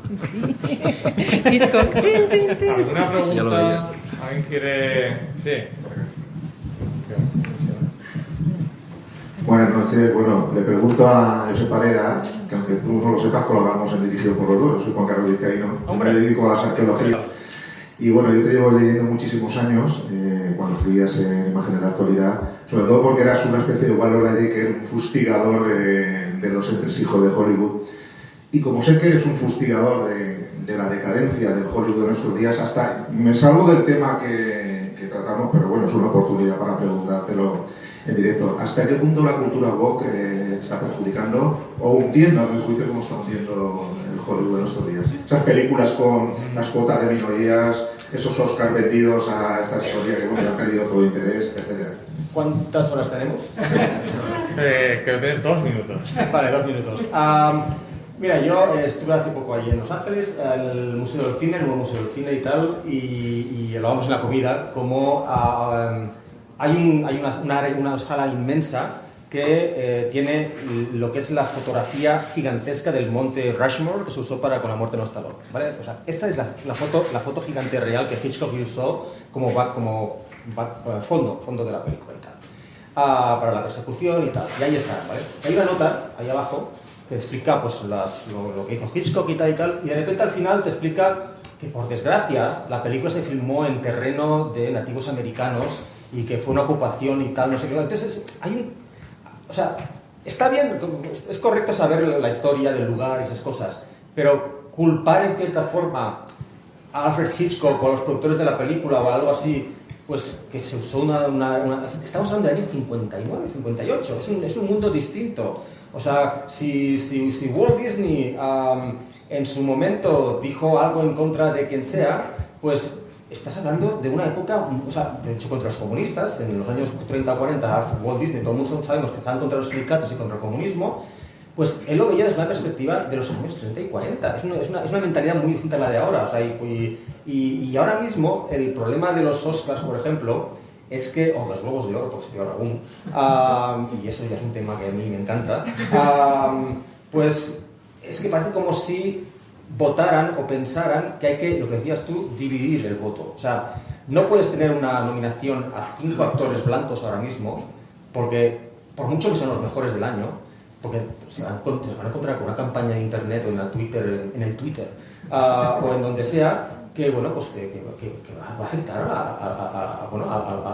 Hitchcock. Tin, tin, tin.
¿Alguna
Ya lo
pregunta?
veía.
¿Alguien quiere...? Sí.
Buenas noches. Bueno, le pregunto a Josep Parera, que aunque tú no lo sepas, colaboramos en Dirigido por los Dos. Soy Juan Carlos Vizcaíno. Me dedico a las arqueologías. Y bueno, yo te llevo leyendo muchísimos años, cuando escribías en Imágenes de la Actualidad, sobre todo porque eras una especie de Waldo Lidecker, un fustigador de los entresijos de Hollywood. Y como sé que eres un fustigador de la decadencia del Hollywood de nuestros días, hasta me salgo del tema que tratamos, pero bueno, es una oportunidad para preguntártelo en directo. ¿Hasta qué punto la cultura woke está perjudicando o hundiendo, a mi juicio, como está hundiendo el Hollywood de nuestros días? Esas películas con las cuotas de minorías, esos Oscars vendidos a esta historia que bueno, ya han perdido todo interés, etc.
¿Cuántas horas tenemos?
Creo que tienes 2 minutos.
Vale, 2 minutos. Mira, yo estuve hace poco allí en Los Ángeles, en el Museo del Cine, el nuevo Museo del Cine y tal, y hablábamos en la comida como hay una sala inmensa que tiene lo que es la fotografía gigantesca del monte Rushmore que se usó con la muerte de los talones, ¿vale? O sea, esa es la foto gigante real que Hitchcock usó como fondo de la película y tal, para la persecución y tal. Y ahí está, ¿vale? Hay una nota ahí abajo que explica pues, lo que hizo Hitchcock y tal, y de repente al final te explica que por desgracia la película se filmó en terreno de nativos americanos y que fue una ocupación y tal, no sé qué. Entonces, o sea, está bien, es correcto saber la historia del lugar y esas cosas, pero culpar en cierta forma a Alfred Hitchcock o a los productores de la película o algo así, pues que se usó estamos hablando del año 59, 58, es un mundo distinto. O sea, si Walt Disney en su momento dijo algo en contra de quien sea, pues estás hablando de una época, o sea, de hecho contra los comunistas, en los años 30 o 40, Walt Disney, todo el mundo sabemos que estaban contra los sindicatos y contra el comunismo, pues él lo veía desde una perspectiva de los años 30 y 40. Es una mentalidad muy distinta a la de ahora. O sea, y ahora mismo el problema de los Oscars, por ejemplo, es que, o los Globos de Oro, porque estoy ahora aún, y eso ya es un tema que a mí me encanta, pues es que parece como si votaran o pensaran que hay que, lo que decías tú, dividir el voto. O sea, no puedes tener una nominación a 5 actores blancos ahora mismo, porque por mucho que sean los mejores del año, porque se van a encontrar con una campaña en internet o en el Twitter o en donde sea, que bueno, pues que va a afectar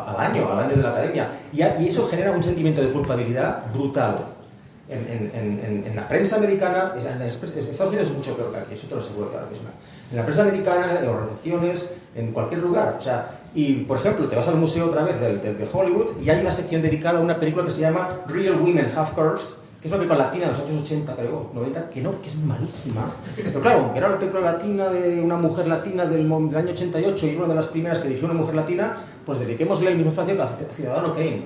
al año de la academia. Y eso genera un sentimiento de culpabilidad brutal. En la prensa americana, en Estados Unidos es mucho peor que aquí, eso te lo aseguro ahora mismo. En la prensa americana, en recepciones, en cualquier lugar. O sea, y por ejemplo, te vas al museo otra vez de Hollywood y hay una sección dedicada a una película que se llama Real Women Have Curves, que es una película latina de los años 80, pero 90, que es malísima. Pero claro, aunque era una película latina de una mujer latina del año 88 y una de las primeras que dirigió una mujer latina, pues dediquémosle el mismo espacio a Ciudadano Kane.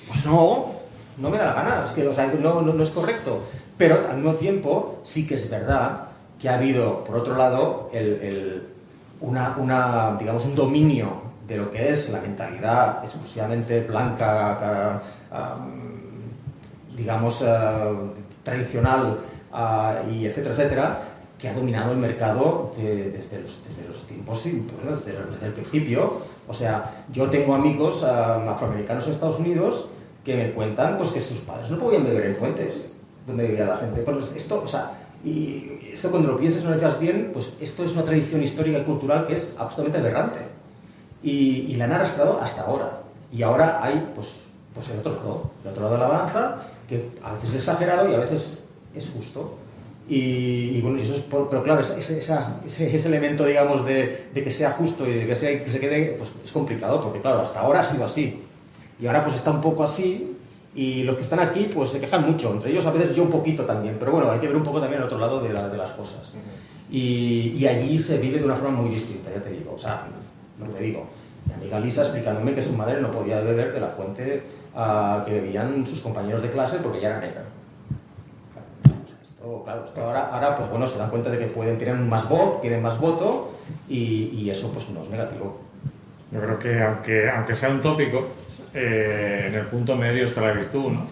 Pues no me da la gana, es que, o sea, no es correcto. Pero al mismo tiempo sí que es verdad que ha habido, por otro lado, digamos, un dominio de lo que es la mentalidad exclusivamente blanca, digamos, tradicional, y etcétera, que ha dominado el mercado desde los tiempos, desde el principio. O sea, yo tengo amigos afroamericanos en Estados Unidos que me cuentan pues, que sus padres no podían beber en fuentes donde vivía la gente. Pues esto, o sea, y esto cuando lo piensas y lo analizas bien, pues esto es una tradición histórica y cultural que es absolutamente aberrante. Y la han arrastrado hasta ahora. Y ahora hay, pues, pues el otro lado de la balanza, que a veces es exagerado y a veces es justo. Y bueno, eso es pero claro, ese elemento, digamos, de que sea justo y de que se quede, pues es complicado, porque claro, hasta ahora ha sido así. Y ahora pues está un poco así, y los que están aquí pues se quejan mucho, entre ellos a veces yo un poquito también, pero bueno, hay que ver un poco también el otro lado de las cosas. Y allí se vive de una forma muy distinta, ya te digo, o sea, lo que digo. Mi amiga Lisa explicándome que su madre no podía beber de la fuente que bebían sus compañeros de clase porque ella era negra. Claro, esto ahora pues bueno, se dan cuenta de que tienen más voz, tienen más voto y eso pues no es negativo.
Yo creo que aunque sea un tópico, en el punto medio está la virtud, ¿no?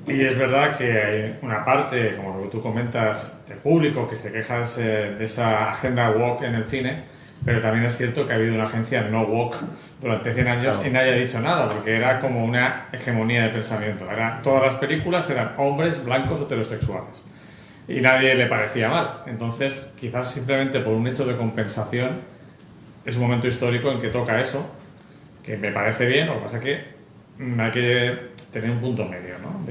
Y es verdad que hay una parte, como lo que tú comentas, de público que se queja de esa agenda woke en el cine, pero también es cierto que ha habido una agencia no woke durante 100 años y nadie ha dicho nada, porque era como una hegemonía de pensamiento. Todas las películas eran hombres blancos heterosexuales y nadie le parecía mal. Entonces, quizás simplemente por un hecho de compensación, es un momento histórico en que toca eso, que me parece bien. Lo que pasa es que hay que tener un punto medio, ¿no?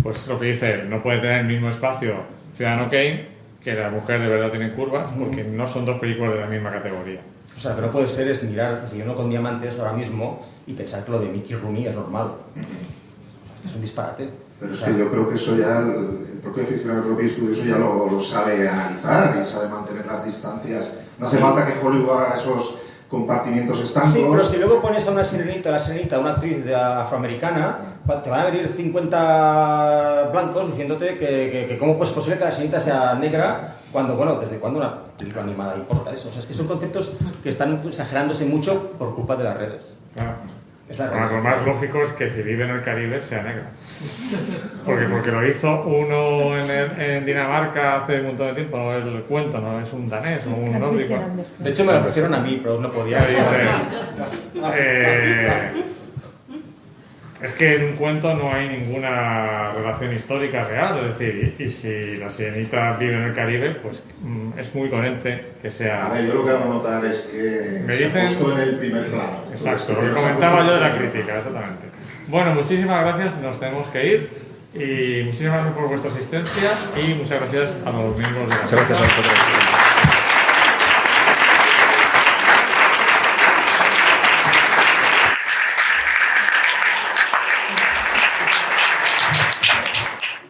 Pues lo que dice él, no puede tener el mismo espacio Ciudadano Kane que La mujer de verdad tiene curvas, porque no son dos películas de la misma categoría.
O sea, pero no puede ser es mirar Desayuno con Diamantes ahora mismo y pensar que lo de Mickey Rooney es normal. Es un disparate.
Pero es que yo creo que eso ya, el propio aficionado, el propio estudioso ya lo sabe analizar y sabe mantener las distancias. No hace falta que Hollywood haga esos compartimientos estancos.
Sí, pero si luego pones a una sirenita, una actriz afroamericana, te van a venir 50 blancos diciéndote que cómo es posible que la sirenita sea negra cuando, bueno, desde cuando una película animada importa eso. O sea, es que son conceptos que están exagerándose mucho por culpa de las redes.
Claro. Lo más lógico es que si vive en el Caribe sea negra. Porque lo hizo uno en Dinamarca hace un montón de tiempo, no el cuento, no es un danés o un nórdico.
De hecho me lo ofrecieron a mí, pero no podía.
Es que en un cuento no hay ninguna relación histórica real, es decir, y si la sirenita vive en el Caribe, pues es muy coherente que sea...
A ver, yo lo que hago notar es que
me
se
dicen...
ha puesto en el primer plano.
Exacto, lo que comentaba yo de la crítica, exactamente. Bueno, muchísimas gracias, nos tenemos que ir, y muchísimas gracias por vuestra asistencia, y muchas gracias a los miembros de la...
Muchas gracias a vosotros.